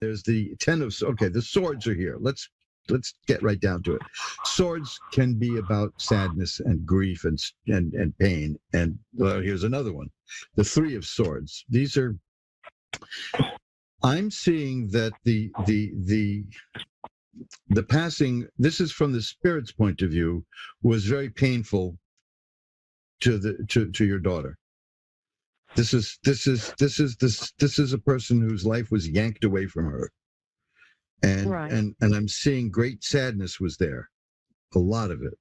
There's the ten of, okay, the swords are here. Let's get right down to it. Swords can be about sadness and grief and pain. And here's another one, the three of swords. These are, I'm seeing that the passing, this is from the spirit's point of view, was very painful to your daughter. This is a person whose life was yanked away from her. And Right. and I'm seeing great sadness was there, a lot of it.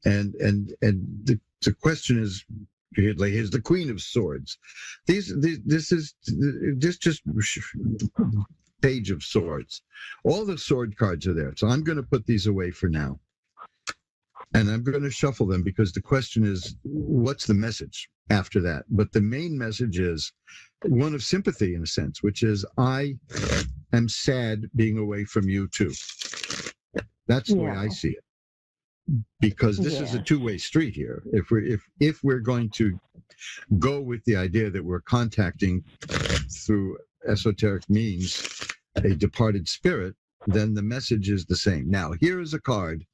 And the question is, here's the Queen of Swords. This is just Page of Swords. All the sword cards are there. So I'm going to put these away for now. And I'm going to shuffle them because the question is, what's the message after that? But the main message is one of sympathy, in a sense, which is, I am sad being away from you too. That's the way I see it. Because this is a two-way street here. If we're going to go with the idea that we're contacting through esoteric means a departed spirit, then the message is the same. Now, here is a card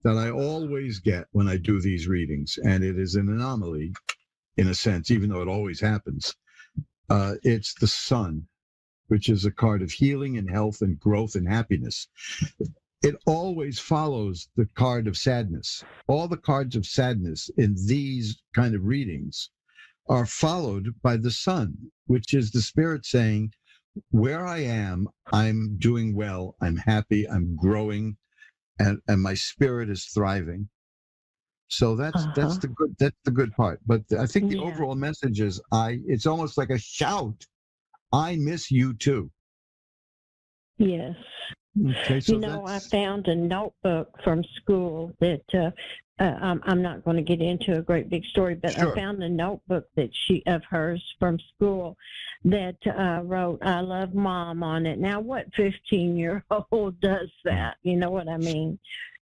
that I always get when I do these readings, and it is an anomaly in a sense, even though it always happens. It's the Sun, which is a card of healing and health and growth and happiness. It always follows the card of sadness. All the cards of sadness in these kind of readings are followed by the Sun, which is the spirit saying, where I am, I'm doing well, I'm happy, I'm growing, and my spirit is thriving. So that's the good part. But I think the overall message is, it's almost like a shout. I miss you too. Yes. Okay, so I found a notebook from school that I'm not going to get into a great big story, but sure. I found a notebook of hers from school that wrote, I love Mom on it. Now, what 15-year-old does that? You know what I mean?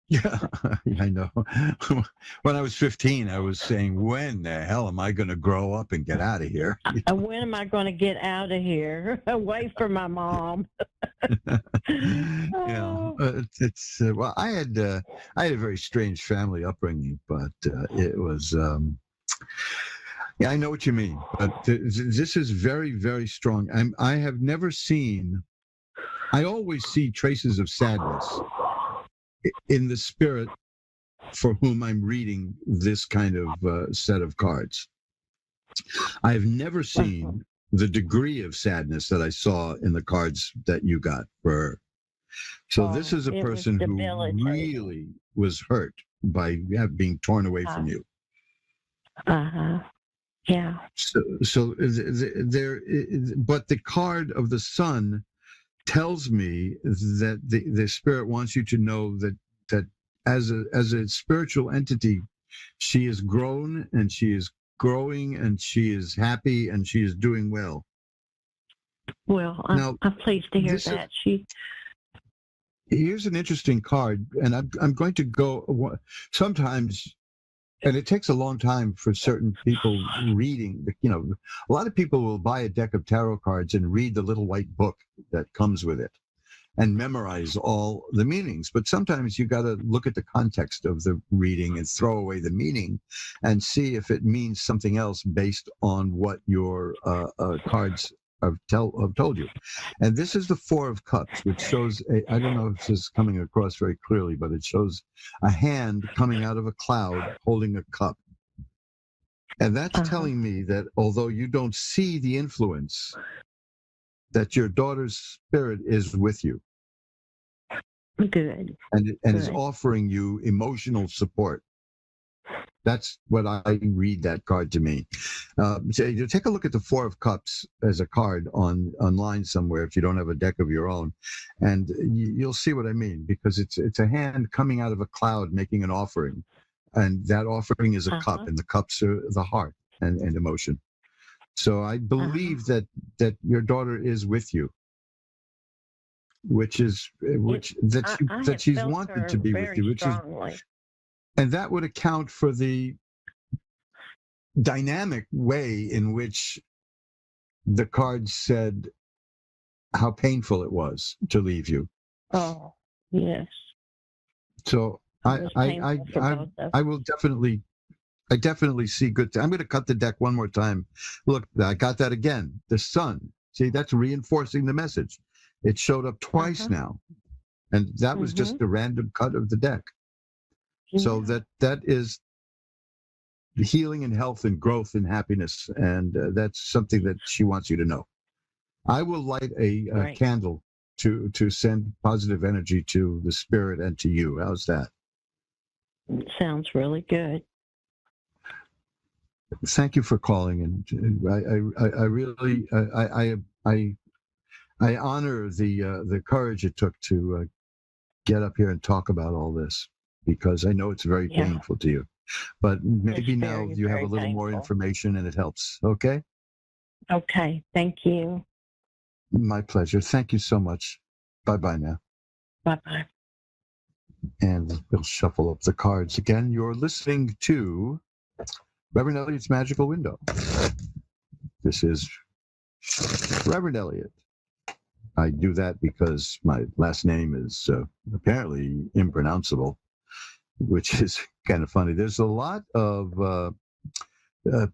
Yeah, I know. When I was 15, I was saying, when the hell am I going to grow up and get out of here? When am I going to get out of here, away from my mom? It's well, I had a very strange family upbringing, but it was. Yeah, I know what you mean, but this is very, very strong. I have never seen. I always see traces of sadness in the spirit for whom I'm reading this kind of set of cards. I've never seen the degree of sadness that I saw in the cards that you got for her. So this is a person who really was hurt by being torn away from you. Yeah. So there, but the card of the Sun tells me that the spirit wants you to know that as a spiritual entity, she has grown and she is growing and she is happy and she is doing well. Well, I'm pleased to hear that. Here's an interesting card, and I'm going to go sometimes. And it takes a long time for certain people reading. A lot of people will buy a deck of tarot cards and read the little white book that comes with it and memorize all the meanings. But sometimes you got to look at the context of the reading and throw away the meaning and see if it means something else based on what your cards have told you. And this is the Four of Cups, which shows, I don't know if this is coming across very clearly, but it shows a hand coming out of a cloud holding a cup. And that's telling me that although you don't see the influence, that your daughter's spirit is with you. Good. And is offering you emotional support. That's what I read that card to me. So you take a look at the Four of Cups as a card online somewhere if you don't have a deck of your own, and you'll see what I mean, because it's a hand coming out of a cloud making an offering, and that offering is a cup, and the cups are the heart and emotion. So I believe that your daughter is with you, that she's wanted to be with you, which strongly. And that would account for the dynamic way in which the cards said how painful it was to leave you. Oh, yes. So It was painful for both of I us. will definitely, I definitely see good. I'm going to cut the deck one more time. Look, I got that again. The sun. See, that's reinforcing the message. It showed up twice Uh-huh. now, and that was just Mm-hmm. a random cut of the deck. So Yeah. that is healing and health and growth and happiness, and that's something that she wants you to know. I will light a Great. candle to send positive energy to the spirit and to you. How's that? Sounds really good. Thank you for calling, and I really I honor the courage it took to get up here and talk about all this, because I know it's very Yeah. painful to you. But It's maybe now very, you have a very little more painful. information and it helps. Okay, Okay. Thank you. my pleasure. Thank you so much. Bye bye now. Bye bye. And we'll shuffle up the cards again. You're listening to Reverend Elliot's Magical Window. This is Reverend Elliot. I do that because my last name is apparently impronounceable, which is kind of funny. There's a lot of uh,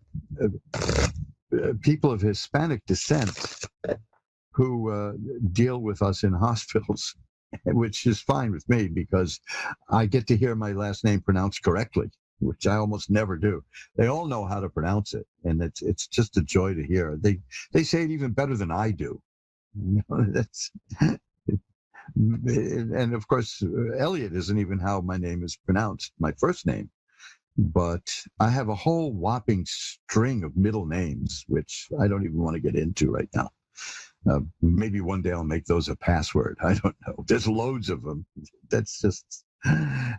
people of Hispanic descent who deal with us in hospitals, which is fine with me because I get to hear my last name pronounced correctly, which I almost never do. They all know how to pronounce it, and it's just a joy to hear. They say it even better than I do. You know, that's and of course Elliot isn't even how my name is pronounced, my first name. But I have a whole whopping string of middle names, which I don't even want to get into right now. Maybe one day I'll make those a password. I don't know. There's loads of them. That's just,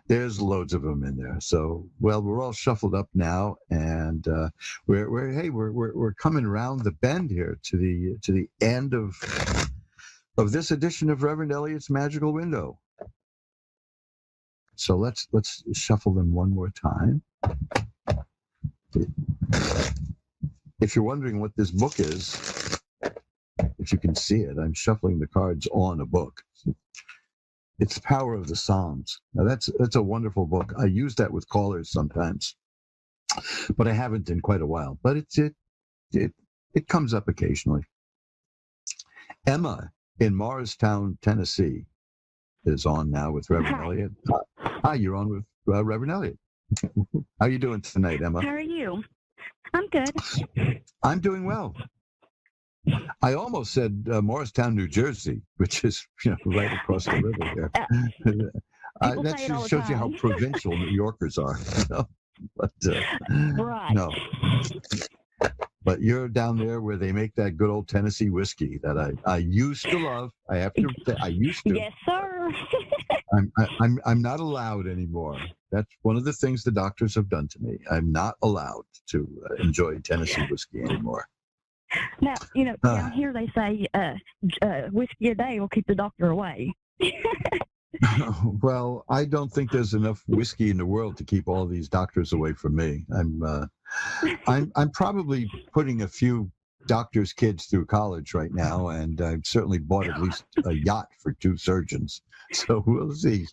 there's loads of them in there. So, well, we're all shuffled up now, and we're coming around the bend here to the end of this edition of Reverend Elliot's Magical Window. So let's shuffle them one more time. If you're wondering what this book is, if you can see it, I'm shuffling the cards on a book. It's The Power of the Psalms. Now that's a wonderful book. I use that with callers sometimes, but I haven't in quite a while. But it comes up occasionally. Emma in Morristown, Tennessee, is on now with Reverend Elliot. Hi, you're on with Reverend Elliot. How are you doing tonight, Emma? How are you? I'm good. I'm doing well. I almost said Morristown, New Jersey, which is right across the river here. People That say it all the shows you how time. provincial New Yorkers are. But Right. no. But you're down there where they make that good old Tennessee whiskey that I used to love. I have to say, I used to. Yes, sir. I'm not allowed anymore. That's one of the things the doctors have done to me. I'm not allowed to enjoy Tennessee whiskey anymore. Now, down here they say whiskey a day will keep the doctor away. Well, I don't think there's enough whiskey in the world to keep all these doctors away from me. I'm probably putting a few doctors' kids through college right now, and I've certainly bought at least a yacht for 2 surgeons. So we'll see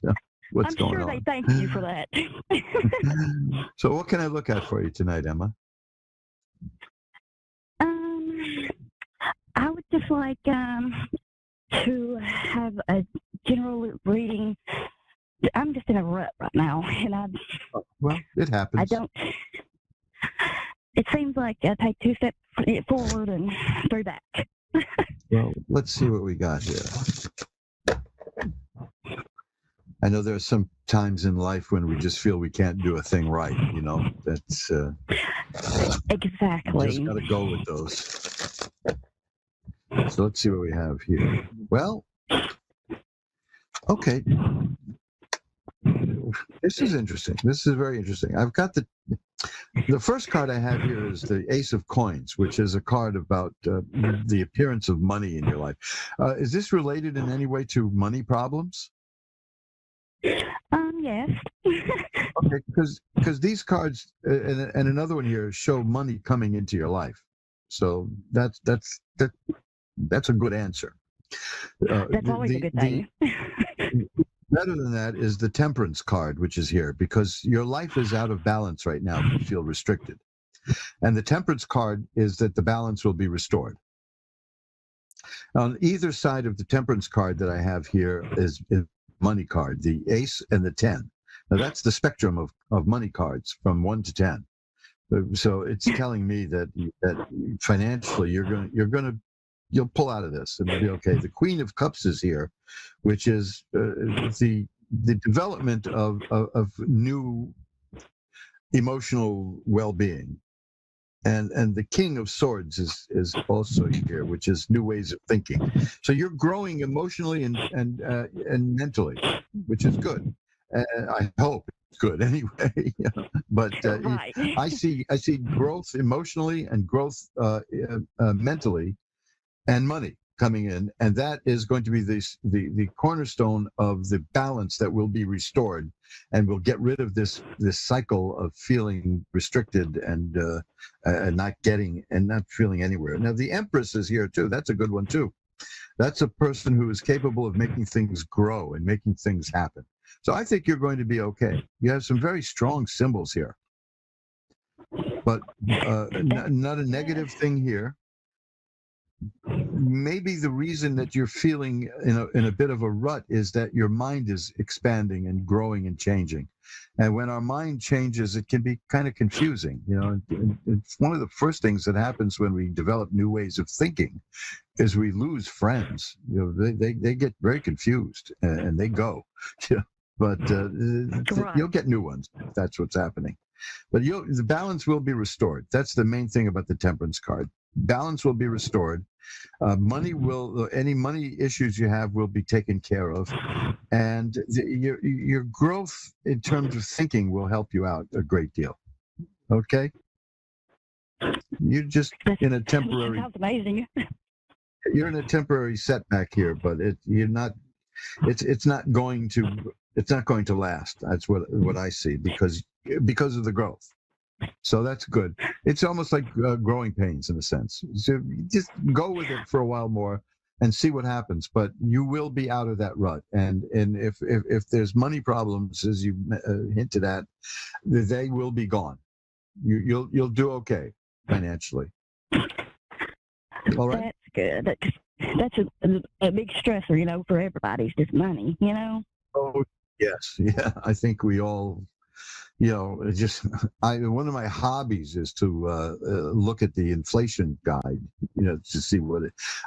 what's I'm going sure on. they thank you for that. So what can I look at for you tonight, Emma? I would just like to have a general reading. I'm just in a rut right now, and Well, it happens. I don't. It seems like I take 2 steps forward and 3 back. Well, let's see what we got here. I know there are some times in life when we just feel we can't do a thing right. That's Exactly. just got to go with those. So let's see what we have here. Well, okay. This is interesting. This is very interesting. I've got the first card I have here is the Ace of Coins, which is a card about the appearance of money in your life. Is this related in any way to money problems? Yes. Okay, because these cards and another one here show money coming into your life. So that's a good answer. That's always a good thing. Better than that is the temperance card, which is here, because your life is out of balance right now. You feel restricted. And the temperance card is that the balance will be restored. On either side of the temperance card that I have here is money card, the ace and the 10. Now that's the spectrum of money cards from 1 to 10. So it's telling me that financially you'll pull out of this and it'll be okay. The Queen of Cups is here, which is the development of new emotional well-being. And the King of Swords is also here, which is new ways of thinking. So you're growing emotionally and mentally, which is good. I hope it's good anyway. But Right. I see growth emotionally and growth mentally, and money coming in, and that is going to be the cornerstone of the balance that will be restored, and we'll get rid of this cycle of feeling restricted and not getting and not feeling anywhere. Now the Empress is here too. That's a good one too. That's a person who is capable of making things grow and making things happen. So I think you're going to be okay. You have some very strong symbols here, but not a negative thing here. Maybe the reason that you're feeling in a bit of a rut is that your mind is expanding and growing and changing. And when our mind changes, it can be kind of confusing. It's one of the first things that happens when we develop new ways of thinking is we lose friends. They get very confused and they go. But Right. you'll get new ones if that's what's happening. But the balance will be restored. That's the main thing about the Temperance card. Balance will be restored. Any money issues you have will be taken care of, and your growth in terms of thinking will help you out a great deal. Okay, you're just in a temporary. Sounds amazing. You're in a temporary setback here, but you're not. It's not going to last. That's what I see because of the growth. So that's good. It's almost like growing pains in a sense. So you just go with it for a while more and see what happens. But you will be out of that rut. And if there's money problems, as you hinted at, they will be gone. You'll do okay financially. All right. That's good. That's a big stressor, for everybody. It's just money, Oh yes, yeah. I think we all. One of my hobbies is to look at the inflation guide, to see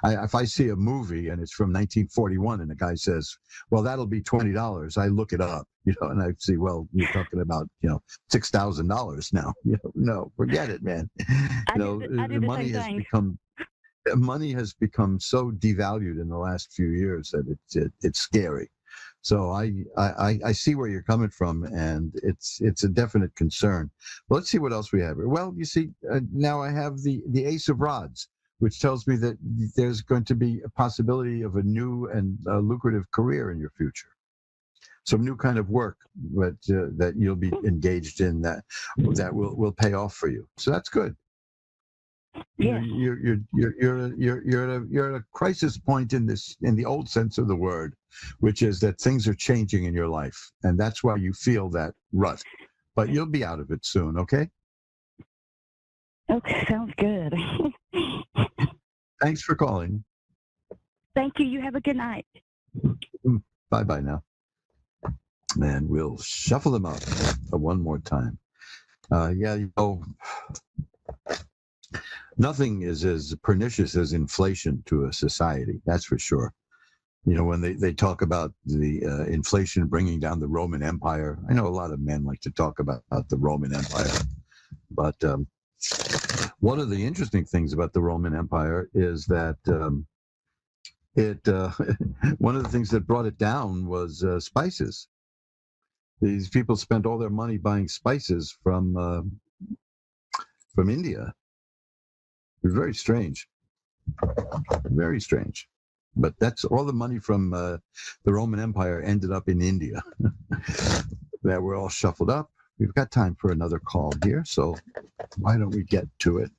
if I see a movie and it's from 1941 and the guy says, well, that'll be $20. I look it up, and I see, well, you're talking about, $6,000 now. No, forget it, man. I do the Money has become so devalued in the last few years that it's scary. So I see where you're coming from, and it's a definite concern. But let's see what else we have here. Well, you see, now I have the Ace of Rods, which tells me that there's going to be a possibility of a new and lucrative career in your future. Some new kind of work that you'll be engaged in that will pay off for you. So that's good. Yeah. You're at a crisis point in the old sense of the word, which is that things are changing in your life, and that's why you feel that rut. But you'll be out of it soon, okay? Okay, sounds good. Thanks for calling. Thank you. You have a good night. Bye now. Man, we'll shuffle them up one more time. Nothing is as pernicious as inflation to a society, that's for sure. When they talk about the inflation bringing down the Roman Empire, I know a lot of men like to talk about the Roman Empire, but one of the interesting things about the Roman Empire is that one of the things that brought it down was spices. These people spent all their money buying spices from India. It was very strange. Very strange. But that's all the money from the Roman Empire ended up in India. That were all shuffled up. We've got time for another call here, so why don't we get to it?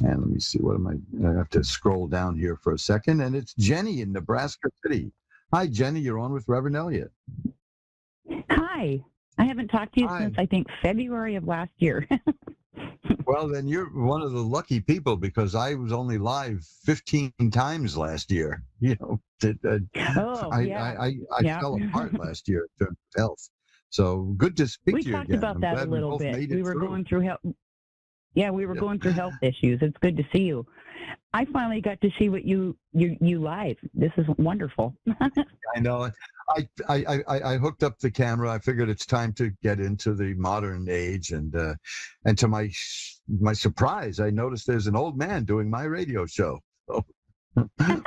And let me see, I have to scroll down here for a second, and it's Jenny in Nebraska City. Hi, Jenny, you're on with Reverend Elliot. Hi. I haven't talked to you Hi. since, I think, February of last year. Well, then you're one of the lucky people because I was only live 15 times last year. Oh, yeah. I fell apart last year in terms of health. So good to speak We to you talked again. about I'm that a glad we little both bit. made it We were through. going through health. Yeah, we were Yeah. going through health issues. It's good to see you. I finally got to see what you live. This is wonderful. I know. I hooked up the camera. I figured it's time to get into the modern age, and to my surprise, I noticed there's an old man doing my radio show. So, I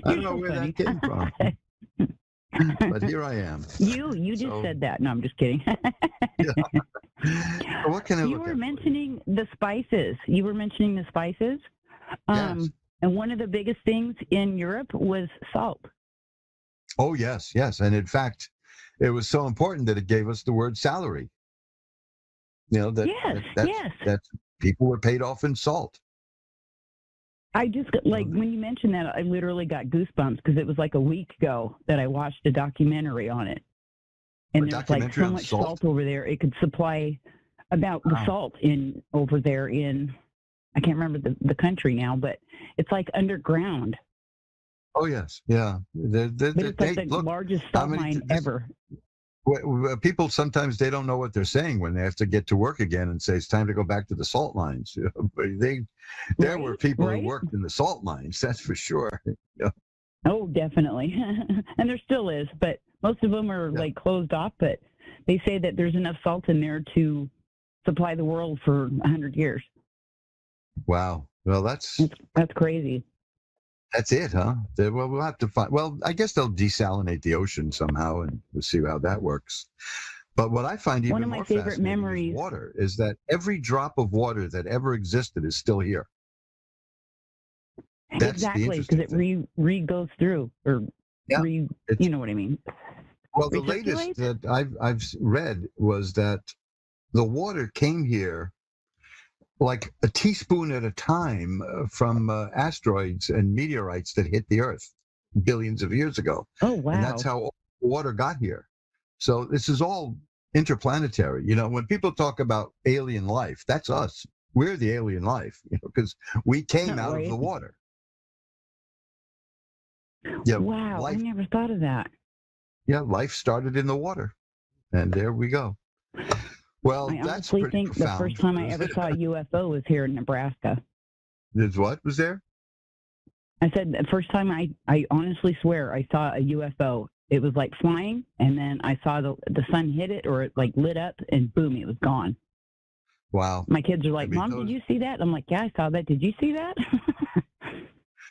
don't know where that came from, but here I am. You just said that. No, I'm just kidding. Yeah. So what can I You look were at? mentioning the spices. Yes. And one of the biggest things in Europe was salt. Oh, yes, yes. And in fact, it was so important that it gave us the word salary. That people were paid off in salt. I just when you mentioned that, I literally got goosebumps because it was like a week ago that I watched a documentary on it. And there's like so much salt over there. It could supply about the salt over there in, I can't remember the country now, but it's like underground. Oh, yes. Yeah. But it's like the largest salt mine ever. People sometimes they don't know what they're saying when they have to get to work again and say it's time to go back to the salt mines. There were people who worked in the salt mines, that's for sure. Yeah. Oh, definitely. And there still is, but most of them are like closed off, but they say that there's enough salt in there to supply the world for 100 years. Wow. Well, that's crazy. That's it, huh? Well, we'll have to find. Well, I guess they'll desalinate the ocean somehow, and we'll see how that works. But what I find even more fascinating is water is that every drop of water that ever existed is still here. That's exactly, because it goes through, or you know what I mean. Well, the latest that I've read was that the water came here like a teaspoon at a time from asteroids and meteorites that hit the Earth billions of years ago. Oh, wow. And that's how water got here. So this is all interplanetary. When people talk about alien life, that's us. We're the alien life, because we came out of the water. Yeah. Wow, I never thought of that. Yeah, life started in the water. And there we go. Well, I honestly think the first time I ever saw a UFO was here in Nebraska. There's what was there? I said the first time I honestly swear I saw a UFO. It was like flying, and then I saw the sun hit it, or it like lit up, and boom, it was gone. Wow. My kids are like, Mom, did you see that? I'm like, yeah, I saw that. Did you see that?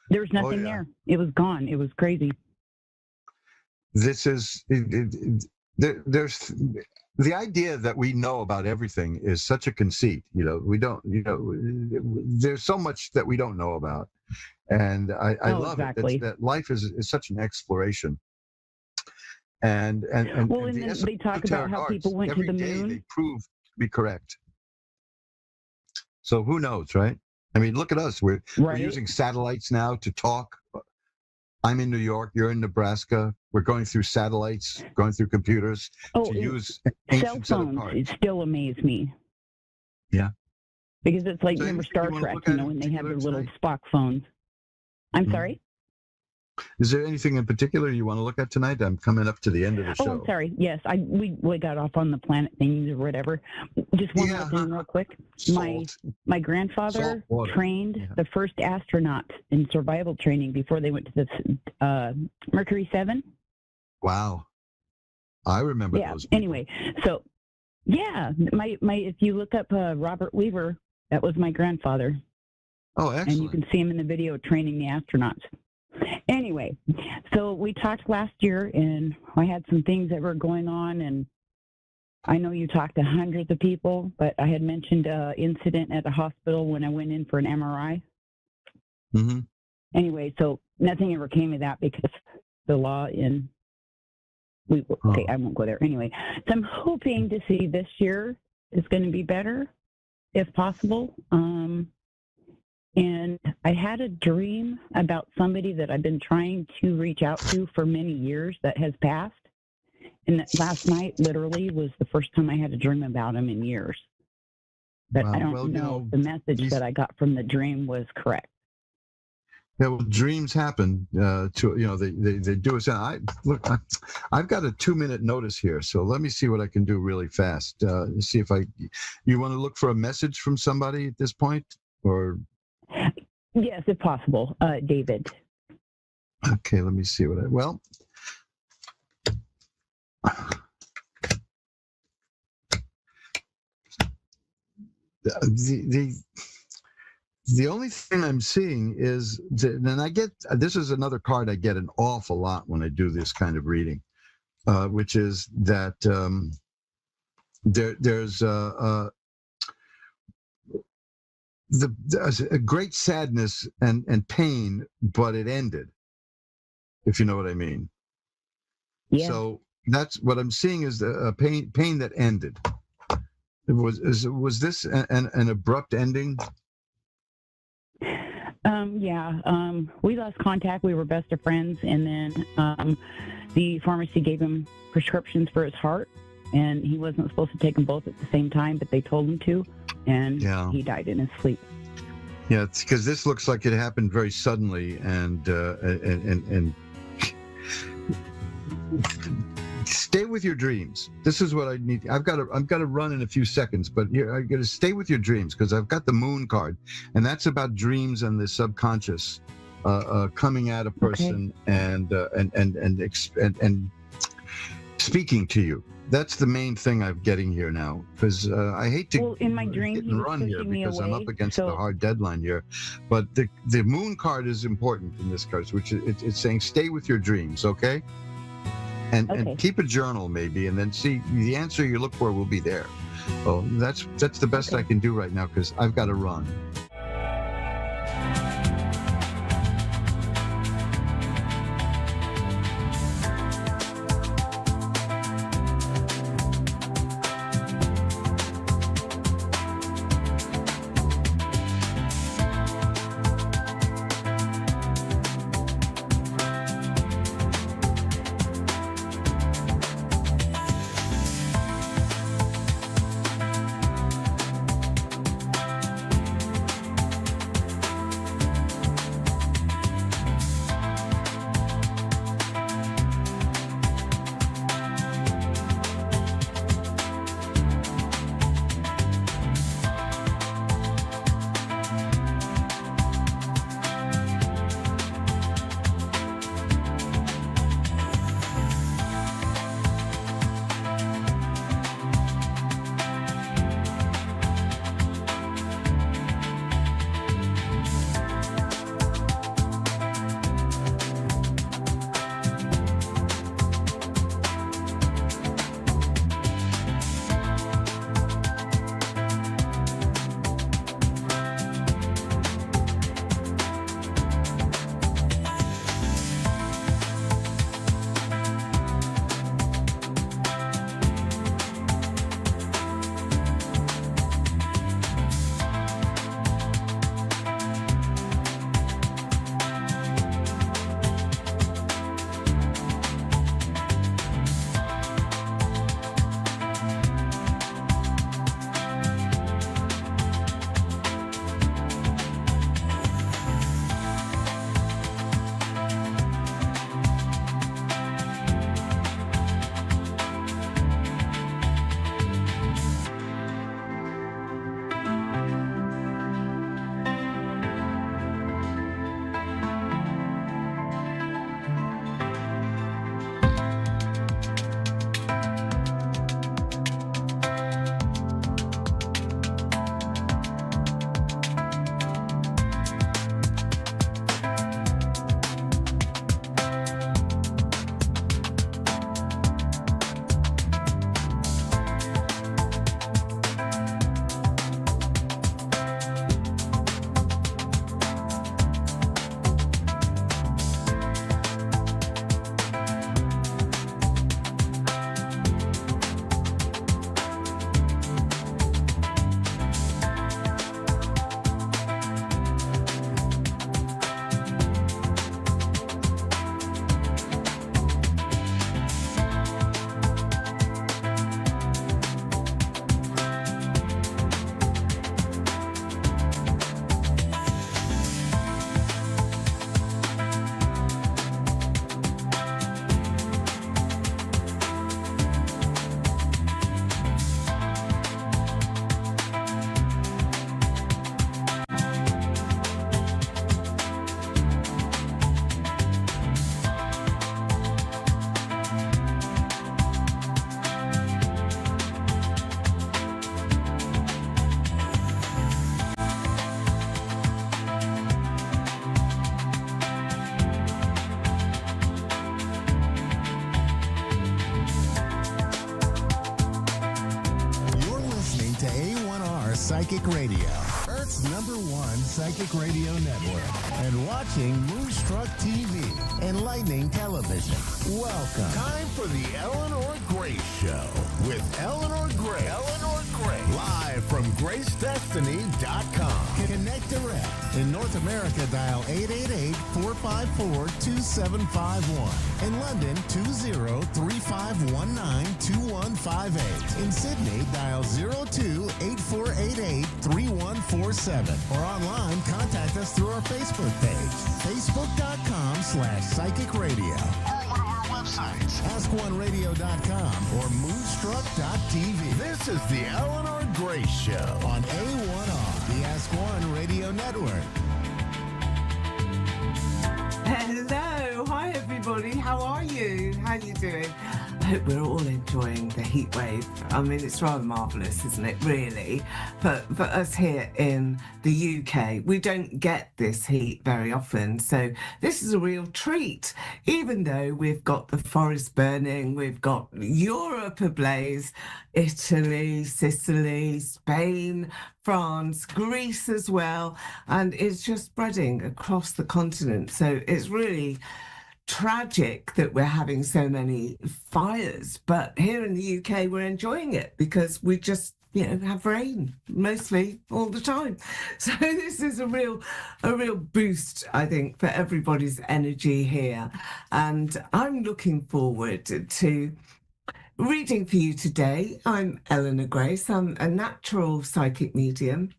There was nothing there. It was gone. It was crazy. This is, there's... The idea that we know about everything is such a conceit. We don't, there's so much that we don't know about. And I love it. That life is such an exploration. And then they talk about how people went to the moon. Every day they prove to be correct. So who knows, right? I mean, look at us. We're using satellites now to talk. I'm in New York. You're in Nebraska. We're going through satellites, going through computers to use ancient cell phones. It still amazes me. Yeah. Because it's like, remember Star Trek, when they have their little Spock phones. I'm sorry? Is there anything in particular you want to look at tonight? I'm coming up to the end of the show. Oh, I'm sorry. Yes, we got off on the planet things or whatever. Just one more thing real quick. My grandfather trained the first astronaut in survival training before they went to the Mercury 7. Wow. I remember those people. Anyway, so my if you look up Robert Weaver, that was my grandfather. Oh, excellent. And you can see him in the video training the astronauts. Anyway, so we talked last year, and I had some things that were going on, and I know you talked to hundreds of people, but I had mentioned an incident at the hospital when I went in for an MRI. Mm-hmm. Anyway, so nothing ever came of that because the law I won't go there. Anyway, so I'm hoping to see this year is going to be better, if possible. And I had a dream about somebody that I've been trying to reach out to for many years that has passed. And last night, literally, was the first time I had a dream about him in years. But I don't know if the message that I got from the dream was correct. Yeah, well, dreams happen. They do us. I've got a 2-minute notice here, so let me see what I can do really fast. See if you want to look for a message from somebody at this point, or? Yes, if possible, David. Okay, let me see the only thing I'm seeing is, this is another card I get an awful lot when I do this kind of reading, which is that there's a great sadness and pain, but it ended, if you know what I mean. Yeah. So that's what I'm seeing, is a pain that ended. Was this an abrupt ending? We lost contact. We were best of friends, and then the pharmacy gave him prescriptions for his heart, and he wasn't supposed to take them both at the same time, but they told him to, and he died in his sleep. Yeah, it's because this looks like it happened very suddenly, and stay with your dreams. This is what I need. I've got to run in a few seconds, but I got to stay with your dreams, because I've got the Moon card, and that's about dreams and the subconscious coming at a person, and speaking to you. That's the main thing I'm getting here now, because I hate to in my dream, hit and run here, because I'm up against a hard deadline here. But the Moon card is important in this card, which it's saying stay with your dreams, okay? And keep a journal maybe, and then see the answer you look for will be there. Well, that's the best I can do right now, because I've got to run. Psychic Radio, Earth's #1 psychic radio network, and watching Moonstruck TV, enlightening television. Welcome. Time for the Eleanor Grace Show with Eleanor Grace. Eleanor Grace. Live from GraceDestiny.com. Connect direct. In North America, dial 888-454-2751. In London, 20-3519-2158. In Sydney, dial 02-8488-3147. Or online, contact us through our Facebook page, facebook.com/psychic radio. Or one of our websites, ask1radio.com or moonstruck.tv. This is the Eleanor Grace Show on A1R, the Ask One Radio Network. Hello, hi everybody. How are you? How are you doing? I hope we're all enjoying the heat wave. I mean, it's rather marvellous, isn't it, really? For us here in the UK, we don't get this heat very often. So this is a real treat, even though we've got the forest burning, we've got Europe ablaze, Italy, Sicily, Spain, France, Greece as well. And it's just spreading across the continent. So it's really tragic that we're having so many fires, but here in the UK we're enjoying it because we just have rain mostly all the time. So this is a real boost, I think, for everybody's energy here, and I'm looking forward to reading for you today. I'm Eleanor Grace. I'm a natural psychic medium.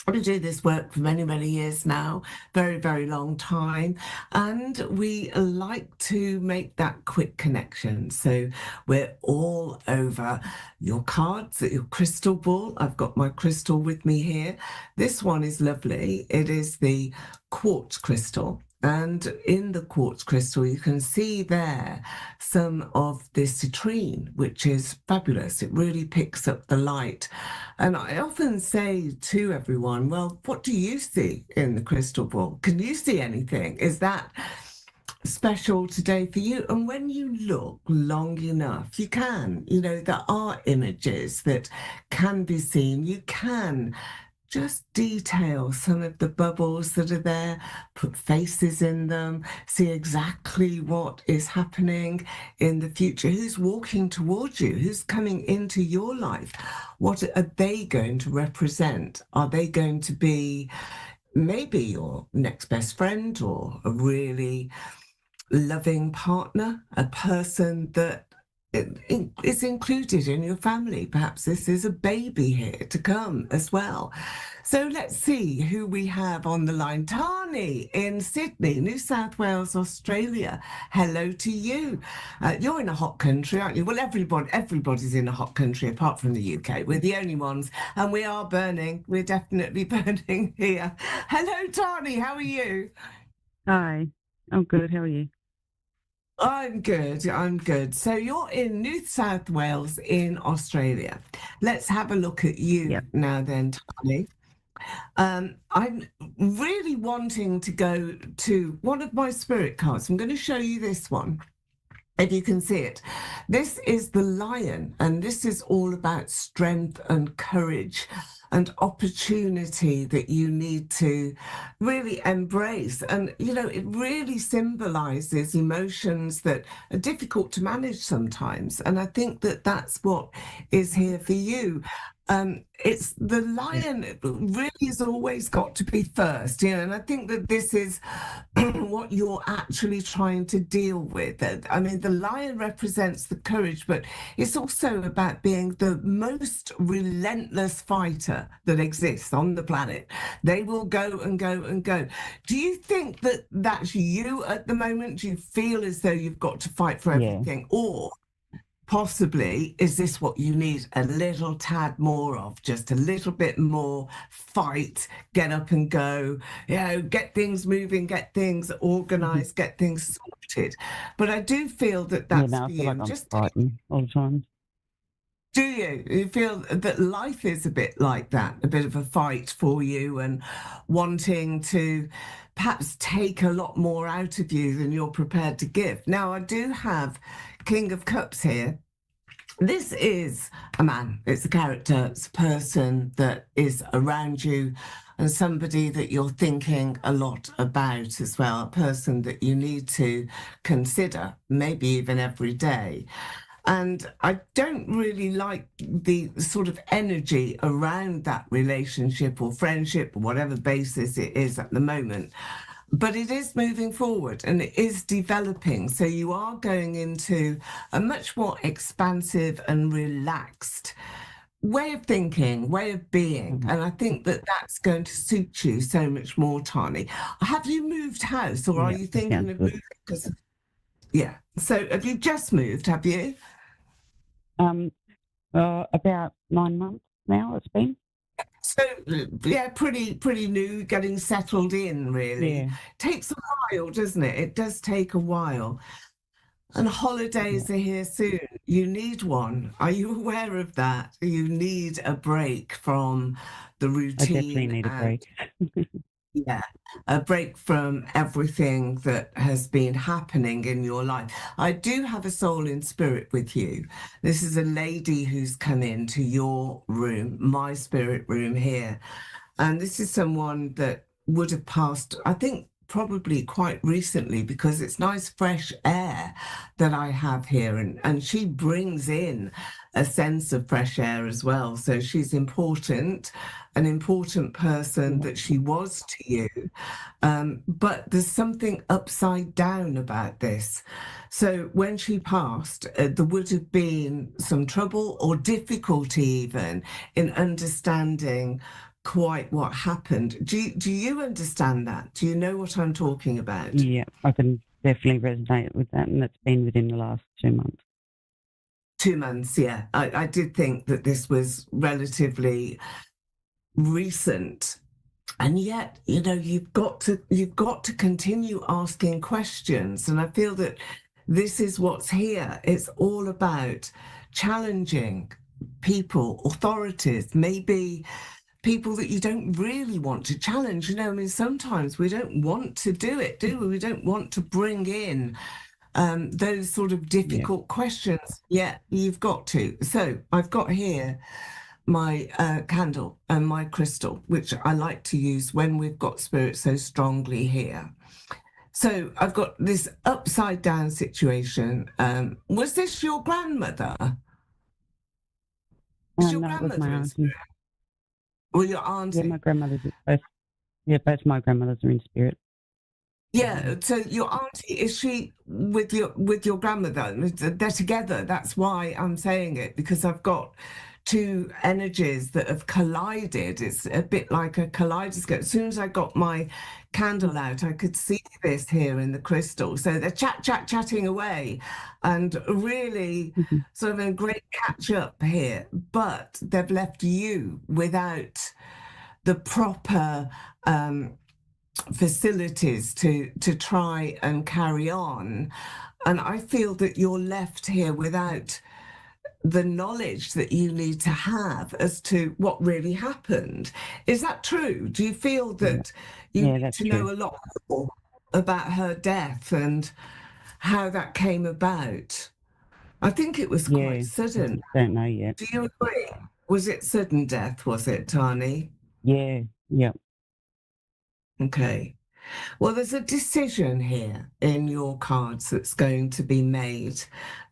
I've been doing this work for many, many years now, very, very long time. And we like to make that quick connection. So we're all over your cards, your crystal ball. I've got my crystal with me here. This one is lovely. It is the quartz crystal. And in the quartz crystal, you can see there some of the citrine, which is fabulous. It really picks up the light. And I often say to everyone, well, what do you see in the crystal ball? Can you see anything? Is that special today for you? And when you look long enough, you can, there are images that can be seen. You can just detail some of the bubbles that are there, put faces in them, see exactly what is happening in the future, who's walking towards you, who's coming into your life, what are they going to represent? Are they going to be maybe your next best friend or a really loving partner, a person that is included in your family? Perhaps this is a baby here to come as well. So let's see who we have on the line. Tani in Sydney, New South Wales, Australia. Hello to you. You're in a hot country, aren't you? Well, everybody's in a hot country apart from the UK. We're the only ones, and we are burning. We're definitely burning here. Hello, Tani. How are you? Hi, I'm good. How are you? I'm good. So you're in New South Wales in Australia. Let's have a look at you now then, Tani. I'm really wanting to go to one of my spirit cards. I'm going to show you this one, if you can see it. This is the lion, and this is all about strength and courage and opportunity that you need to really embrace. And, it really symbolizes emotions that are difficult to manage sometimes. And I think that that's what is here for you. It's the lion really has always got to be first, and I think that this is what you're actually trying to deal with. I mean, the lion represents the courage, but it's also about being the most relentless fighter that exists on the planet. They will go and go and go. Do you think that that's you at the moment? Do you feel as though you've got to fight for everything? Or possibly, is this what you need a little tad more of? Just a little bit more fight, get up and go, get things moving, get things organized, get things sorted. But I do feel that that's I for feel you. like I'm fighting all the time. Do you? You feel that life is a bit like that, a bit of a fight for you, and wanting to perhaps take a lot more out of you than you're prepared to give? Now, I do have King of Cups here, This is a man, it's a character, it's a person that is around you and somebody that you're thinking a lot about as well, a person that you need to consider, maybe even every day. And I don't really like the sort of energy around that relationship or friendship or whatever basis it is at the moment. But it is moving forward and it is developing. So you are going into a much more expansive and relaxed way of thinking, way of being. And I think that that's going to suit you so much more, Tani. Have you moved house or are you thinking of moving? Because, yeah. So have you just moved, have you? About 9 months now it's been. So yeah, pretty new, getting settled in really. Yeah. Takes a while, doesn't it? It does take a while. And holidays are here soon. You need one. Are you aware of that? You need a break from the routine. I definitely need a break. Yeah, a break from everything that has been happening in your life. I do have a soul in spirit with you. This is a lady who's come into your room, my spirit room here. And this is someone that would have passed, I think, probably quite recently because it's nice fresh air that I have here. And she brings in a sense of fresh air as well. So she's important, an important person that she was to you. But there's something upside down about this. So when she passed, there would have been some trouble or difficulty even in understanding quite what happened. Do you understand that? Do you know what I'm talking about? Yeah, I can definitely resonate with that, and that's been within the last 2 months. 2 months, yeah. I did think that this was relatively recent. And yet, you've got to continue asking questions. And I feel that this is what's here. It's all about challenging people, authorities, maybe people that you don't really want to challenge. I mean, sometimes we don't want to do it, do we? We don't want to bring in those sort of difficult questions. Yeah, you've got to. So I've got here my candle and my crystal, which I like to use when we've got spirit so strongly here. So I've got this upside down situation. Was this your grandmother? Was your grandmother in spirit? Or your auntie? Yeah, my grandmother's both my grandmothers are in spirit. Yeah, so your auntie, is she with your grandmother? They're together. That's why I'm saying it, because I've got two energies that have collided. It's a bit like a kaleidoscope. As soon as I got my candle out, I could see this here in the crystal. So they're chatting away and really sort of a great catch up here, but they've left you without the proper facilities to try and carry on. And I feel that you're left here without the knowledge that you need to have as to what really happened. Is that true? Do you feel that you need to know a lot more about her death and how that came about? I think it was quite sudden. I don't know yet. Do you agree? Was it sudden death, was it, Tani? Yeah. Okay. Well, there's a decision here in your cards that's going to be made.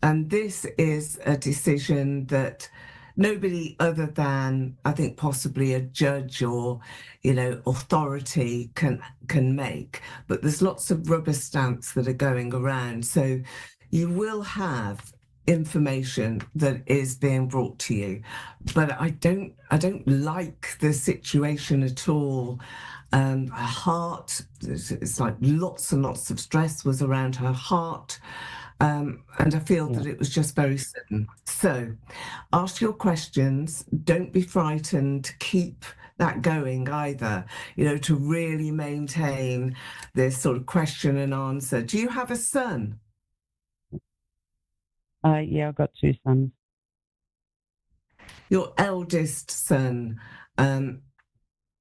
And this is a decision that nobody other than, I think, possibly a judge or, authority can make. But there's lots of rubber stamps that are going around. So you will have information that is being brought to you. But I don't like the situation at all. Her heart, it's like lots and lots of stress was around her heart. And I feel that it was just very sudden. So ask your questions. Don't be frightened. Keep that going either, to really maintain this sort of question and answer. Do you have a son? Yeah, I've got 2 sons. Your eldest son,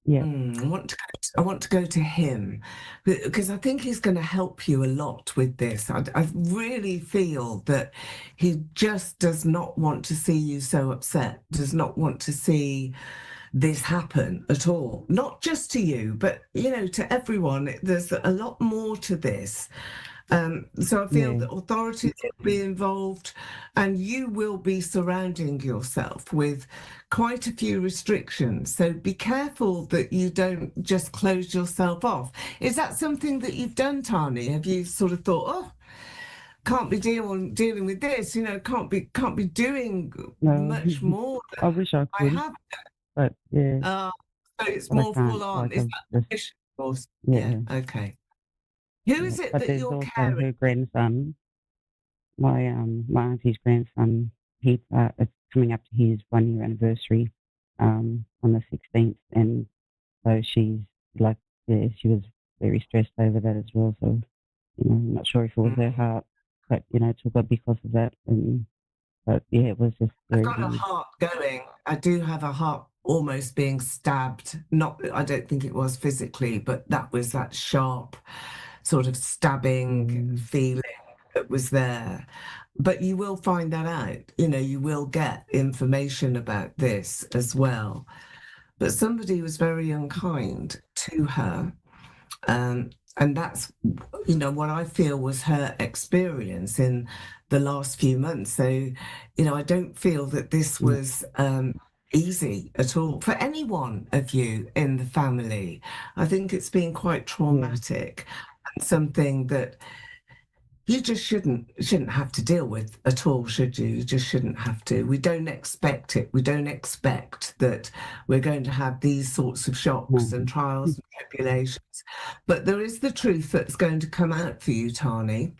Yeah. I want to go to him because I think he's going to help you a lot with this. I really feel that he just does not want to see you so upset, does not want to see this happen at all. Not just to you, but to everyone. There's a lot more to this. So I feel that authorities will be involved, and you will be surrounding yourself with quite a few restrictions. So be careful that you don't just close yourself off. Is that something that you've done, Tani? Have you sort of thought, oh, can't be dealing with this, can't be doing much more than I wish I could. have. But yeah. So it's more full on. Is that the issue? Of course. Yeah. Okay. Who is it but that there's you're also caring? her grandson, my auntie's grandson. It's coming up to his 1 year anniversary on the 16th, and so she's she was very stressed over that as well. So I'm not sure if it was her heart, but it took her because of that. But yeah, it was just I've very got a heart going. I do have a heart almost being stabbed. Not, I don't think it was physically, but that was that sharp sort of stabbing feeling that was there. But you will find that out. You will get information about this as well. But somebody was very unkind to her. And that's, what I feel was her experience in the last few months. So, I don't feel that this was easy at all for any one of you in the family. I think it's been quite traumatic and something that you just shouldn't have to deal with at all, should you? You just shouldn't have to. We don't expect it. We don't expect that we're going to have these sorts of shocks and trials and tribulations. But there is the truth that's going to come out for you, Tani.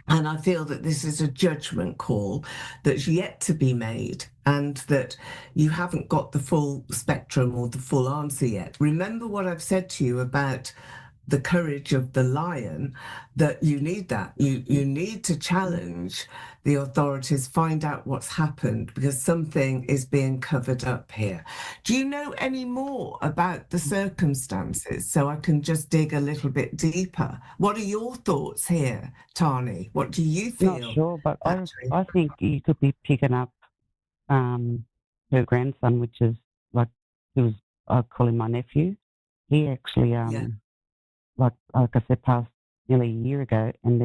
And I feel that this is a judgment call that's yet to be made, and that you haven't got the full spectrum or the full answer yet. Remember what I've said to you about the courage of the lion, that you need that. You need to challenge the authorities, find out what's happened, because something is being covered up here. Do you know any more about the circumstances so I can just dig a little bit deeper? What are your thoughts here, Tani? What do you feel? Not sure, but I think you could be picking up her grandson, which is I call him my nephew. He actually like I said, passed nearly a year ago, and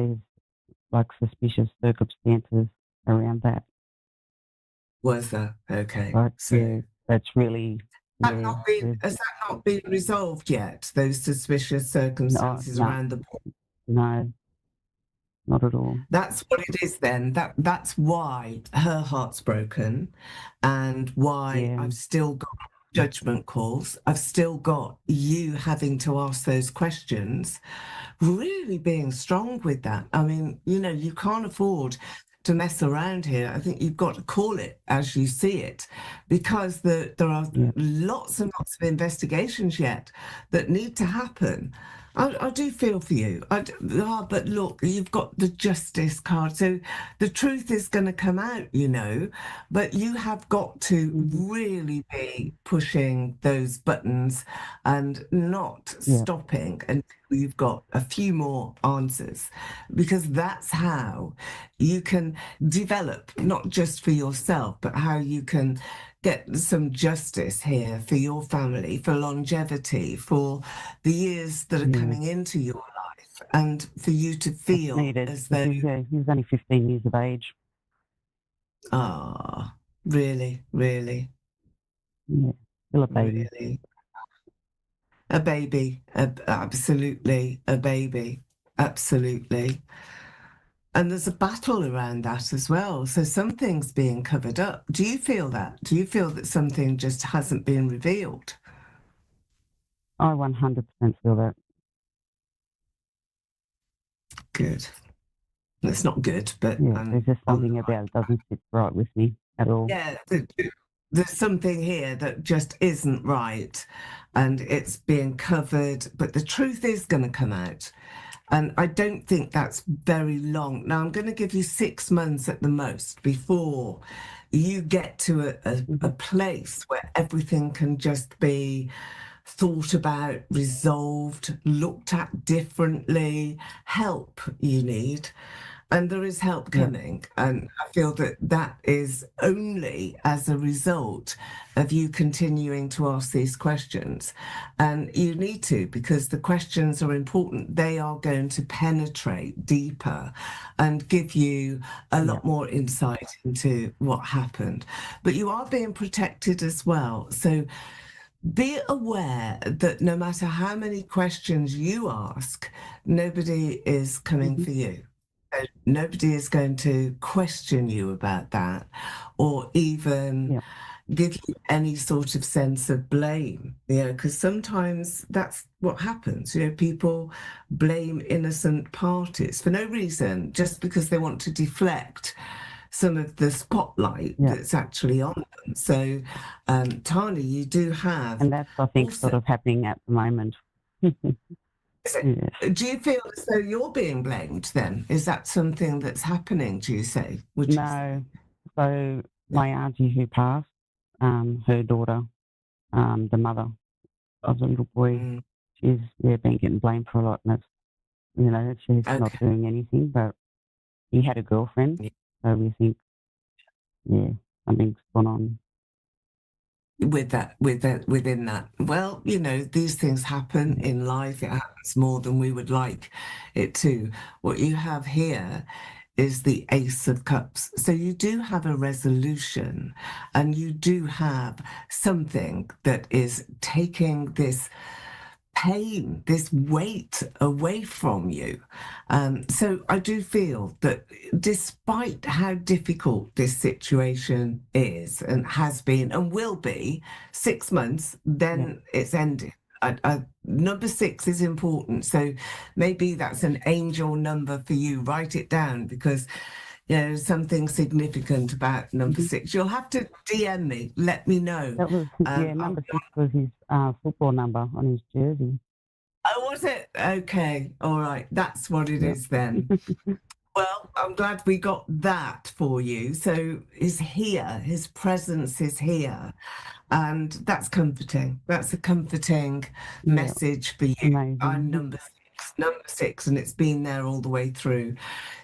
there's suspicious circumstances around that. Was that okay? But so that's really. Has that not been resolved yet? Those suspicious circumstances around the. No, not at all. That's what it is then. That's why her heart's broken, and why I've still got judgment calls. I've still got you having to ask those questions, really being strong with that. I mean, you can't afford to mess around here. I think you've got to call it as you see it, because there are lots and lots of investigations yet that need to happen. I do feel for you. But look, you've got the justice card. So the truth is going to come out, but you have got to really be pushing those buttons and not stopping until you've got a few more answers, because that's how you can develop, not just for yourself, but how you can get some justice here for your family, for longevity, for the years that are coming into your life, and for you to feel as though he's only 15 years of age. Really, really. Yeah, still a baby. Really. A baby, absolutely a baby, absolutely. And there's a battle around that as well. So something's being covered up. Do you feel that? Do you feel that something just hasn't been revealed? I 100% feel that. Good. It's not good, but there's just something about it doesn't sit right with me at all. Yeah, there's something here that just isn't right, and it's being covered, but the truth is going to come out. And I don't think that's very long. Now, I'm going to give you 6 months at the most before you get to a place where everything can just be thought about, resolved, looked at differently, help you need. And there is help coming. And I feel that that is only as a result of you continuing to ask these questions. And you need to, because the questions are important. They are going to penetrate deeper and give you a lot more insight into what happened. But you are being protected as well. So be aware that no matter how many questions you ask, nobody is coming for you. Nobody is going to question you about that or even give you any sort of sense of blame, because sometimes that's what happens. People blame innocent parties for no reason, just because they want to deflect some of the spotlight that's actually on them. So, Tani, you do have... And that's, I think, sort of happening at the moment. Do you feel as though you're being blamed then? Is that something that's happening, do you say? No. So my auntie who passed, her daughter, the mother of the little boy, she's been getting blamed for a lot. And it's, she's not doing anything, but he had a girlfriend. So we think, something's gone on. Within that. Well, these things happen in life. It happens more than we would like it to. What you have here is the Ace of Cups. So you do have a resolution, and you do have something that is taking this pain, this weight away from you. So I do feel that despite how difficult this situation is and has been and will be, 6 months, then it's ended. Number 6 is important. So maybe that's an angel number for you. Write it down, because something significant about number 6. You'll have to DM me. Let me know. That was number 6 was his football number on his jersey. Oh, was it? Okay, all right. That's what it is then. Well, I'm glad we got that for you. So he's here. His presence is here, and that's comforting. That's a comforting message for you. Amazing. I'm number 6, and it's been there all the way through.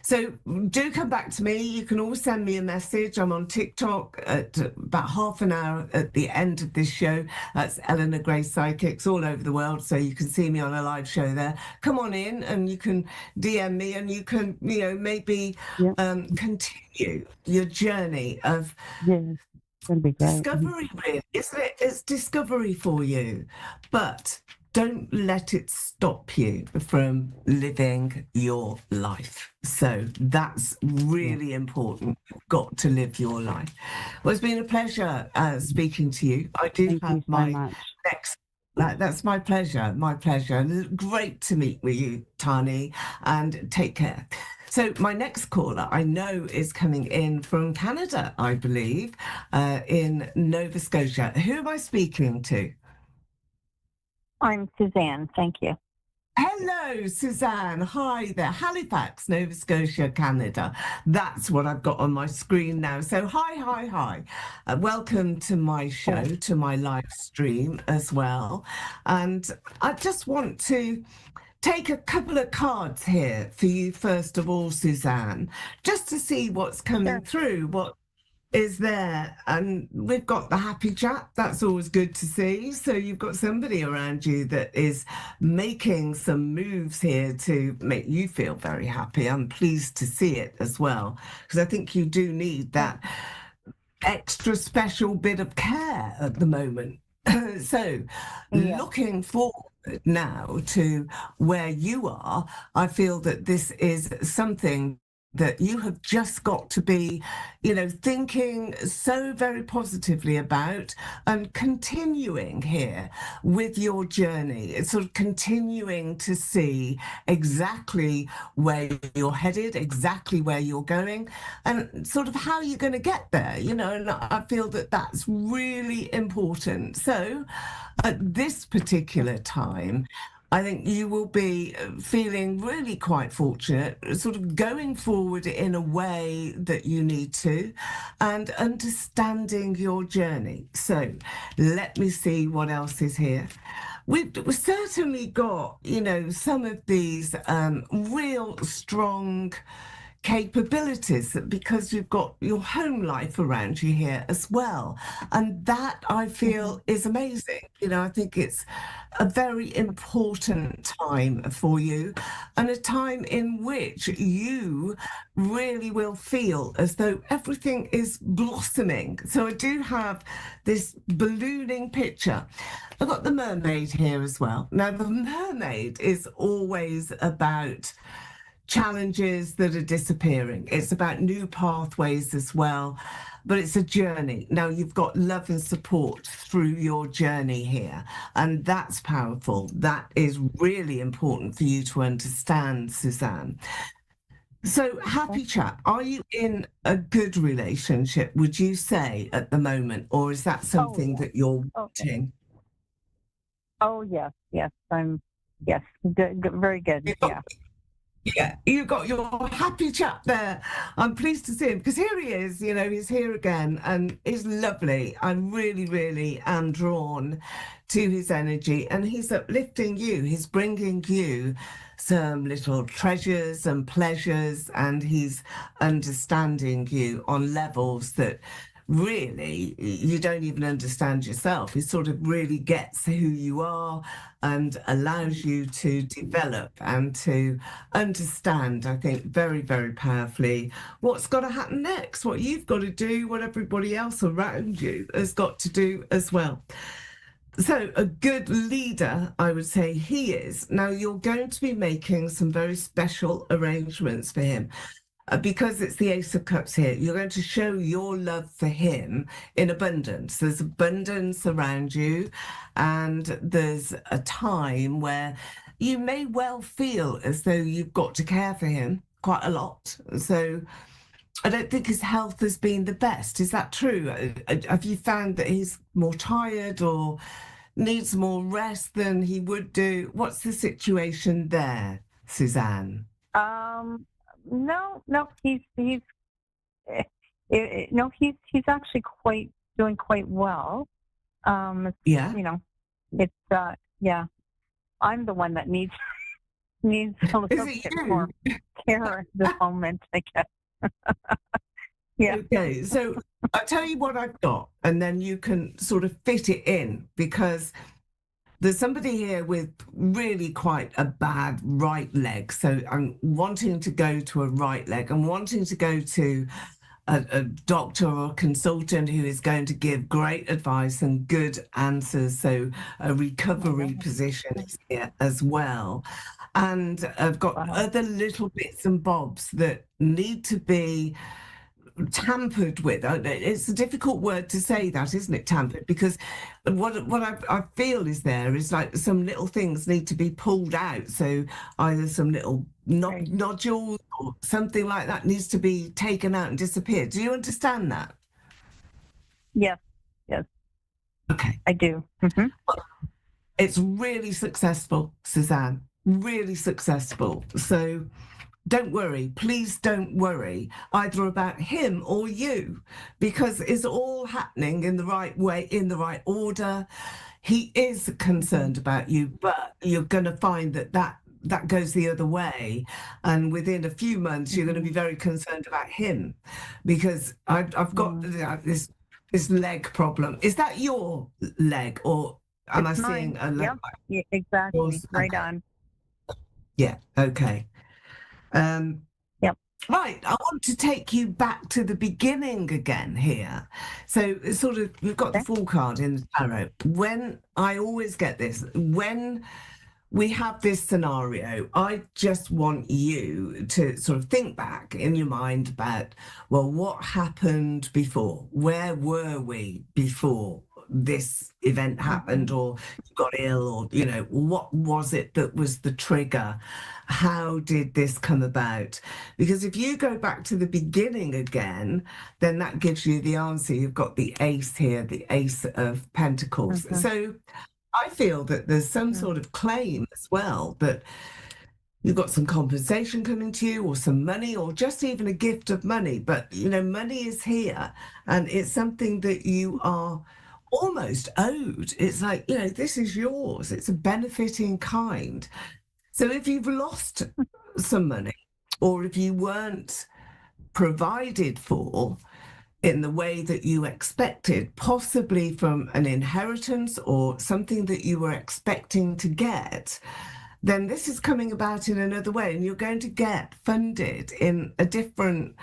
So do come back to me. You can always send me a message. I'm on TikTok at about half an hour at the end of this show. That's Eleanor Gray Psychics all over the world. So you can see me on a live show there. Come on in and you can DM me, and you can, maybe continue your journey of discovery, really, isn't it? It's discovery for you. But don't let it stop you from living your life. So that's really important. You've got to live your life. Well, it's been a pleasure speaking to you. I do have my next... That's my pleasure. My pleasure. Great to meet with you, Tani, and take care. So my next caller, I know, is coming in from Canada, I believe, in Nova Scotia. Who am I speaking to? I'm Suzanne. Thank you. Hello, Suzanne. Hi there. Halifax, Nova Scotia, Canada. That's what I've got on my screen now. So hi. Welcome to my show, to my live stream as well. And I just want to take a couple of cards here for you, first of all, Suzanne, just to see what's coming through, what is there. And we've got the happy chat. That's always good to see. So you've got somebody around you that is making some moves here to make you feel very happy. I'm pleased to see it as well, because I think you do need that extra special bit of care at the moment. So looking forward now to where you are, I feel that this is something that you have just got to be, thinking so very positively about and continuing here with your journey. It's sort of continuing to see exactly where you're headed, exactly where you're going, and sort of how you're going to get there, and I feel that that's really important. So at this particular time, I think you will be feeling really quite fortunate, sort of going forward in a way that you need to and understanding your journey. So let me see what else is here. We've certainly got, you know, some of these real strong capabilities because you've got your home life around you here as well, and that I feel is amazing. You know, I think it's a very important time for you, and a time in which you really will feel as though everything is blossoming. So I do have this ballooning picture. I've got the mermaid here as well. Now the mermaid is always about challenges that are disappearing. It's about new pathways as well, but it's a journey. Now you've got love and support through your journey here, and that's powerful. That is really important for you to understand, Suzanne. So, happy chap, are you in a good relationship, would you say, at the moment, or is that something that you're wanting? Oh, yes, yes, good, very good, yeah. Yeah, you got your happy chap there. I'm pleased to see him because here he is, you know, he's here again and he's lovely. I really, really am drawn to his energy and he's uplifting you. He's bringing you some little treasures and pleasures and he's understanding you on levels that really you don't even understand yourself. He sort of really gets who you are and allows you to develop and to understand, I think, very, very powerfully what's got to happen next, what you've got to do, what everybody else around you has got to do as well. So a good leader, I would say he is. Now you're going to be making some very special arrangements for him. Because it's the Ace of Cups here, you're going to show your love for him in abundance. There's abundance around you, and there's a time where you may well feel as though you've got to care for him quite a lot. So I don't think his health has been the best. Is that true? Have you found that he's more tired or needs more rest than he would do? What's the situation there, Suzanne? No, he's actually doing quite well. Yeah. You know, it's yeah. I'm the one that needs a little bit more care at the moment, I guess. Yeah. Okay, so I'll tell you what I've got, and then you can sort of fit it in because there's somebody here with really quite a bad right leg. So I'm wanting to go to a right leg. I'm wanting to go to a doctor or a consultant who is going to give great advice and good answers. So a recovery position is here as well. And I've got other little bits and bobs that need to be tampered with. It's a difficult word to say that, isn't it, tampered? Because what I feel is there is like some little things need to be pulled out. So either some little nodules or something like that needs to be taken out and disappear. Do you understand that? Yes. Okay. I do. Well, it's really successful, Suzanne, really successful. So don't worry, please don't worry either about him or you, because it's all happening in the right way, in the right order. He is concerned about you, but you're going to find that goes the other way. And within a few months, you're going to be very concerned about him because I've got this leg problem. Is that your leg or am I seeing a leg? Yeah, exactly. Right on. Yeah, okay. Yep. Right, I want to take you back to the beginning again here. So it's sort of, we've got the Fool card in the tarot. When I always get this, when we have this scenario, I just want you to sort of think back in your mind about, well, what happened before? Where were we before this event happened, or you got ill, or, you know, what was it that was the trigger? How did this come about? Because if you go back to the beginning again, then that gives you the answer. You've got the ace here, the Ace of Pentacles. So I feel that there's some sort of claim as well that you've got some compensation coming to you or some money or just even a gift of money. But, money is here and it's something that you are almost owed. It's like, this is yours. It's a benefit in kind. So if you've lost some money or if you weren't provided for in the way that you expected, possibly from an inheritance or something that you were expecting to get, then this is coming about in another way and you're going to get funded in a different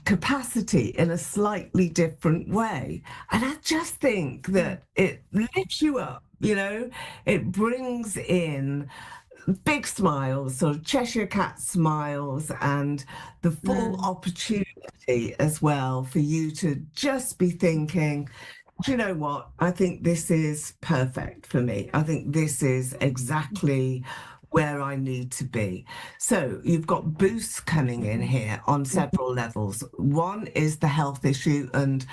capacity, in a slightly different way. And I just think that it lifts you up, it brings in big smiles, sort of Cheshire Cat smiles, and the full opportunity as well for you to just be thinking, do you know what? I think this is perfect for me. I think this is exactly where I need to be. So you've got boosts coming in here on several levels. One is the health issue and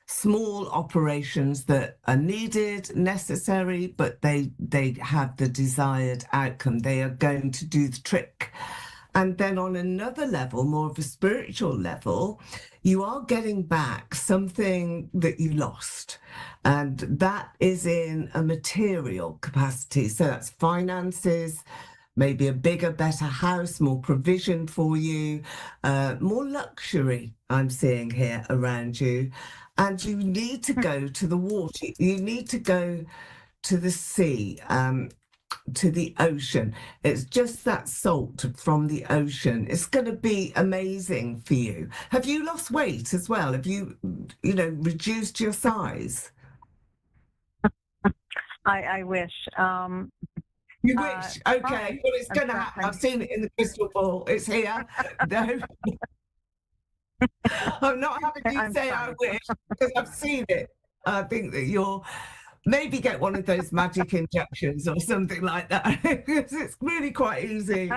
small operations that are needed, necessary, but they have the desired outcome. They are going to do the trick. And then on another level, more of a spiritual level, you are getting back something that you lost. And that is in a material capacity. So that's finances, maybe a bigger, better house, more provision for you, more luxury I'm seeing here around you. And you need to go to the water. You need to go to the sea, to the ocean. It's just that salt from the ocean. It's going to be amazing for you. Have you lost weight as well? Have you, reduced your size? I wish. You wish? Okay. Well, it's going to happen. I've seen it in the crystal ball. It's here. No. I'm not having you say I wish because I've seen it. I think that you'll maybe get one of those magic injections or something like that because it's really quite easy.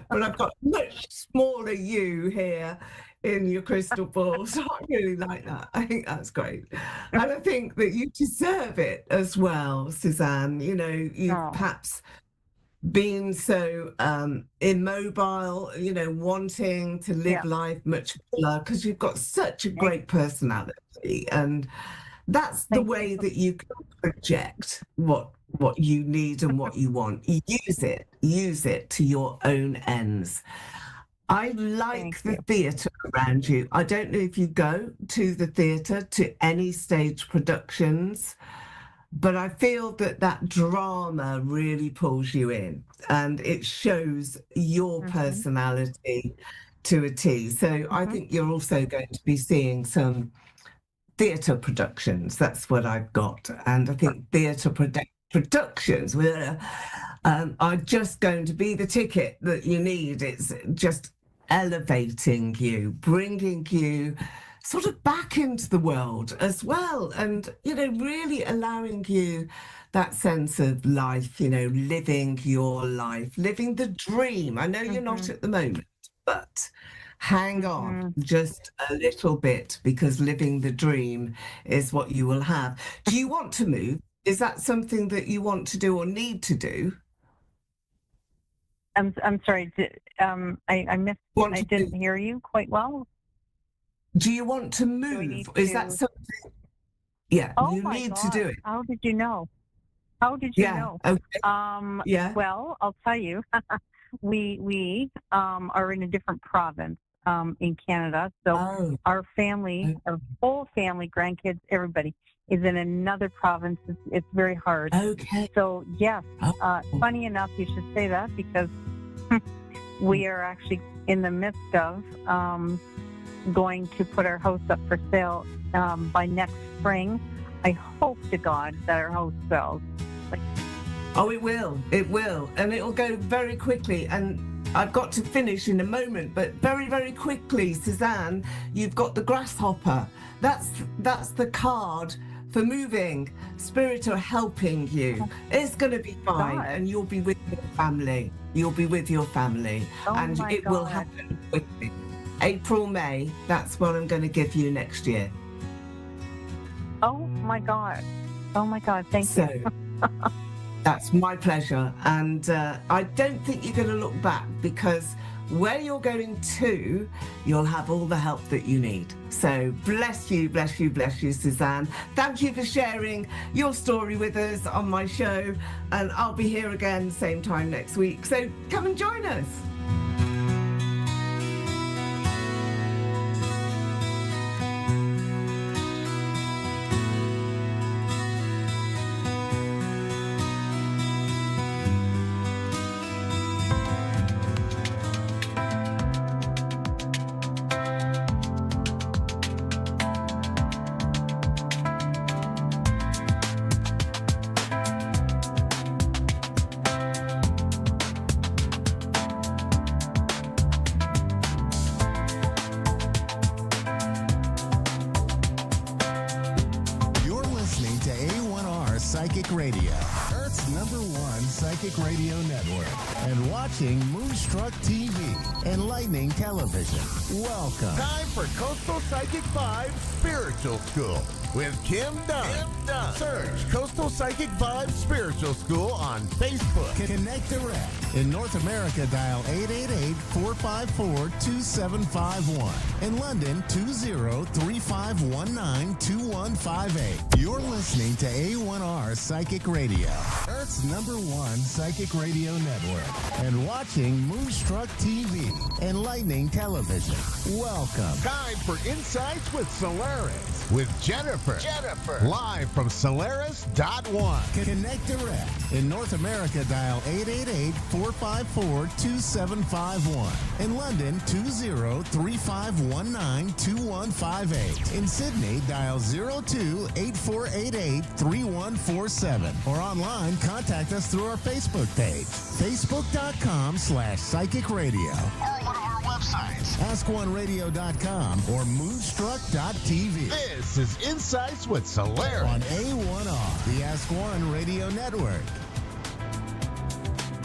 But I've got much smaller you here in your crystal ball. So I really like that. I think that's great. And I think that you deserve it as well, Suzanne. You've perhaps being so immobile, wanting to live life much fuller because you've got such a great personality, and that's the way that you can project what you need and what you want. Use it to your own ends. I like the theatre around you. I don't know if you go to the theatre, to any stage productions, but I feel that drama really pulls you in and it shows your personality to a T. So I think you're also going to be seeing some theatre productions. That's what I've got. And I think theatre productions are just going to be the ticket that you need. It's just elevating you, bringing you sort of back into the world as well, and really allowing you that sense of life, living your life, living the dream. I know you're not at the moment, but hang on just a little bit, because living the dream is what you will have. Do you want to move? Is that something that you want to do or need to do? I'm sorry. I missed. I didn't hear you quite well. Do you want to move? Is that something? Yeah, you need to do it. How did you know? How did you know? Okay. Well, I'll tell you. we are in a different province in Canada. So our family, our whole family, grandkids, everybody is in another province. It's very hard. Okay. So yes, funny enough, you should say that, because we are actually in the midst of going to put our house up for sale by next spring. I hope to God that our house sells. Oh, it will, and it will go very quickly. And I've got to finish in a moment, but very, very quickly, Suzanne, you've got the grasshopper. That's the card for moving. Spirit are helping you. It's going to be fine, and you'll be with your family. And it will happen quickly. April, May, that's what I'm going to give you next year. Oh my God, thank you. That's my pleasure. And I don't think you're going to look back, because where you're going to, you'll have all the help that you need. So bless you, bless you, bless you, Suzanne. Thank you for sharing your story with us on my show. And I'll be here again same time next week. So come and join us. Psychic Radio, Earth's #1 psychic radio network, and watching Moonstruck TV, enlightening television. Welcome. Time for Coastal Psychic 5 Spiritual School with Kim Dunn. Search Coastal Psychic 5 Spiritual School on Facebook. Connect direct. In North America, dial 888-454-2751. In London, 20-3519-2158. You're listening to A1R Psychic Radio, Earth's #1 psychic radio network, and watching Moonstruck TV, enlightening television. Welcome. Time for Insights with Solaris with Jennifer. Live from Solaris.1. Connect direct. In North America, dial 888-454-2751. In London, 20-3519-2158. In Sydney, dial 02-8488-3147. Or online, contact us through our Facebook page, facebook.com/psychic radio. Or one of our websites, askoneradio.com or moonstruck.tv. This is Insights with Solaris on A1R, the Ask One Radio Network.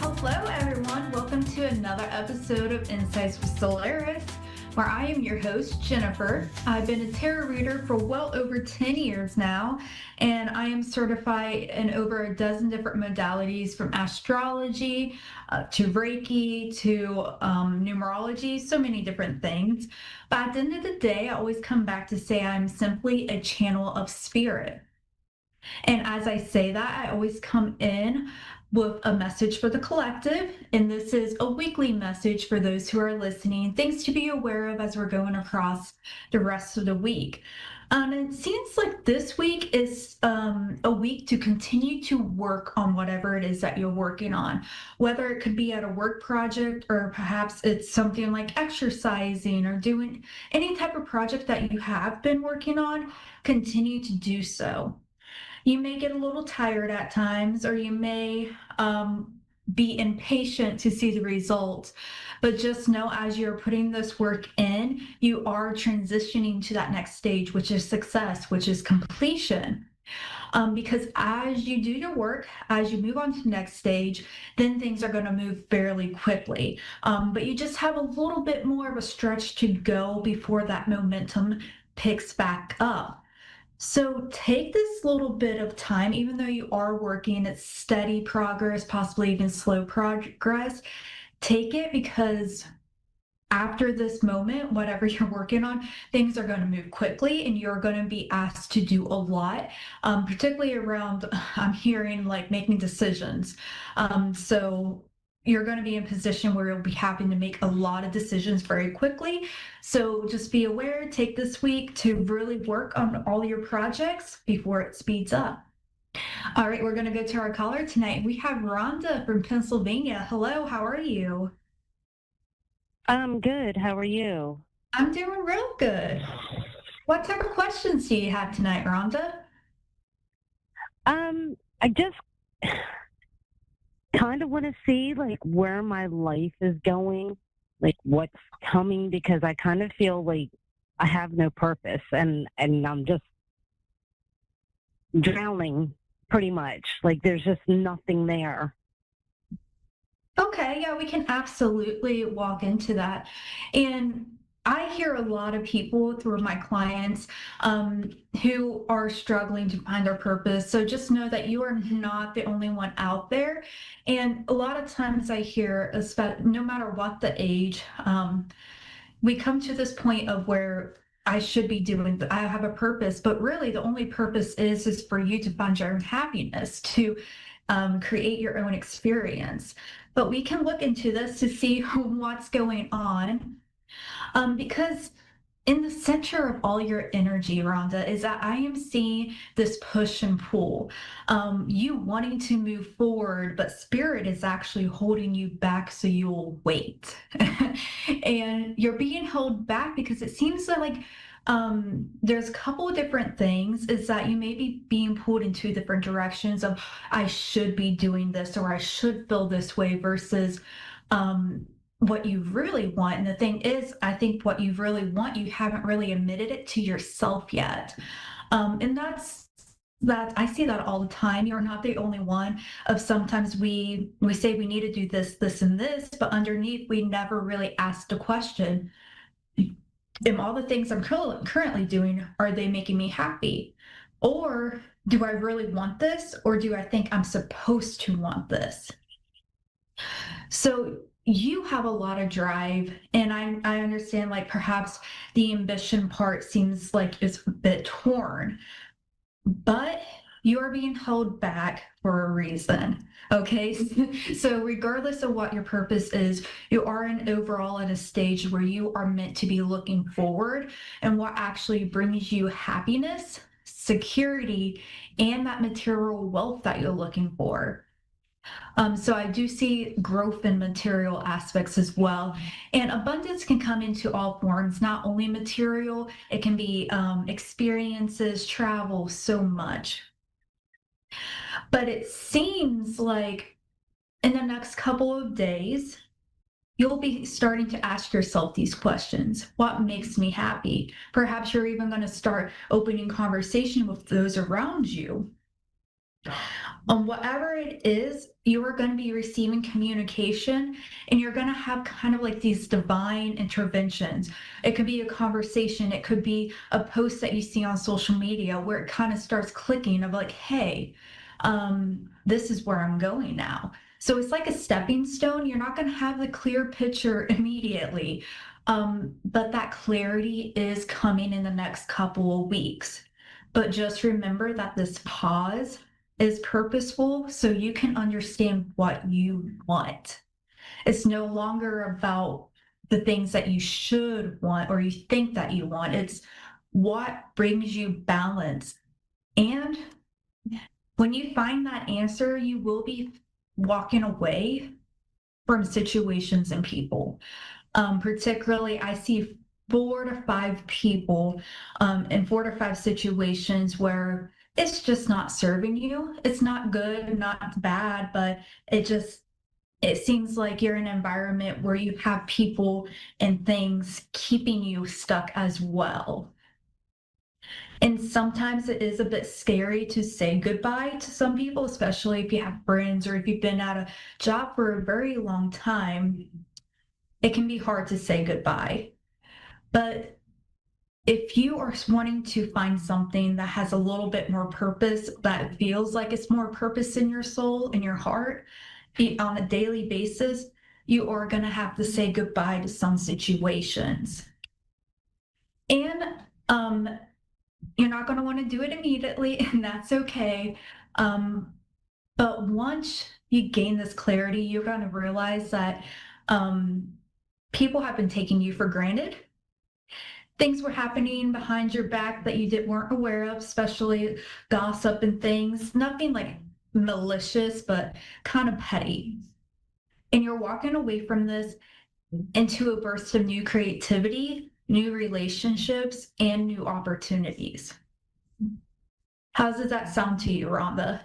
Hello, everyone. Welcome to another episode of Insights with Solaris, where I am your host, Jennifer. I've been a tarot reader for well over 10 years now, and I am certified in over a dozen different modalities, from astrology to Reiki to numerology, so many different things. But at the end of the day, I always come back to say I'm simply a channel of spirit. And as I say that, I always come in with a message for the collective, and this is a weekly message for those who are listening, things to be aware of as we're going across the rest of the week. It seems like this week is a week to continue to work on whatever it is that you're working on, whether it could be at a work project, or perhaps it's something like exercising or doing any type of project that you have been working on. Continue to do so. You may get a little tired at times, or you may be impatient to see the results, but just know as you're putting this work in, you are transitioning to that next stage, which is success, which is completion. Because as you do your work, as you move on to the next stage, then things are going to move fairly quickly. But you just have a little bit more of a stretch to go before that momentum picks back up. So take this little bit of time, even though you are working, it's steady progress, possibly even slow progress. Take it, because after this moment, whatever you're working on, things are going to move quickly, and you're going to be asked to do a lot, particularly around, I'm hearing, like making decisions. So you're going to be in a position where you'll be having to make a lot of decisions very quickly. So just be aware, take this week to really work on all your projects before it speeds up. All right, we're going to go to our caller tonight. We have Rhonda from Pennsylvania. Hello, how are you? I'm good. How are you? I'm doing real good. What type of questions do you have tonight, Rhonda? I just kind of want to see like where my life is going, like what's coming, because I kind of feel like I have no purpose, and I'm just drowning pretty much. Like there's just nothing there. Okay, yeah, we can absolutely walk into that. And I hear a lot of people through my clients who are struggling to find their purpose. So just know that you are not the only one out there. And a lot of times I hear, no matter what the age, we come to this point of where I should be doing, I have a purpose, but really the only purpose is for you to find your own happiness, to create your own experience. But we can look into this to see what's going on. Because in the center of all your energy, Rhonda, is that I am seeing this push and pull. You wanting to move forward, but spirit is actually holding you back so you'll wait. And you're being held back because it seems like there's a couple of different things. Is that you may be being pulled in two different directions of I should be doing this or I should feel this way versus what you really want. And the thing is, I think what you really want, you haven't really admitted it to yourself yet. And that's I see that all the time. You're not the only one. Of sometimes we say we need to do this, and this, but underneath we never really ask the question, am all the things I'm currently doing, are they making me happy? Or do I really want this? Or do I think I'm supposed to want this? So you have a lot of drive, and I understand like perhaps the ambition part seems like it's a bit torn, but you are being held back for a reason. Okay. So regardless of what your purpose is, you are overall at a stage where you are meant to be looking forward and what actually brings you happiness, security, and that material wealth that you're looking for. So I do see growth in material aspects as well. And abundance can come into all forms, not only material, it can be experiences, travel, so much. But it seems like in the next couple of days, you'll be starting to ask yourself these questions. What makes me happy? Perhaps you're even going to start opening conversation with those around you. Whatever it is, you are going to be receiving communication, and you're going to have kind of like these divine interventions. It could be a conversation, it could be a post that you see on social media where it kind of starts clicking of like, hey, this is where I'm going now. So it's like a stepping stone. You're not going to have the clear picture immediately, but that clarity is coming in the next couple of weeks. But just remember that this pause is purposeful so you can understand what you want. It's no longer about the things that you should want or you think that you want. It's what brings you balance. And when you find that answer, you will be walking away from situations and people. Particularly, I see 4 to 5 people in 4 to 5 situations where it's just not serving you. It's not good, not bad, but it seems like you're in an environment where you have people and things keeping you stuck as well. And sometimes it is a bit scary to say goodbye to some people, especially if you have friends or if you've been at a job for a very long time. It can be hard to say goodbye. But if you are wanting to find something that has a little bit more purpose, that feels like it's more purpose in your soul, in your heart, on a daily basis, you are going to have to say goodbye to some situations. And you're not going to want to do it immediately, and that's okay. But once you gain this clarity, you're going to realize that people have been taking you for granted. Things were happening behind your back that you weren't aware of, especially gossip and things. Nothing like malicious, but kind of petty. And you're walking away from this into a burst of new creativity, new relationships, and new opportunities. How does that sound to you, Rhonda?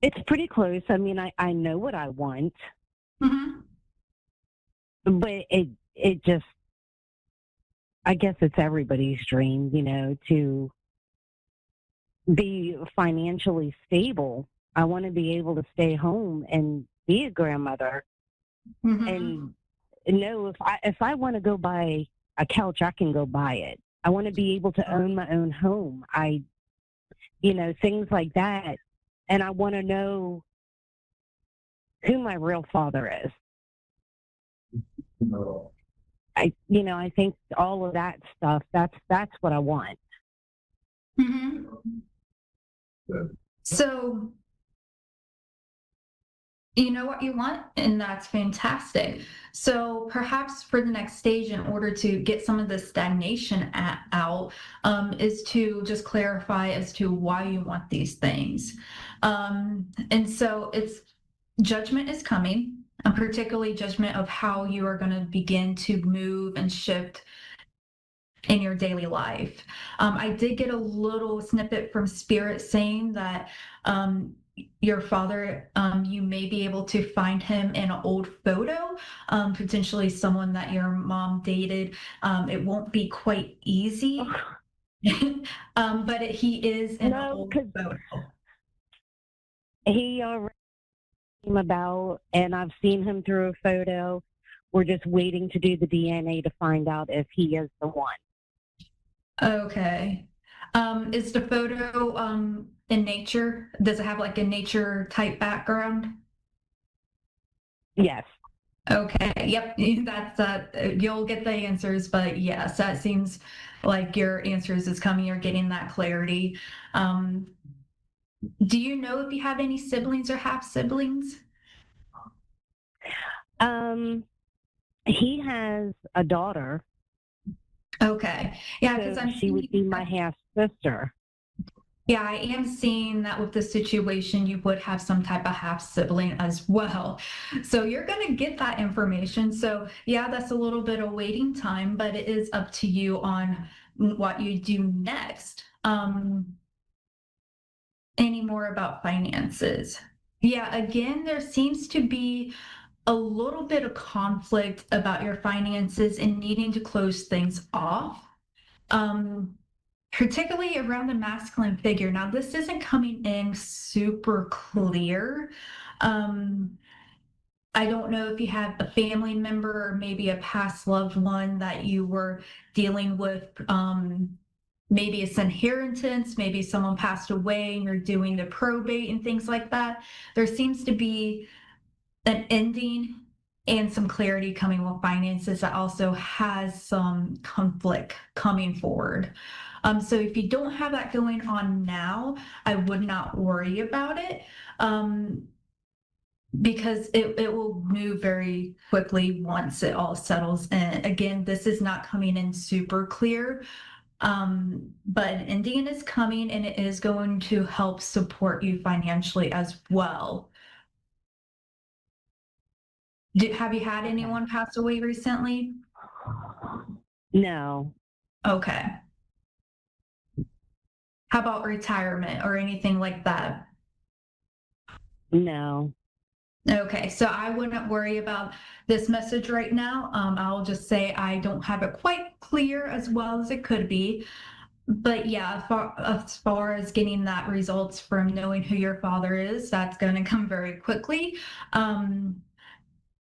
It's pretty close. I mean, I know what I want. Mm-hmm. But it just, I guess it's everybody's dream, to be financially stable. I want to be able to stay home and be a grandmother Mm-hmm. and know if I want to go buy a couch, I can go buy it. I want to be able to own my own home. Things like that. And I want to know who my real father is. I think all of that stuff, that's what I want. Mm-hmm. So, you know what you want, and that's fantastic. So perhaps for the next stage, in order to get some of the stagnation out, is to just clarify as to why you want these things. And so judgment is coming, particularly judgment of how you are going to begin to move and shift in your daily life. I did get a little snippet from Spirit saying that your father, you may be able to find him in an old photo, potentially someone that your mom dated. It won't be quite easy, but he is in an old photo. He already came about, and I've seen him through a photo. We're just waiting to do the DNA to find out if he is the one. Okay. Is the photo in nature? Does it have like a nature type background? Yes. Okay. Yep. That's you'll get the answers, but yes, that seems like your answers is coming. You're getting that clarity. Do you know if you have any siblings or half siblings? He has a daughter. Okay. Yeah, because so she would be my half sister. Yeah, I am seeing that with the situation, you would have some type of half sibling as well. So you're going to get that information. So yeah, that's a little bit of waiting time, but it is up to you on what you do next. Any more about finances? Yeah, again, there seems to be a little bit of conflict about your finances and needing to close things off. Particularly around the masculine figure. Now, this isn't coming in super clear. I don't know if you have a family member or maybe a past loved one that you were dealing with. Maybe it's inheritance, maybe someone passed away and you're doing the probate and things like that. There seems to be an ending and some clarity coming with finances that also has some conflict coming forward. So if you don't have that going on now, I would not worry about it, because it will move very quickly once it all settles in. Again, this is not coming in super clear, but an ending is coming, and it is going to help support you financially as well. Have you had anyone pass away recently? No. Okay. How about retirement or anything like that? No. Okay, so I wouldn't worry about this message right now. I'll just say I don't have it quite clear as well as it could be. But yeah, as far as getting that results from knowing who your father is, that's going to come very quickly.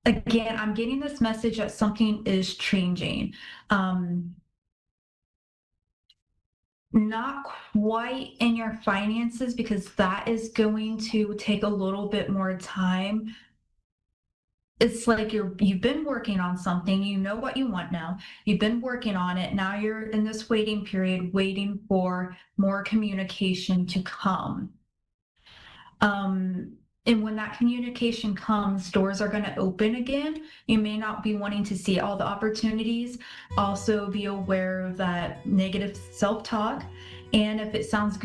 Again, I'm getting this message that something is changing. Not quite in your finances, because that is going to take a little bit more time. It's like you've been working on something, you know what you want now, you've been working on it, now you're in this waiting period, waiting for more communication to come. And when that communication comes, doors are going to open again. You may not be wanting to see all the opportunities. Also be aware of that negative self-talk. And if it sounds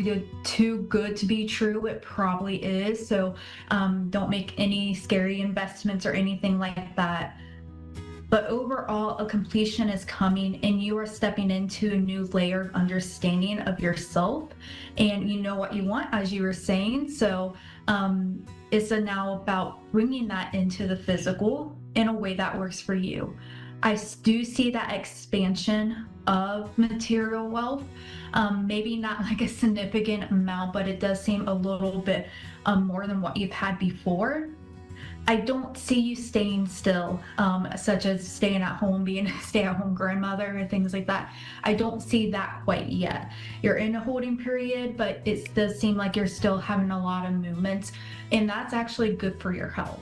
too good to be true, it probably is. So don't make any scary investments or anything like that. But overall, a completion is coming, and you are stepping into a new layer of understanding of yourself, and you know what you want, as you were saying. So it's now about bringing that into the physical in a way that works for you. I do see that expansion of material wealth, maybe not like a significant amount, but it does seem a little bit more than what you've had before. I don't see you staying still, such as staying at home, being a stay-at-home grandmother and things like that. I don't see that quite yet. You're in a holding period, but it does seem like you're still having a lot of movements, and that's actually good for your health.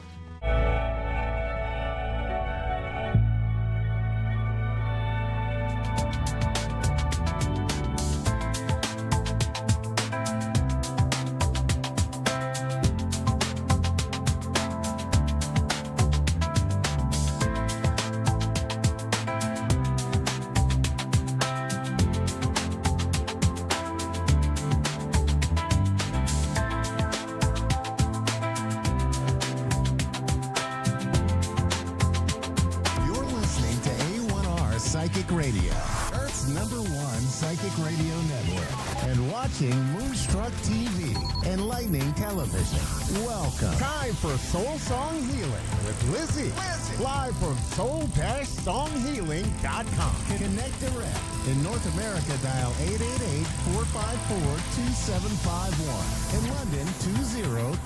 You're listening to A1R Psychic Radio, Earth's #1 psychic radio network, and watching Moonstruck TV, Enlightening Television. Welcome. Time for Soul Song Healing with Lizzie. Live from soul-songhealing.com. Connect direct. In North America, dial 888-454-2751. In London,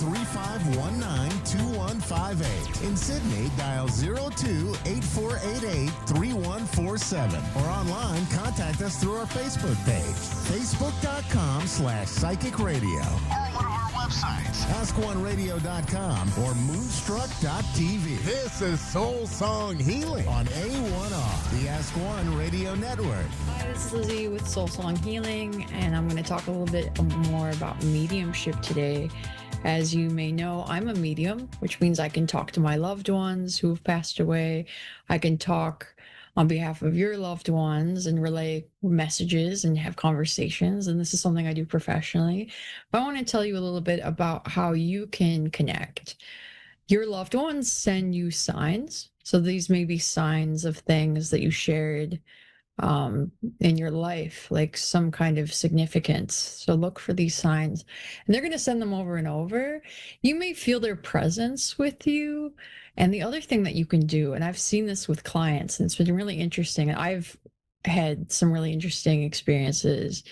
20-3519-2158. In Sydney, dial 02-8488-3147. Or online, contact us through our Facebook page, facebook.com/psychic radio. Or one of our websites, askoneradio.com or moonstruck.tv. This is Soul Song Healing on A1R, the Ask One Radio Network. Hi, this is Lizzie with Soul Song Healing, and I'm going to talk a little bit more about mediumship today. As you may know, I'm a medium, which means I can talk to my loved ones who have passed away. I can talk on behalf of your loved ones and relay messages and have conversations. And this is something I do professionally. But I want to tell you a little bit about how you can connect. Your loved ones send you signs. So these may be signs of things that you shared in your life, like some kind of significance. So look for these signs, and they're going to send them over and over. You may feel their presence with you. And the other thing that you can do, and I've seen this with clients, and it's been really interesting, and I've had some really interesting experiences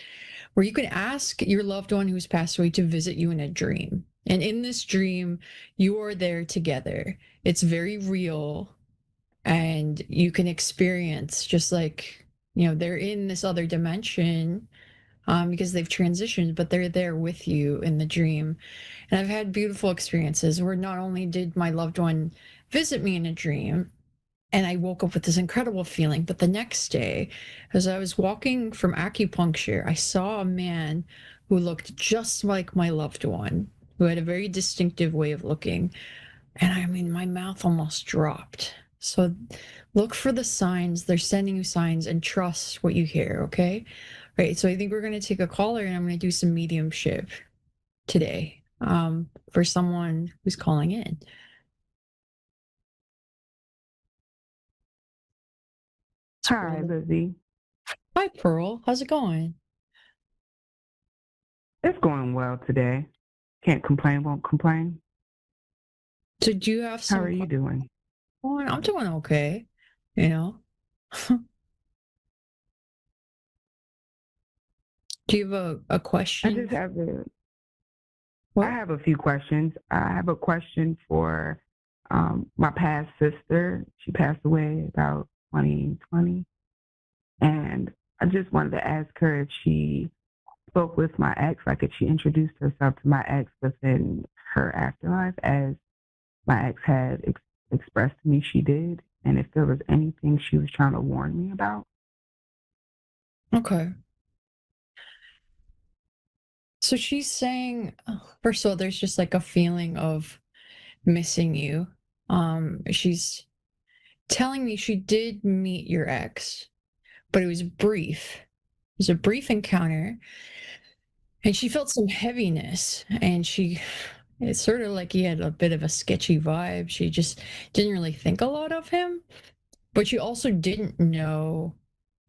where you can ask your loved one who's passed away to visit you in a dream. And in this dream, you are there together. It's very real, and you can experience just like, they're in this other dimension because they've transitioned, but they're there with you in the dream. And I've had beautiful experiences where not only did my loved one visit me in a dream, and I woke up with this incredible feeling, but the next day, as I was walking from acupuncture, I saw a man who looked just like my loved one, who had a very distinctive way of looking. And I mean, my mouth almost dropped. So look for the signs. They're sending you signs, and trust what you hear, okay? Right, so I think we're going to take a caller, and I'm going to do some mediumship today for someone who's calling in. Hi, Lizzie. Hi, Pearl. How's it going? It's going well today. Can't complain, won't complain. So do you have some... How are you doing? I'm doing okay, Do you have a question? I have a few questions. I have a question for my past sister. She passed away about 2020. And I just wanted to ask her if she spoke with my ex, like if she introduced herself to my ex within her afterlife, as my ex had expressed to me she did, and if there was anything she was trying to warn me about. Okay. So she's saying, first of all, there's just like a feeling of missing you. She's telling me she did meet your ex, but it was brief. It was a brief encounter, and she felt some heaviness, and it's sort of like he had a bit of a sketchy vibe. She just didn't really think a lot of him, but she also didn't know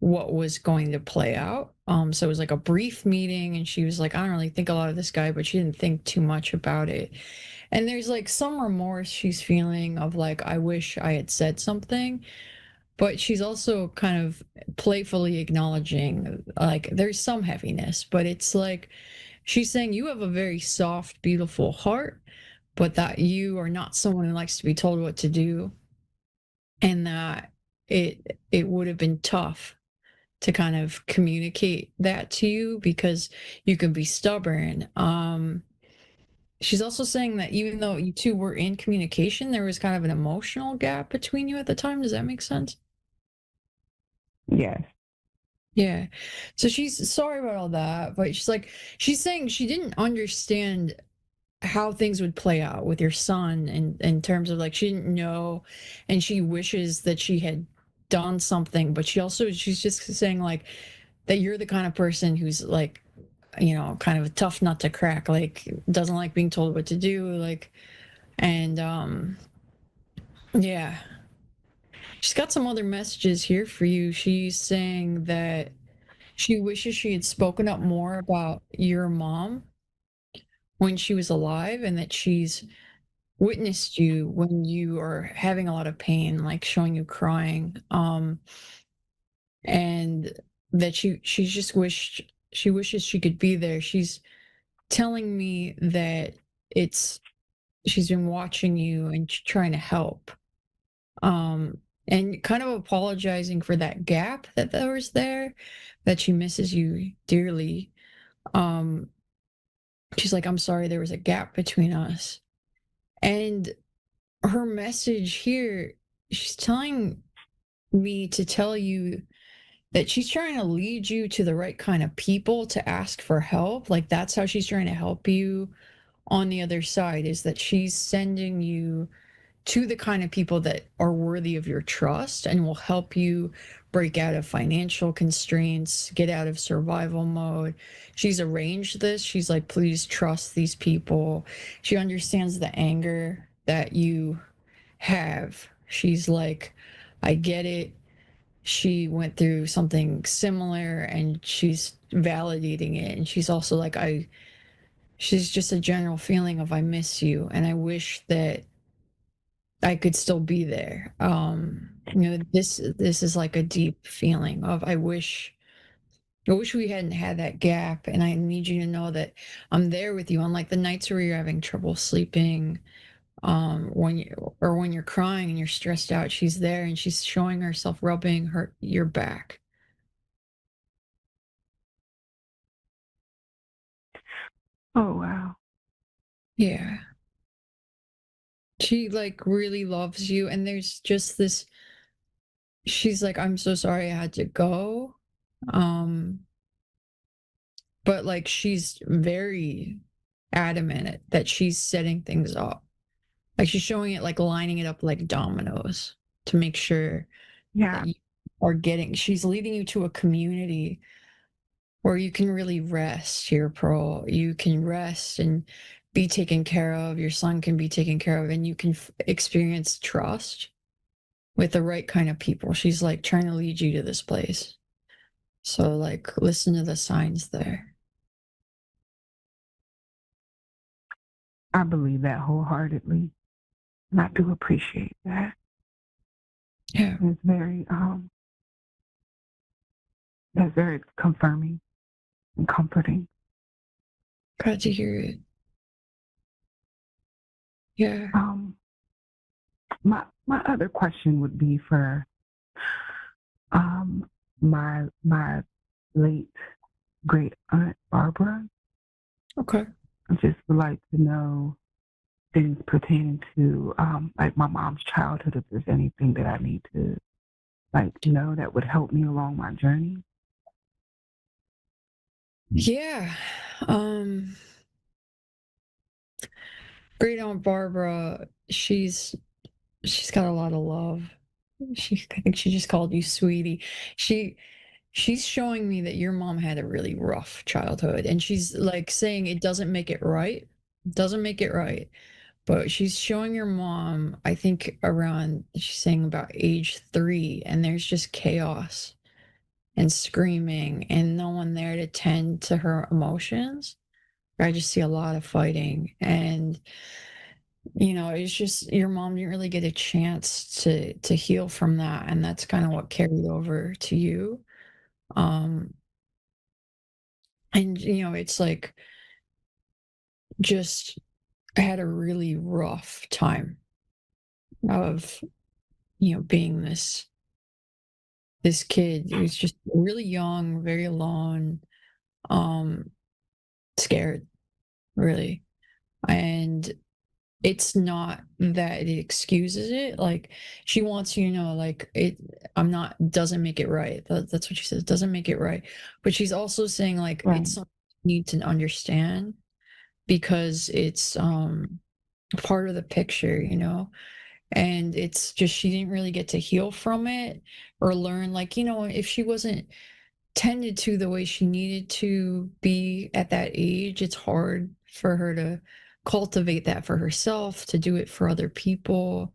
what was going to play out. So it was like a brief meeting, and she was like, I don't really think a lot of this guy, but she didn't think too much about it. And there's like some remorse she's feeling of like, I wish I had said something, but she's also kind of playfully acknowledging like there's some heaviness, but it's like, she's saying you have a very soft, beautiful heart, but that you are not someone who likes to be told what to do, and that it would have been tough to kind of communicate that to you because you can be stubborn. She's also saying that even though you two were in communication, there was kind of an emotional gap between you at the time. Does that make sense? Yes. Yeah. So she's sorry about all that, but she's saying she didn't understand how things would play out with your son in terms of like she didn't know, and she wishes that she had done something, but she's just saying like that you're the kind of person who's like, kind of a tough nut to crack, like doesn't like being told what to do, like, and yeah. She's got some other messages here for you. She's saying that she wishes she had spoken up more about your mom when she was alive, and that she's witnessed you when you are having a lot of pain, like showing you crying, and that she wishes she could be there. She's telling me that she's been watching you and trying to help, and kind of apologizing for that gap that there was there, that she misses you dearly. She's like, I'm sorry there was a gap between us. And her message here, she's telling me to tell you that she's trying to lead you to the right kind of people to ask for help. Like that's how she's trying to help you on the other side, is that she's sending you to the kind of people that are worthy of your trust and will help you break out of financial constraints, get out of survival mode. She's arranged this. She's like, please trust these people. She understands the anger that you have. She's like, I get it. She went through something similar and she's validating it. And she's also like, she's just a general feeling of I miss you and I wish that I could still be there. This is like a deep feeling of I wish we hadn't had that gap, and I need you to know that I'm there with you on like the nights where you're having trouble sleeping, when you're crying and you're stressed out. She's there and she's showing herself, rubbing your back. Oh wow. Yeah. She like really loves you, and there's just this, she's like, I'm so sorry I had to go. But like she's very adamant that she's setting things up. Like she's showing it, like lining it up like dominoes to make sure Yeah. that you are she's leading you to a community where you can really rest here, Pearl. You can rest and be taken care of. Your son can be taken care of, and you can experience trust with the right kind of people. She's like trying to lead you to this place. So like listen to the signs there. I believe that wholeheartedly. And I do appreciate that. Yeah. That's very confirming and comforting. Glad to hear it. Yeah. My other question would be for my late great aunt Barbara. Okay. I just would like to know things pertaining to like my mom's childhood, if there's anything that I need to know that would help me along my journey. Yeah. Great Aunt Barbara, she's got a lot of love. I think she just called you sweetie. She's showing me that your mom had a really rough childhood, and she's like saying it doesn't make it right. It doesn't make it right. But she's showing your mom, I think around, she's saying about age 3, and there's just chaos and screaming and no one there to tend to her emotions. I just see a lot of fighting, and it's just your mom didn't really get a chance to heal from that, and that's kind of what carried over to you. And it's like just I had a really rough time of, being this kid who's just really young, very alone, scared, really. And it's not that it excuses it. Like, she wants you to know, like, doesn't make it right. That's what she says, doesn't make it right. But she's also saying, like, Right. it's something you need to understand because it's part of the picture, and it's just she didn't really get to heal from it or learn, like, if she wasn't tended to the way she needed to be at that age, it's hard for her to cultivate that for herself, to do it for other people.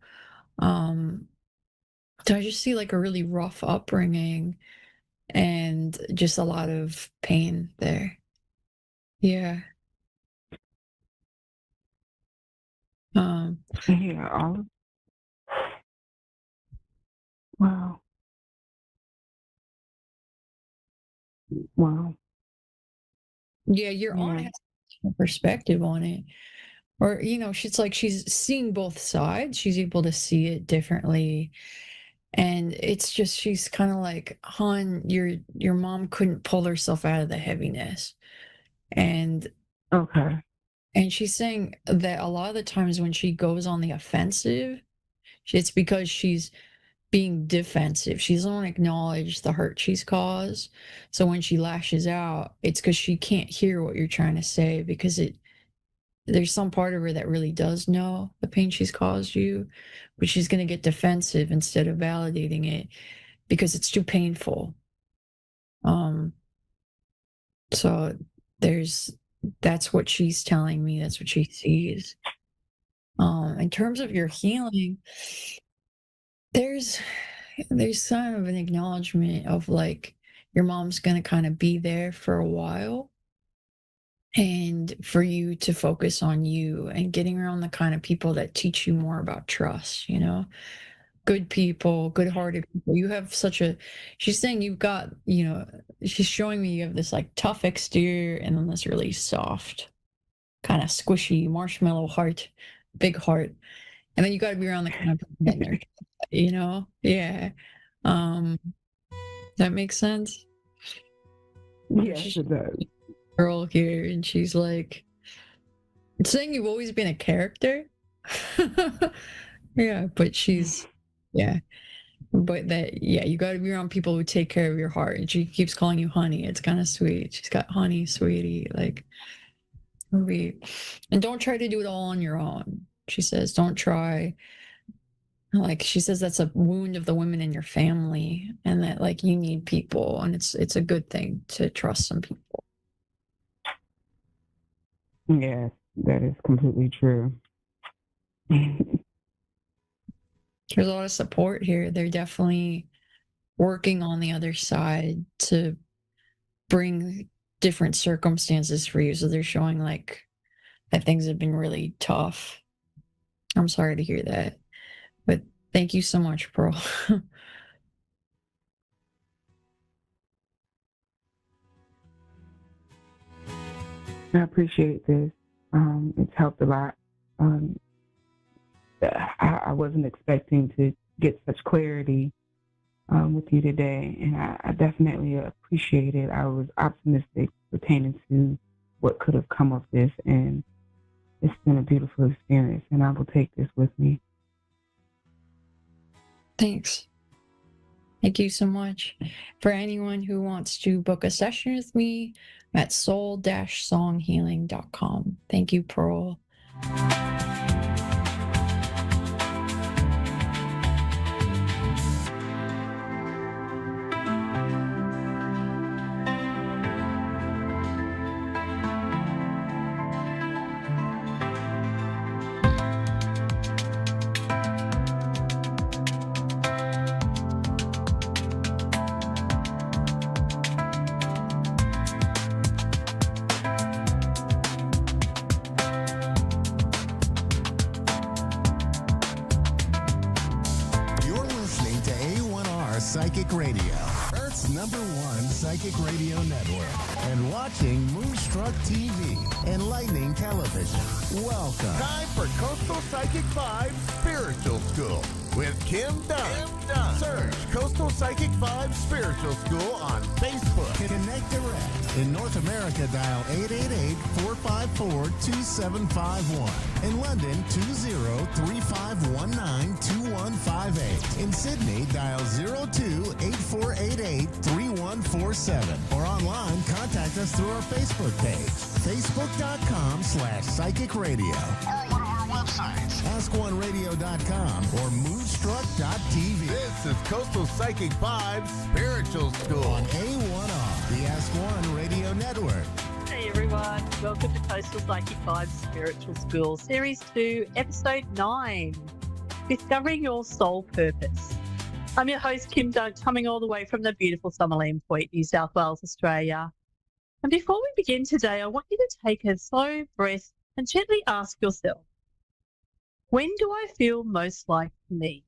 So I just see like a really rough upbringing and just a lot of pain there. Yeah. Yeah. Wow. Wow. Yeah, your aunt has a perspective on it. Or, she's seeing both sides. She's able to see it differently. And it's just she's kind of like, hon, your mom couldn't pull herself out of the heaviness. And Okay. and she's saying that a lot of the times when she goes on the offensive, it's because she's being defensive. She doesn't want to acknowledge the hurt she's caused. So when she lashes out, it's because she can't hear what you're trying to say because there's some part of her that really does know the pain she's caused you, but she's going to get defensive instead of validating it because it's too painful. So that's what she's telling me. That's what she sees. In terms of your healing, there's kind of an acknowledgement of like your mom's going to kind of be there for a while. And for you to focus on you and getting around the kind of people that teach you more about trust, good people, good-hearted people. You have she's saying you've got, she's showing me you have this like tough exterior and then this really soft, kind of squishy marshmallow heart, big heart. And then you got to be around the kind of person that nurtures, Yeah. That makes sense? Yes, it does. Girl here, and she's like saying you've always been a character. Yeah, but you got to be around people who take care of your heart. And she keeps calling you honey. It's kind of sweet. She's got honey, sweetie, like, and don't try to do it all on your own. She says, don't try. Like, she says that's a wound of the women in your family, and that like you need people, and it's a good thing to trust some people. Yes, that is completely true. There's a lot of support here. They're definitely working on the other side to bring different circumstances for you. So they're showing like that things have been really tough. I'm sorry to hear that, but thank you so much, Pearl. I appreciate this. It's helped a lot. I wasn't expecting to get such clarity with you today, and I definitely appreciate it. I was optimistic pertaining to what could have come of this, and it's been a beautiful experience, and I will take this with me. Thanks. Thank you so much. For anyone who wants to book a session with me, I'm at soul-songhealing.com. Thank you, Pearl. Psychic Radio. Earth's #1 psychic radio network, and watching Moonstruck TV, enlightening television. Welcome. Time for Coastal Psychic 5 Spiritual School with Kim Dunn. Search Coastal Psychic 5 Spiritual School on Facebook. Connect direct. In North America, dial 888-454-2751. In London, 20-3519-2158. In Sydney, dial 02-8488-3147. Or online, contact us through our Facebook page, facebook.com/psychic radio. Or one of our websites, askoneradio.com or moonstruck.tv. This is Coastal Psychic 5 Spiritual School on A1R, the Ask One Radio Network. Hey everyone, welcome to Coastal Psychic 5 Spiritual School, Series 2, Episode 9, Discovering Your Soul Purpose. I'm your host, Kim Dunn, coming all the way from the beautiful Summerland Point, New South Wales, Australia. And before we begin today, I want you to take a slow breath and gently ask yourself, when do I feel most like me?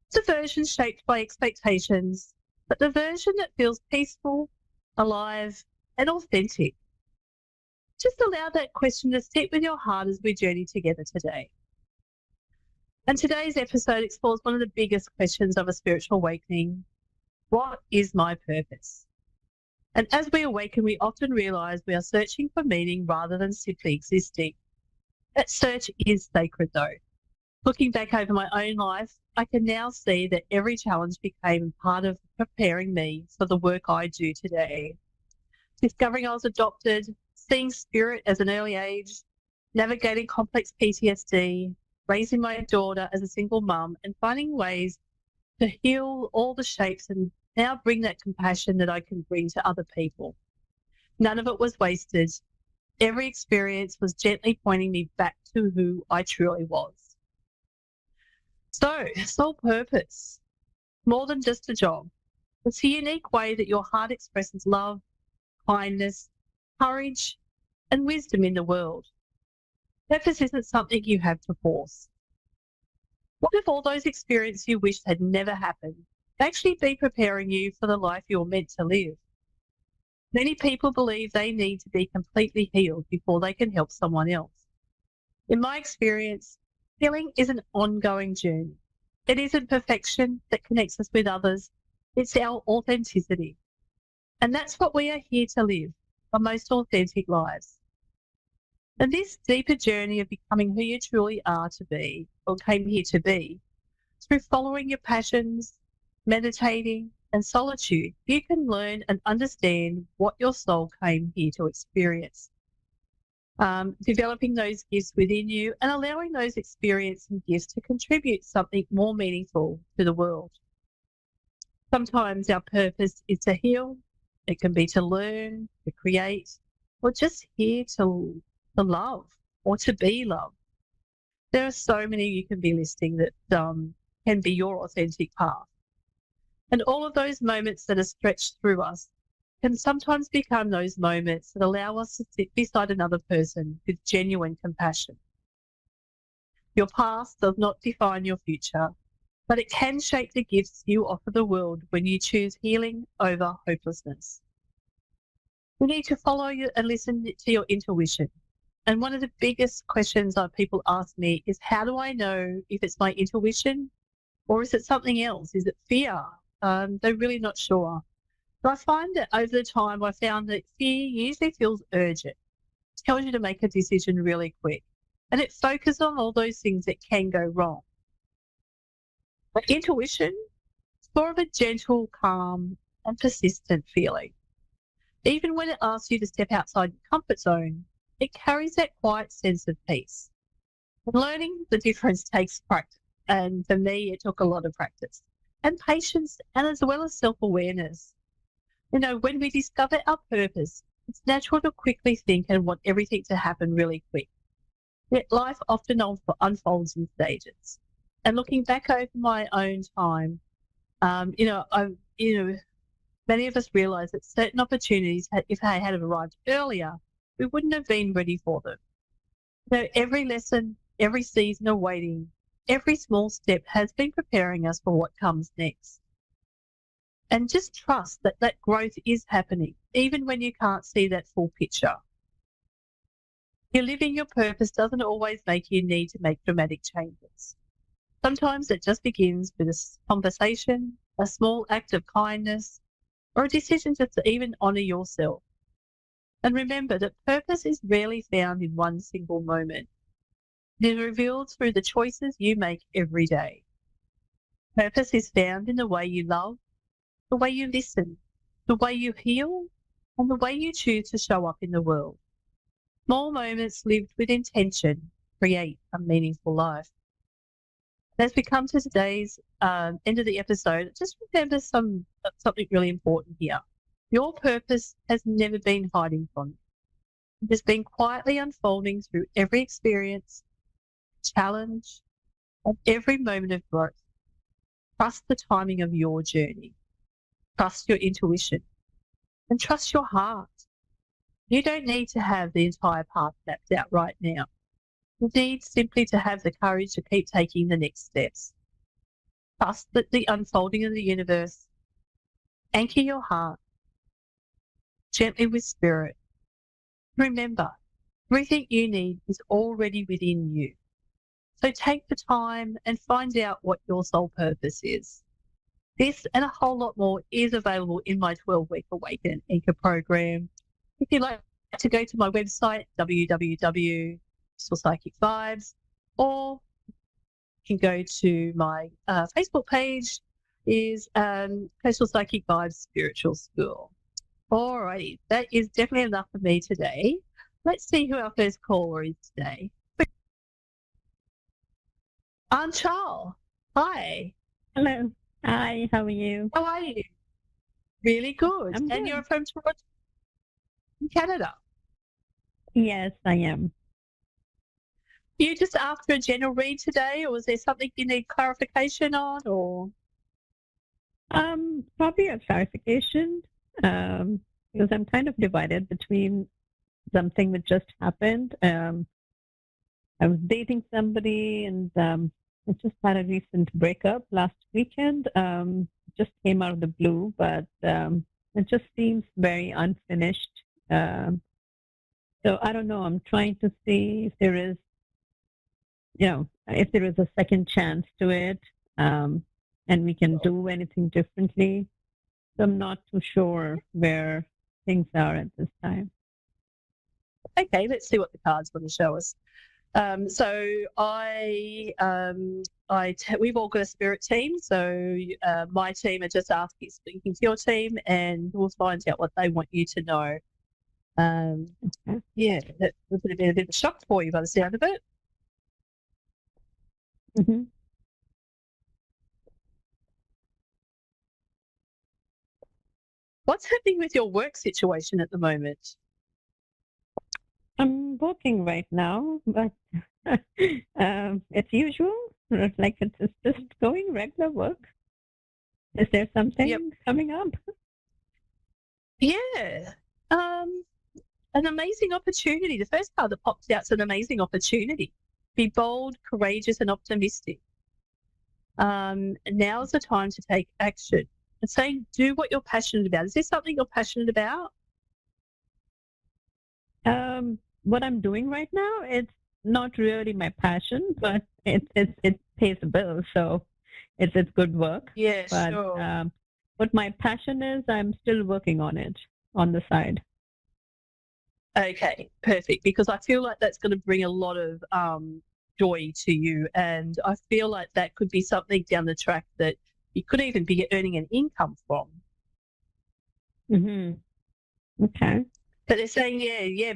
It's a version shaped by expectations, but the version that feels peaceful, alive, and authentic. Just allow that question to sit with your heart as we journey together today. And today's episode explores one of the biggest questions of a spiritual awakening. What is my purpose? And as we awaken, we often realize we are searching for meaning rather than simply existing. That search is sacred though. Looking back over my own life, I can now see that every challenge became part of preparing me for the work I do today. Discovering I was adopted, seeing spirit as an early age, navigating complex PTSD, raising my daughter as a single mum, and finding ways to heal all the shapes and now bring that compassion that I can bring to other people. None of it was wasted. Every experience was gently pointing me back to who I truly was. So, soul purpose, more than just a job. It's a unique way that your heart expresses love, kindness, courage, and wisdom in the world. Purpose isn't something you have to force. What if all those experiences you wished had never happened actually be preparing you for the life you're meant to live? Many people believe they need to be completely healed before they can help someone else. In my experience, healing is an ongoing journey. It isn't perfection that connects us with others. It's our authenticity. And that's what we are here to live, our most authentic lives. And this deeper journey of becoming who you truly are to be, or came here to be, through following your passions, meditating, and solitude, you can learn and understand what your soul came here to experience. Developing those gifts within you and allowing those experiences and gifts to contribute something more meaningful to the world. Sometimes our purpose is to heal. It can be to learn, to create, or just here to love or to be loved. There are so many you can be listing that can be your authentic path. And all of those moments that are stretched through us can sometimes become those moments that allow us to sit beside another person with genuine compassion. Your past does not define your future, but it can shape the gifts you offer the world when you choose healing over hopelessness. You need to follow and listen to your intuition. And one of the biggest questions that people ask me is, how do I know if it's my intuition or is it something else? Is it fear? They're really not sure. So I find that over the time, I found that fear usually feels urgent. It tells you to make a decision really quick. And it focuses on all those things that can go wrong. But intuition is more of a gentle, calm, and persistent feeling. Even when it asks you to step outside your comfort zone, it carries that quiet sense of peace. And learning the difference takes practice. And for me, it took a lot of practice and patience, and as well as self-awareness. You know, when we discover our purpose, it's natural to quickly think and want everything to happen really quick. Yet life often unfolds in stages. And looking back over my own time, many of us realize that certain opportunities, if they had arrived earlier, we wouldn't have been ready for them. So every lesson, every season of waiting, every small step has been preparing us for what comes next. And just trust that that growth is happening, even when you can't see that full picture. Your living your purpose doesn't always make you need to make dramatic changes. Sometimes it just begins with a conversation, a small act of kindness, or a decision just to even honour yourself. And remember that purpose is rarely found in one single moment. It is revealed through the choices you make every day. Purpose is found in the way you love, the way you listen, the way you heal, and the way you choose to show up in the world. Small moments lived with intention create a meaningful life. As we come to today's end of the episode, just remember something really important here. Your purpose has never been hiding from you. It has been quietly unfolding through every experience, challenge, and every moment of growth. Trust the timing of your journey. Trust your intuition. And trust your heart. You don't need to have the entire path mapped out right now. You need simply to have the courage to keep taking the next steps. Trust that the unfolding of the universe. Anchor your heart gently with spirit. Remember, everything you need is already within you. So take the time and find out what your soul purpose is. This and a whole lot more is available in my 12-week Awaken Anchor program. If you'd like to go to my website, www.crystalpsychicvibes, or you can go to my Facebook page, is Crystal Psychic Vibes Spiritual School. Alrighty, that is definitely enough for me today. Let's see who our first caller is today. Aunt Charles, hi. Hello. Hi, how are you? How are you? Really good. I'm And good. you're from Toronto, Canada. Yes, I am. You just after a general read today, or was there something you need clarification on, or? Probably a clarification, because I'm kind of divided between something that just happened. I was dating somebody and I just had a recent breakup last weekend. Just came out of the blue, but it just seems very unfinished. So I don't know. I'm trying to see if there is, if there is a second chance to it, and we can do anything differently. So I'm not too sure where things are at this time. Okay, let's see what the cards want to show us. We've all got a spirit team. So my team are just speaking to your team, and we'll find out what they want you to know. Yeah, that would have been a bit of a shock for you by the sound of it. Mm-hmm. What's happening with your work situation at the moment? I'm working right now, but it's usual. Like it's just going regular work. Is there something coming up? Yeah. An amazing opportunity. The first card that pops out is an amazing opportunity. Be bold, courageous, and optimistic. Now's the time to take action. It's saying do what you're passionate about. Is there something you're passionate about? What I'm doing right now, it's not really my passion, but it pays the bills, so it's good work. Yeah, but, sure. What my passion is, I'm still working on it on the side. Okay, perfect. Because I feel like that's going to bring a lot of joy to you, and I feel like that could be something down the track that you could even be earning an income from. Mm-hmm. Okay. But they're saying,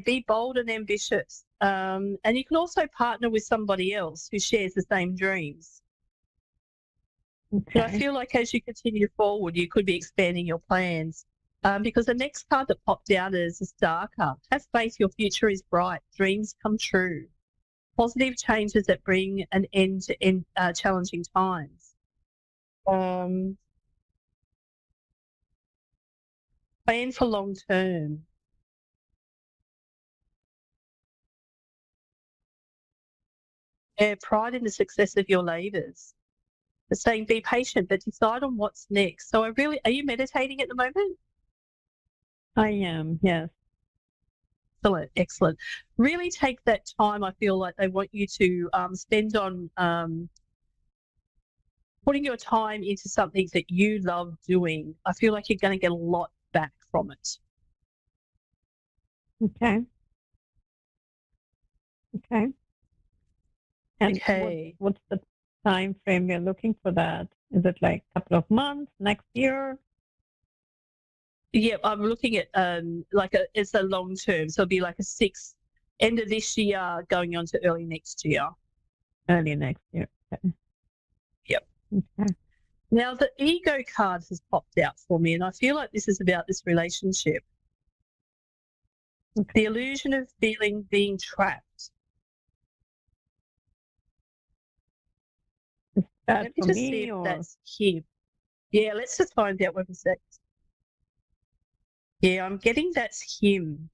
be bold and ambitious. And you can also partner with somebody else who shares the same dreams. Okay. So I feel like as you continue forward, you could be expanding your plans. Because the next card that popped out is a star card. Have faith, your future is bright. Dreams come true. Positive changes that bring an end to challenging times. Plan for long term. Pride in the success of your labours. It's saying be patient, but decide on what's next. So are you meditating at the moment? I am, yes. Excellent, excellent. Really take that time. I feel like they want you to spend on putting your time into something that you love doing. I feel like you're going to get a lot back from it. Okay. Okay. And Okay. what's the time frame you're looking for that? Is it like a couple of months, next year? Yeah, I'm looking at it's a long term, so it'll be like end of this year, going on to early next year. Early next year. Okay. Yep. Okay. Now the ego card has popped out for me, and I feel like this is about this relationship. Okay. The illusion of being trapped. Is that Let me for just me see if or that's him. Yeah, let's just find out what he says. Yeah, I'm getting that's him.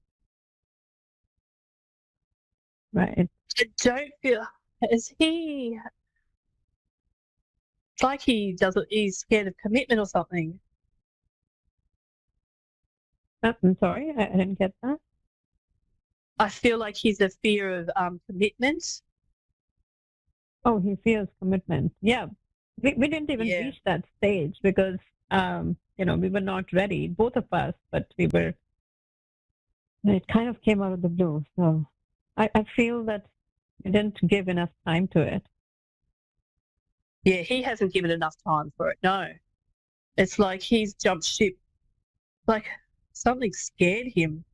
right? I don't feel. Is he? It's like he's scared of commitment or something. I'm sorry, I didn't get that. I feel like he's a fear of commitment. Oh, he fears commitment. Yeah, we didn't even Yeah. reach that stage because we were not ready, both of us. But we were. It kind of came out of the blue. So I feel that we didn't give enough time to it. Yeah, he hasn't given enough time for it. No, it's like he's jumped ship. Like something scared him.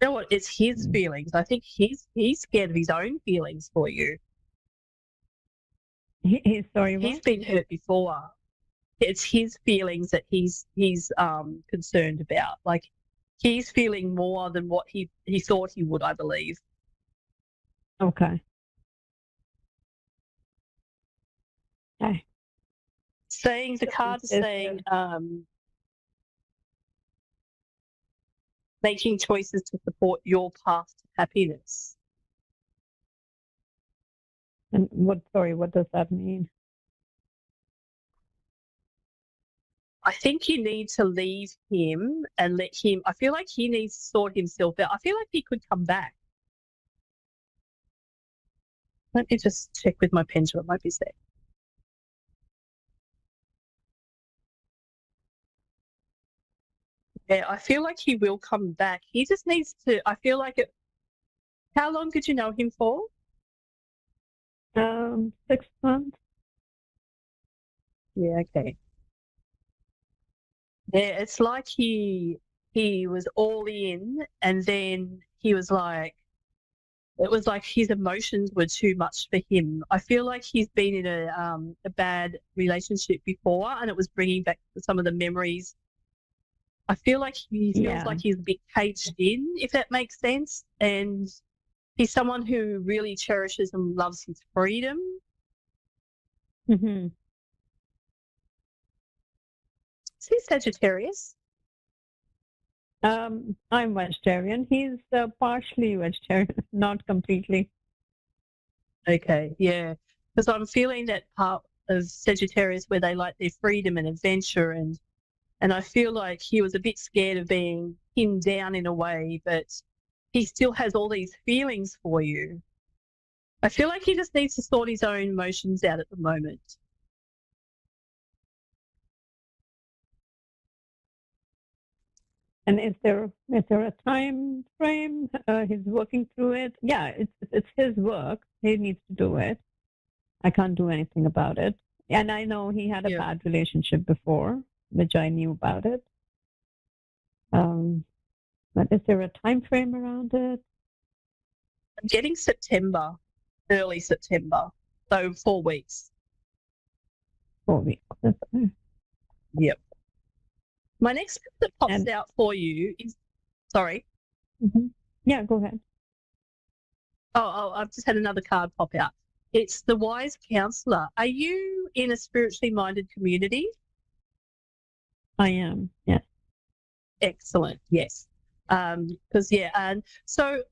You know what? It's his feelings. I think he's scared of his own feelings for you. He's sorry. He's What? been hurt before. It's his feelings that he's concerned about. Like he's feeling more than what he thought he would, I believe. Okay. Okay. Saying the card is saying making choices to support your path to happiness. And what does that mean? I think you need to leave him and let him. I feel like he needs to sort himself out. I feel like he could come back. Let me just check with my pendulum. Might be set. Yeah, I feel like he will come back. He just needs to. I feel like it. How long did you know him for? 6 months. Yeah. Okay. Yeah, it's like he was all in, and then he was like, it was like his emotions were too much for him. I feel like he's been in a bad relationship before, and it was bringing back some of the memories. I feel like he feels like he's a bit caged in, if that makes sense, and he's someone who really cherishes and loves his freedom. Mm-hmm. Is he Sagittarius? I'm vegetarian. He's partially vegetarian, not completely. Okay, yeah. Because I'm feeling that part of Sagittarius where they like their freedom and adventure, and I feel like he was a bit scared of being pinned down in a way, but he still has all these feelings for you. I feel like he just needs to sort his own emotions out at the moment. And is there a time frame? He's working through it. Yeah, it's his work. He needs to do it. I can't do anything about it. And I know he had a bad relationship before, which I knew about it. But is there a time frame around it? I'm getting September, early September, so 4 weeks. 4 weeks. Yep. My next card that pops out for you is, sorry. Mm-hmm. Yeah, go ahead. Oh, I've just had another card pop out. It's the Wise Counselor. Are you in a spiritually minded community? I am, yes. Excellent, yes. Because and so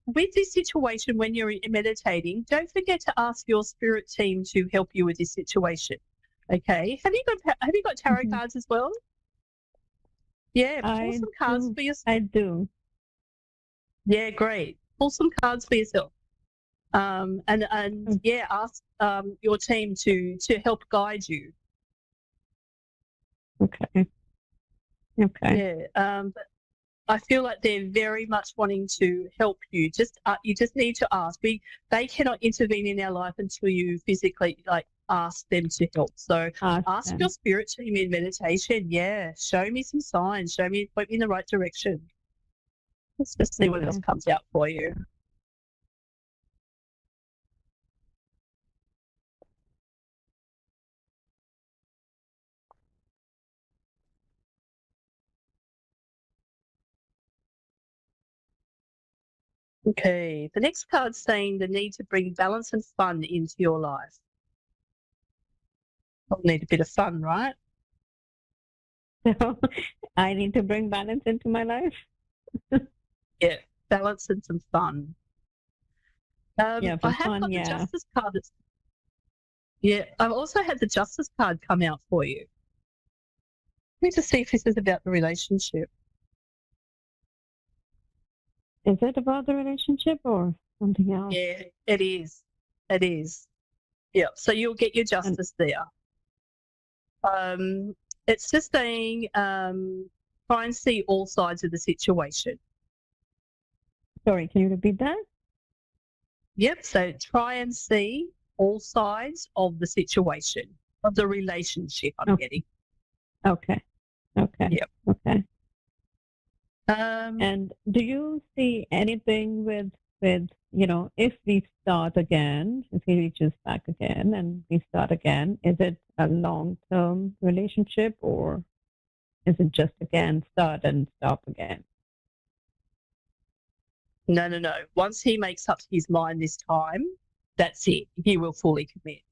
with this situation, when you're meditating, don't forget to ask your spirit team to help you with this situation. Okay, have you got tarot cards as well? Yeah, pull some cards for yourself. I do. Yeah, great. Pull some cards for yourself. And ask your team to help guide you. Okay. Yeah. But I feel like they're very much wanting to help you. You just need to ask. They cannot intervene in our life until you physically ask them to help. So ask your spirit team in meditation. Yeah, show me some signs. Point me in the right direction. Let's just see what else comes out for you. Okay, the next card's saying the need to bring balance and fun into your life. I'll need a bit of fun, right? So I need to bring balance into my life. Yeah, balance and some fun. I have got the Justice card. I've also had the Justice card come out for you. Let me just see if this is about the relationship. Is it about the relationship or something else? Yeah, it is. It is. Yeah, so you'll get your justice there. It's just saying try and see all sides of the situation. Sorry, can you repeat that? Yep, so try and see all sides of the situation, of the relationship I'm getting. Okay. Yep. Okay. And do you see anything with if we start again, if he reaches back again and we start again, is it a long-term relationship or is it just again start and stop again? No. Once he makes up his mind this time, that's it. He will fully commit.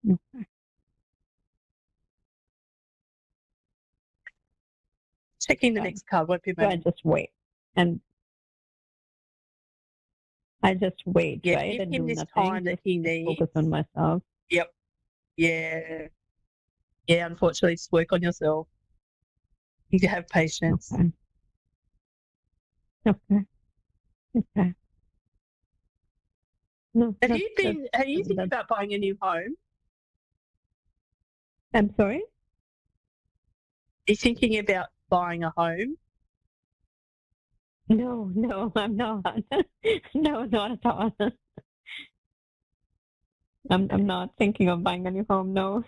Okay. Checking the next card won't be so I just wait. And I just wait, right? Give and him do this nothing, time that he needs. focus on myself. Yep. Yeah. Yeah, unfortunately, just work on yourself. You can have patience. Okay. No, Have you thinking about buying a new home? I'm sorry? Are you thinking about buying a home? No, I'm not. No, not at all. I'm not thinking of buying a new home, no.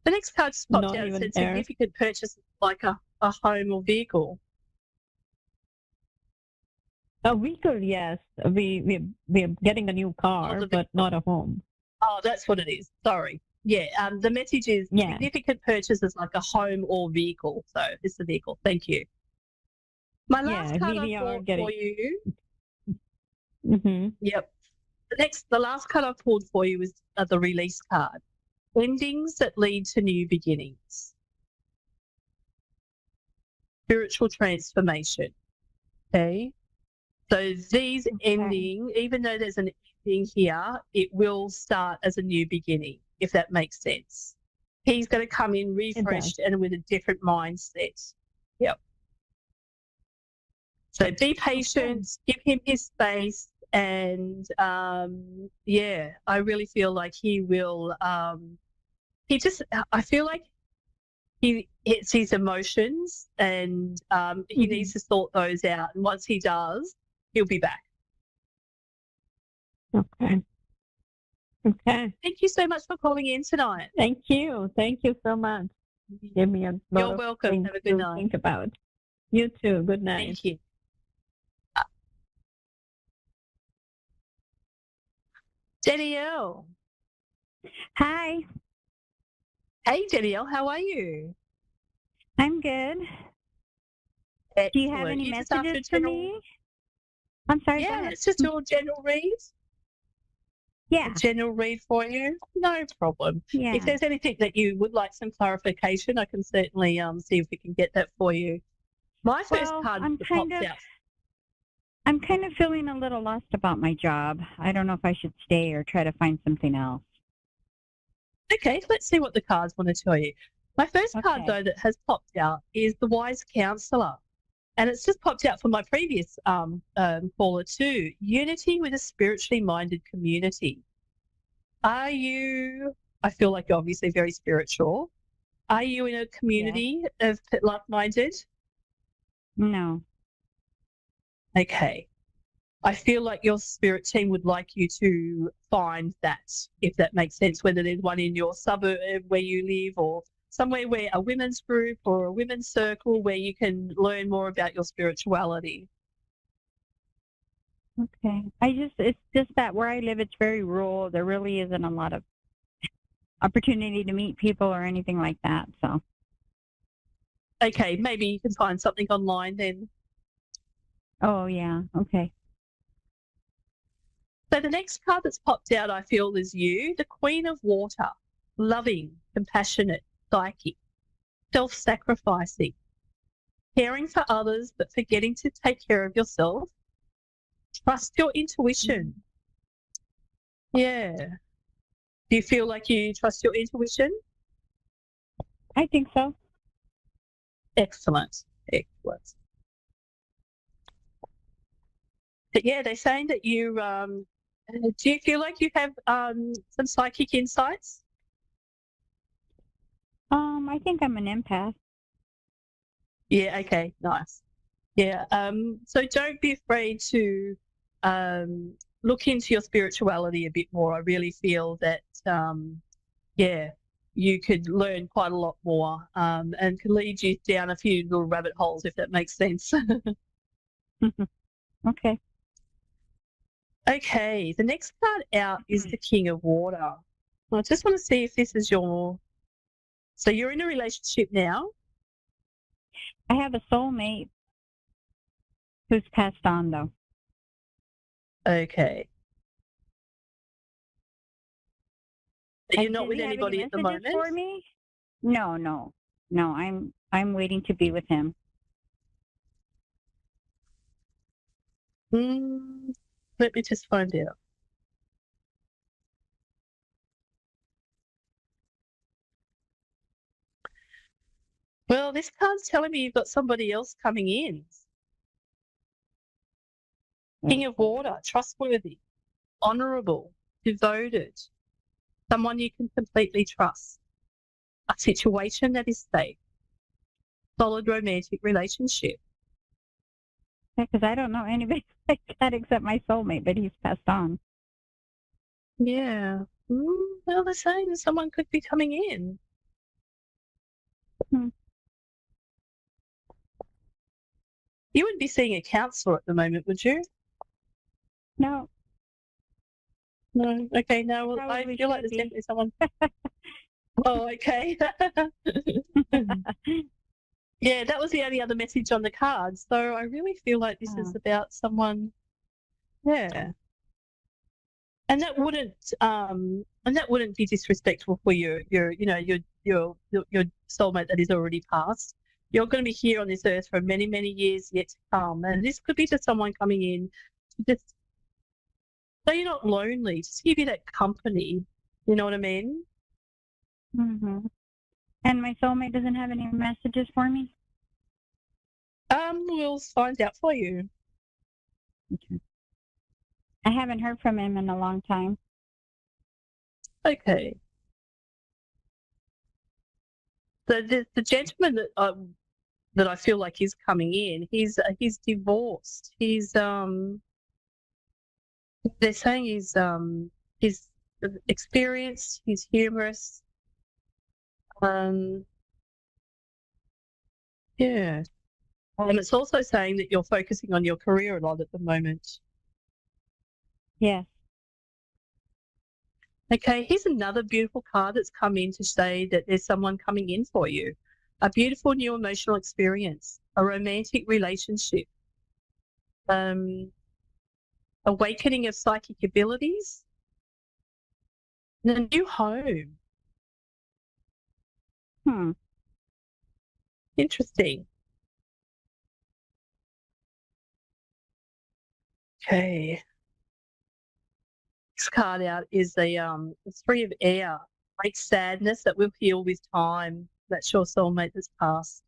The next card just popped Not out and even said there. significant purchase like a home or vehicle. A vehicle, yes. We're getting a new car, but not a home. Oh, that's what it is. Sorry. Yeah. The message is significant purchases like a home or vehicle. So it's the vehicle. Thank you. My last card I pulled for you. Mm-hmm. Yep. The last card I pulled for you is the release card. Endings that lead to new beginnings. Spiritual transformation. Okay. So these ending, even though there's an ending here, it will start as a new beginning, if that makes sense. He's going to come in refreshed and with a different mindset. Yep. So be patient, give him his space, and I really feel like he will. I feel like it's his emotions, and he needs to sort those out. And once he does, he'll be back. Okay. Thank you so much for calling in tonight. Thank you so much. Give me a lot You're of welcome. things Have a good to night. think about. You too. Good night. Thank you. Danielle. Hi. Hey, Danielle. How are you? I'm good. Excellent. Do you have any messages for me? I'm sorry. Yeah, it's just your general read. Yeah. a general read for you? No problem. Yeah. If there's anything that you would like some clarification, I can certainly see if we can get that for you. My first card that popped out. I'm kind of feeling a little lost about my job. I don't know if I should stay or try to find something else. Okay, let's see what the cards want to tell you. My first card, Okay. though, that has popped out is the Wise Counselor. And it's just popped out from my previous caller too. Unity with a spiritually minded community. Are you, I feel like you're obviously very spiritual. Are you in a community of like-minded? No. Okay. I feel like your spirit team would like you to find that, if that makes sense, whether there's one in your suburb where you live or somewhere where a women's group or a women's circle where you can learn more about your spirituality. Okay. It's just that where I live, it's very rural. There really isn't a lot of opportunity to meet people or anything like that. So. Okay, maybe you can find something online then. Oh, yeah. Okay. So the next card that's popped out, I feel, is you, the Queen of Water, loving, compassionate, psychic, self-sacrificing, caring for others but forgetting to take care of yourself. Trust your intuition. Yeah. Do you feel like you trust your intuition? I think so. Excellent. Excellent. But yeah, they're saying that you, do you feel like you have some psychic insights? I think I'm an empath. Yeah, okay, nice. Yeah, so don't be afraid to look into your spirituality a bit more. I really feel that, yeah, you could learn quite a lot more and can lead you down a few little rabbit holes, if that makes sense. Okay. Okay, the next card out is the King of Water. I just want to see if this is your... So you're in a relationship now? I have a soulmate who's passed on, though. Okay. Are you And not does with he have any anybody at the messages moment? For me? No. I'm waiting to be with him. Let me just find out. Well, this card's telling me you've got somebody else coming in. King of Water, trustworthy, honourable, devoted, someone you can completely trust, a situation that is safe, solid romantic relationship. Because I don't know anybody like that except my soulmate, but he's passed on. Yeah. Well, they're saying someone could be coming in. You wouldn't be seeing a counsellor at the moment, would you? No. No. Okay. No. Well, I Probably feel like should there's be. definitely someone. Oh, okay. Yeah, that was the only other message on the card. So I really feel like this is about someone. Yeah. And that wouldn't be disrespectful for your soulmate that is already passed. You're going to be here on this earth for many, many years yet to come. And this could be just someone coming in to just so you're not lonely, just give you that company. You know what I mean? Mm-hmm. And my soulmate doesn't have any messages for me? We'll find out for you. Okay. I haven't heard from him in a long time. Okay. The gentleman that I feel like is coming in, he's divorced. They're saying he's experienced, he's humorous. Yeah. And it's also saying that you're focusing on your career a lot at the moment. Yes. Okay, here's another beautiful card that's come in to say that there's someone coming in for you. A beautiful new emotional experience, a romantic relationship, awakening of psychic abilities, In a new home. Interesting. Okay. Next card out is the Three of Air. Great sadness that will heal with time. That's your soulmate that's passed.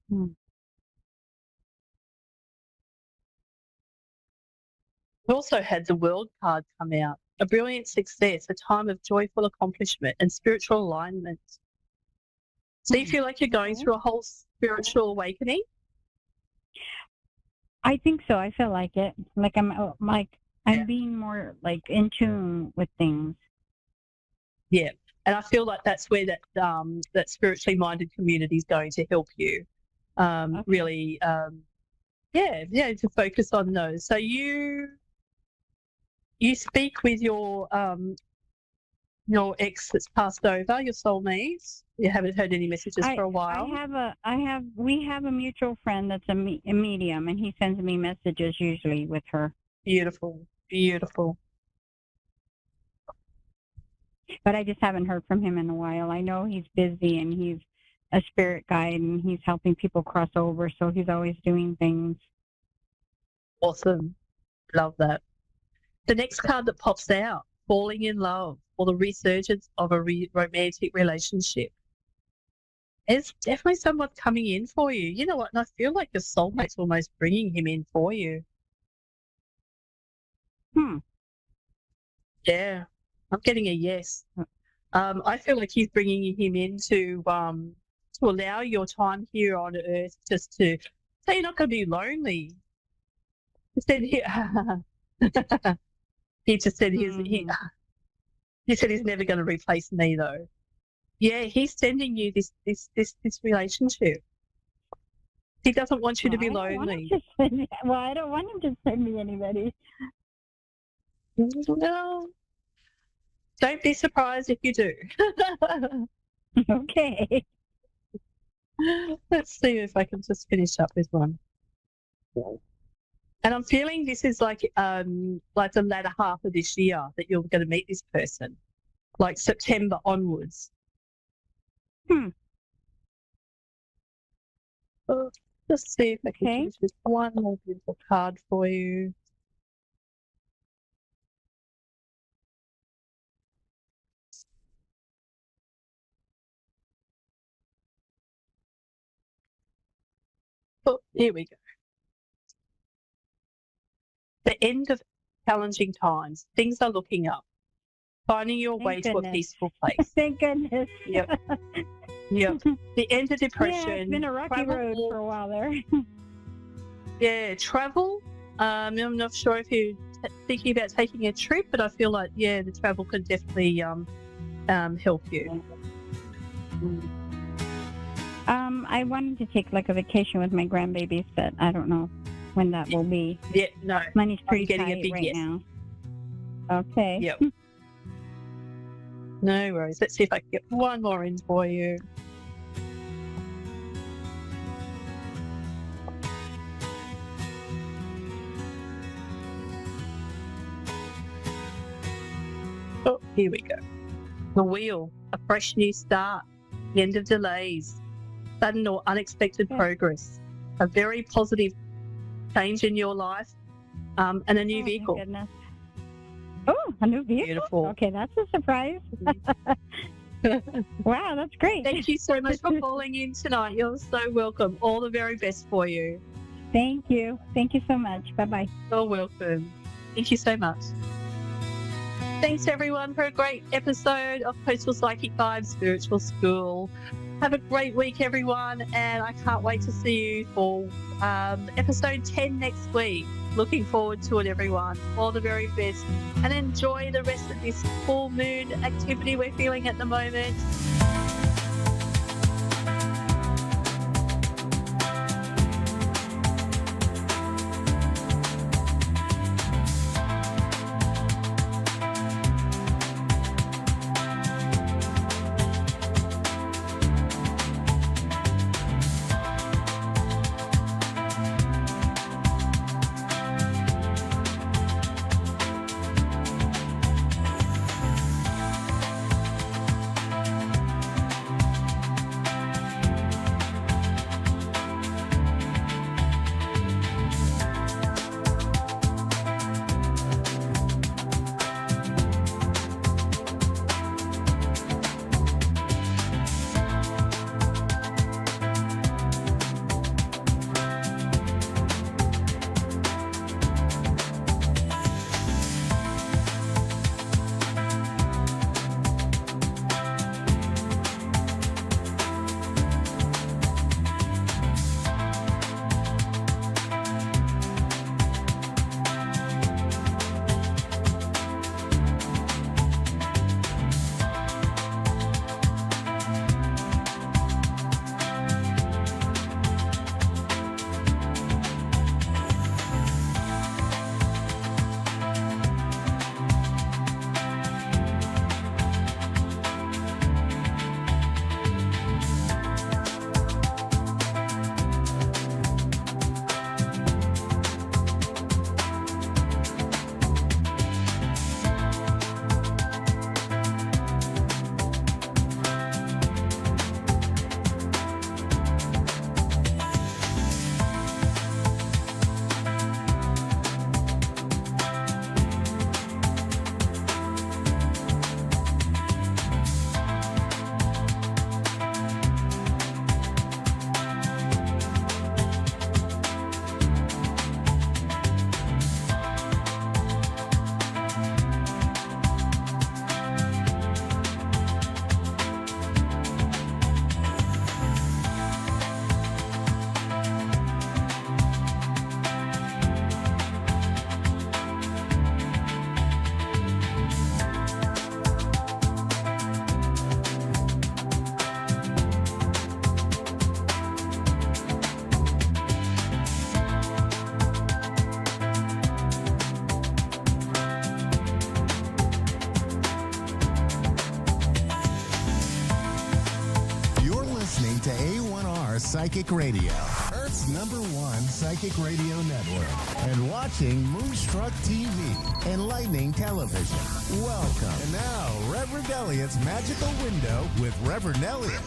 We also had the World card come out. A brilliant success, a time of joyful accomplishment and spiritual alignment. So you feel like you're going through a whole spiritual awakening? I think so. I feel like it. Like I'm being more like in tune with things. Yeah. And I feel like that's where that spiritually minded community is going to help you. Really to focus on those. So you speak with your ex that's passed over, your soulmate. You haven't heard any messages for a while. We have a mutual friend that's a medium, and he sends me messages usually with her. Beautiful. But I just haven't heard from him in a while. I know he's busy and he's a spirit guide and he's helping people cross over, so he's always doing things. Awesome. Love that. The next card that pops out, falling in love or the resurgence of a romantic relationship. There's definitely someone coming in for you. You know what? And I feel like your soulmate's almost bringing him in for you. Yeah. I'm getting a yes. I feel like he's bringing him in to allow your time here on Earth just to say you're not going to be lonely. Instead, he just said he said he's never going to replace me though. Yeah, he's sending you this relationship. He doesn't want you to be lonely. I don't want him to send me anybody. No. Don't be surprised if you do. Okay. Let's see if I can just finish up with one. And I'm feeling this is like the latter half of this year that you're going to meet this person, like September onwards. Just see if I can choose just one more beautiful card for you. Oh, here we go. The end of challenging times. Things are looking up. Finding your way to a peaceful place. Thank goodness. Yep. The end of depression. Yeah, it's been a rocky road for a while there. Yeah, travel. I'm not sure if you're thinking about taking a trip, but I feel like, the travel could definitely help you. I wanted to take like a vacation with my grandbabies, but I don't know when that will be. Yeah, no. Money's pretty getting tight a big right yes. now. Okay. Yep. No worries. Let's see if I can get one more in for you. Oh, here we go. The wheel, a fresh new start, the end of delays, sudden or unexpected progress, a very positive change in your life, and a new vehicle. Thank goodness. Oh, a new vehicle? Beautiful. Okay, that's a surprise. Wow, that's great. Thank you so much for calling in tonight. You're so welcome. All the very best for you. Thank you. Thank you so much. Bye-bye. You're welcome. Thank you so much. Thanks, everyone, for a great episode of Postal Psychic Vibes Spiritual School. Have a great week, everyone, and I can't wait to see you for episode 10 next week. Looking forward to it, everyone. All the very best, and enjoy the rest of this full moon activity we're feeling at the moment. Psychic Radio, Earth's #1 psychic radio network, and watching Moonstruck TV, enlightening television. Welcome. And now, Reverend Elliot's Magical Window with Reverend Elliot.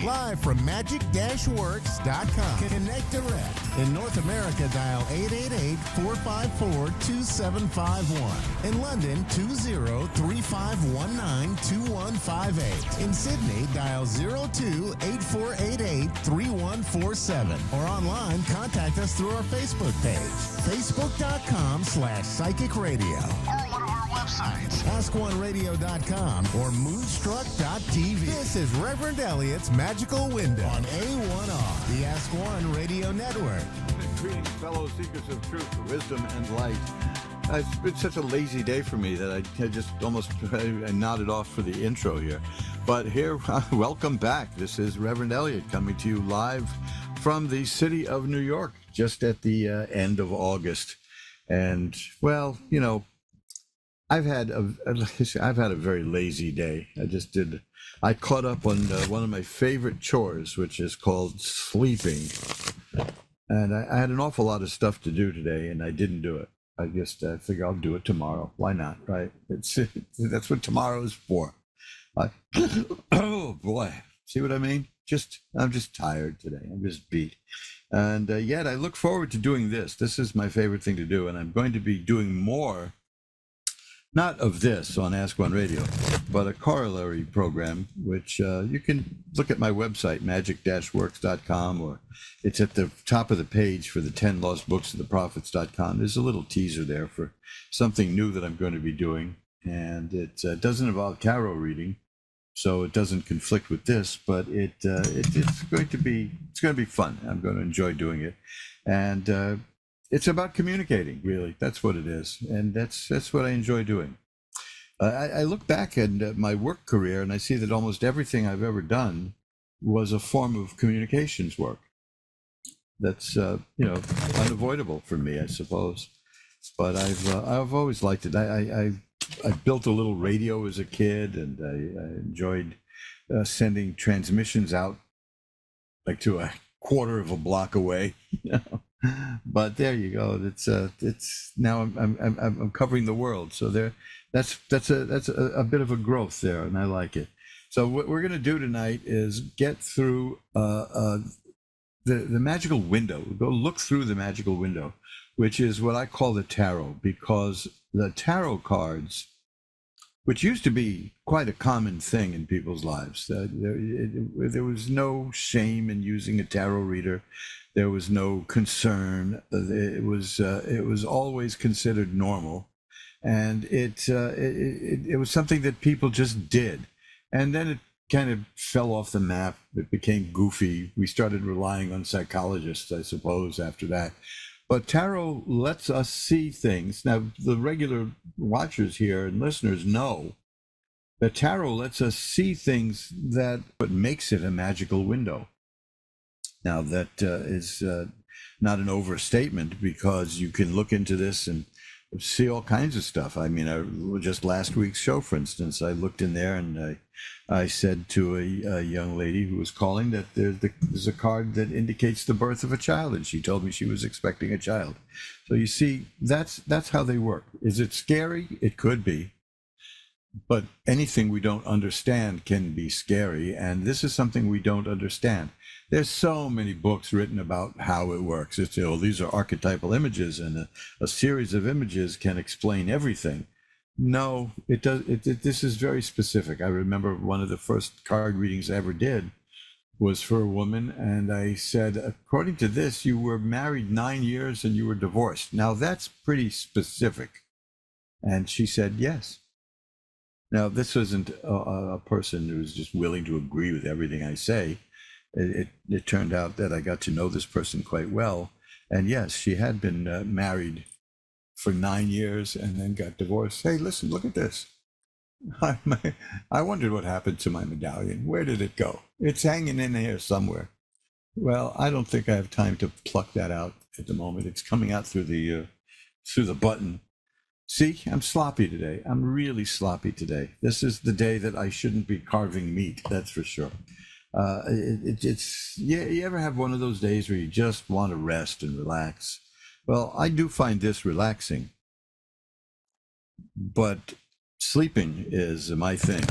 Live from magic-works.com. Connect direct. In North America, dial 888-454-2751. In London, 20-3519-2158. In Sydney, dial 02-8488-3147. Or online, contact us through our Facebook page, facebook.com/psychic radio. Or one of our websites, askoneradio.com or moonstruck.tv. This is Reverend Elliot's Magical Window on A1R, the Ask One Radio Network. Greetings, fellow seekers of truth, wisdom, and light. It's been such a lazy day for me that I just almost I nodded off for the intro here. But here, welcome back. This is Reverend Elliot coming to you live from the city of New York, just at the end of August. And, well, you know, I've had a very lazy day. I caught up on one of my favorite chores, which is called sleeping. And I had an awful lot of stuff to do today, and I didn't do it. I just figure I'll do it tomorrow. Why not, right? That's what tomorrow is for. Oh, boy. See what I mean? I'm just tired today. I'm just beat. And yet I look forward to doing this. This is my favorite thing to do, and I'm going to be doing more, not of this on Ask One Radio, but a corollary program, which you can look at my website, magic-works.com, or it's at the top of the page for the 10 Lost Books of the Prophets.com. There's a little teaser there for something new that I'm going to be doing, and it doesn't involve tarot reading, so it doesn't conflict with this, but it's going to be fun. I'm going to enjoy doing it, and it's about communicating, really. That's what it is, and that's what I enjoy doing. I look back at my work career, and I see that almost everything I've ever done was a form of communications work. That's unavoidable for me, I suppose. But I've always liked it. I built a little radio as a kid, and I enjoyed sending transmissions out like to a quarter of a block away. But there you go. It's now I'm covering the world. So that's a bit of a growth there, and I like it. So what we're going to do tonight is get through the magical window. Go look through the magical window, which is what I call the tarot, because the tarot cards, which used to be quite a common thing in people's lives, there was no shame in using a tarot reader. There was no concern. It was always considered normal, and it was something that people just did. And then it kind of fell off the map. It became goofy. We started relying on psychologists, I suppose, after that. But tarot lets us see things. Now, the regular watchers here and listeners know that tarot lets us see things that what makes it a magical window. Now, that is not an overstatement, because you can look into this and see all kinds of stuff. I mean, just last week's show, for instance, I looked in there and I said to a young lady who was calling that there's a card that indicates the birth of a child, and she told me she was expecting a child. So you see, that's how they work. Is it scary? It could be. But anything we don't understand can be scary, and this is something we don't understand. There's so many books written about how it works. These are archetypal images, and a series of images can explain everything. No, it does. This is very specific. I remember one of the first card readings I ever did was for a woman, and I said, according to this, you were married 9 years and you were divorced. Now that's pretty specific. And she said, yes. Now, this isn't a person who's just willing to agree with everything I say. It turned out that I got to know this person quite well. And yes, she had been married for 9 years and then got divorced. Hey, listen, look at this. I wondered what happened to my medallion. Where did it go? It's hanging in here somewhere. Well, I don't think I have time to pluck that out at the moment. It's coming out through the button. See, I'm sloppy today. I'm really sloppy today. This is the day that I shouldn't be carving meat, that's for sure. It's yeah. You ever have one of those days where you just want to rest and relax? Well, I do find this relaxing, but sleeping is my thing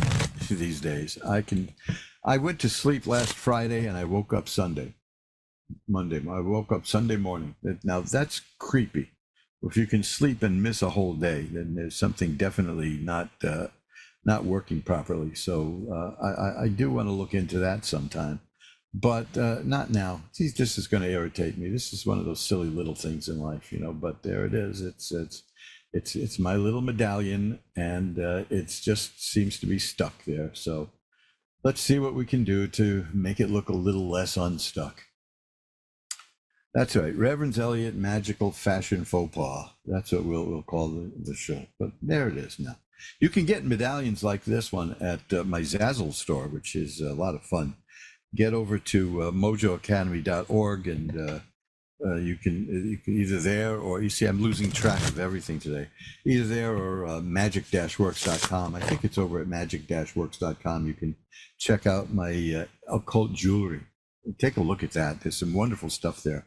these days. I went to sleep last Friday and I woke up Monday. I woke up Sunday morning. Now that's creepy. If you can sleep and miss a whole day, then there's something definitely not working properly. So I do want to look into that sometime, but not now. This is going to irritate me. This is one of those silly little things in life, But there it is. It's my little medallion, and it just seems to be stuck there. So let's see what we can do to make it look a little less unstuck. That's right, Reverend Elliot Magical Fashion Faux Pas. That's what we'll call the show. But there it is now. You can get medallions like this one at my Zazzle store, which is a lot of fun. Get over to mojoacademy.org, and you can either there, or you see I'm losing track of everything today. Either there or magic-works.com. I think it's over at magic-works.com. You can check out my occult jewelry. Take a look at that. There's some wonderful stuff there.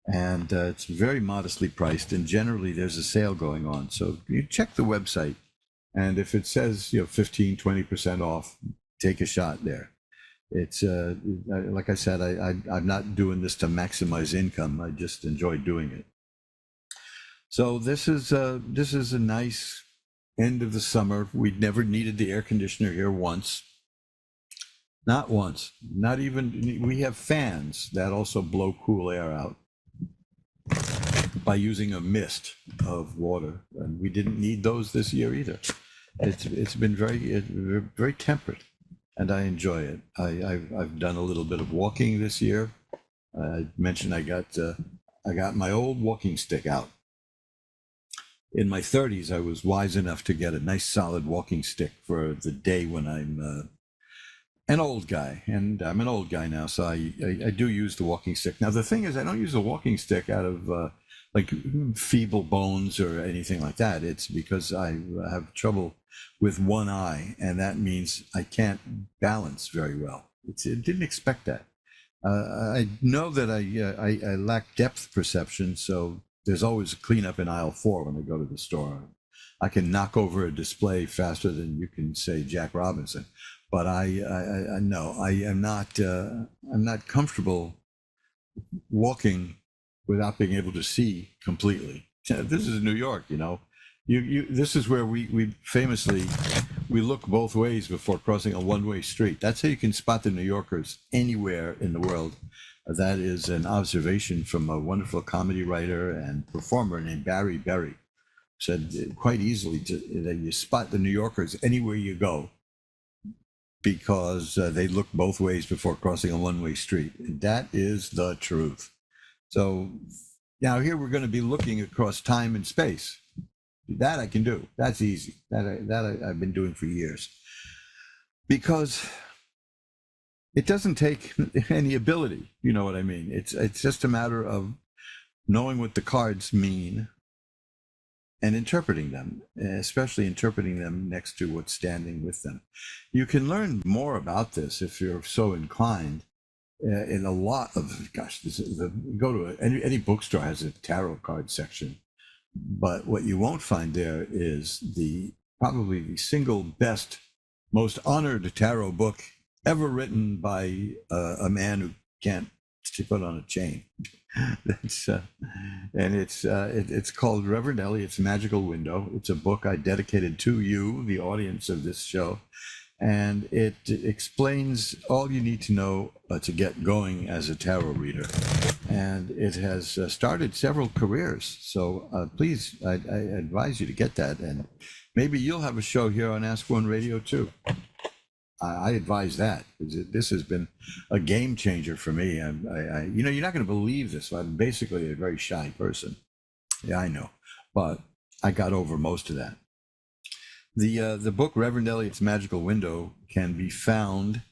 And it's very modestly priced, and generally there's a sale going on. So you check the website, and if it says 15-20% off, take a shot there. It's like I said, I'm not doing this to maximize income. I just enjoy doing it. So this is a nice end of the summer. We'd never needed the air conditioner here once. Not once. Not even. We have fans that also blow cool air out by using a mist of water, and we didn't need those this year either. It's been very temperate, and I enjoy it. I've done a little bit of walking this year. I mentioned I got my old walking stick out. In my 30s, I was wise enough to get a nice solid walking stick for the day when I'm an old guy, and I'm an old guy now, so I do use the walking stick. Now, the thing is, I don't use the walking stick out of like feeble bones or anything like that. It's because I have trouble with one eye, and that means I can't balance very well. It didn't expect that. I know that I lack depth perception, so there's always a cleanup in aisle 4 when I go to the store. I can knock over a display faster than you can say Jack Robinson. But I know I am not. I'm not comfortable walking without being able to see completely. This is New York, This is where we famously look both ways before crossing a one-way street. That's how you can spot the New Yorkers anywhere in the world. That is an observation from a wonderful comedy writer and performer named Barry Berry. Said quite easily that you spot the New Yorkers anywhere you go, because they look both ways before crossing a one-way street. And that is the truth. So now here we're going to be looking across time and space. That I can do. That's easy. I've been doing for years. Because it doesn't take any ability, you know what I mean? It's just a matter of knowing what the cards mean and interpreting them, especially interpreting them next to what's standing with them. You can learn more about this if you're so inclined in a lot of, go to any bookstore has a tarot card section, but what you won't find there is probably the single best, most honored tarot book ever written by a man who can't put on a chain. It's called Reverend Elliot's Magical Window. It's a book I dedicated to you, the audience of this show, and it explains all you need to know to get going as a tarot reader. And it has started several careers. So please, I advise you to get that, and maybe you'll have a show here on Ask One Radio too. I advise that. This has been a game changer for me. You're not going to believe this. I'm basically a very shy person. Yeah, I know, but I got over most of that. The book Reverend Elliot's Magical Window can be found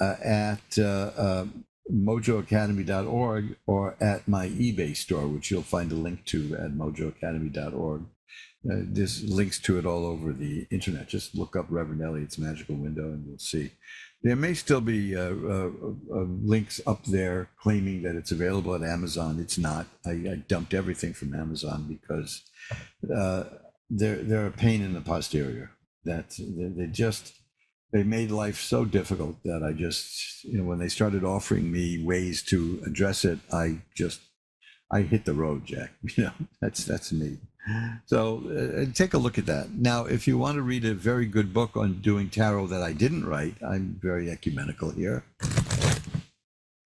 at mojoacademy.org or at my eBay store, which you'll find a link to at mojoacademy.org. There's links to it all over the internet. Just look up Reverend Elliot's Magical Window and you'll see. There may still be links up there claiming that it's available at Amazon. It's not. I dumped everything from Amazon because they're a pain in the posterior. That they made life so difficult that I just, when they started offering me ways to address it, I hit the road, Jack. That's me. So take a look at that. Now, if you want to read a very good book on doing tarot that I didn't write, I'm very ecumenical here.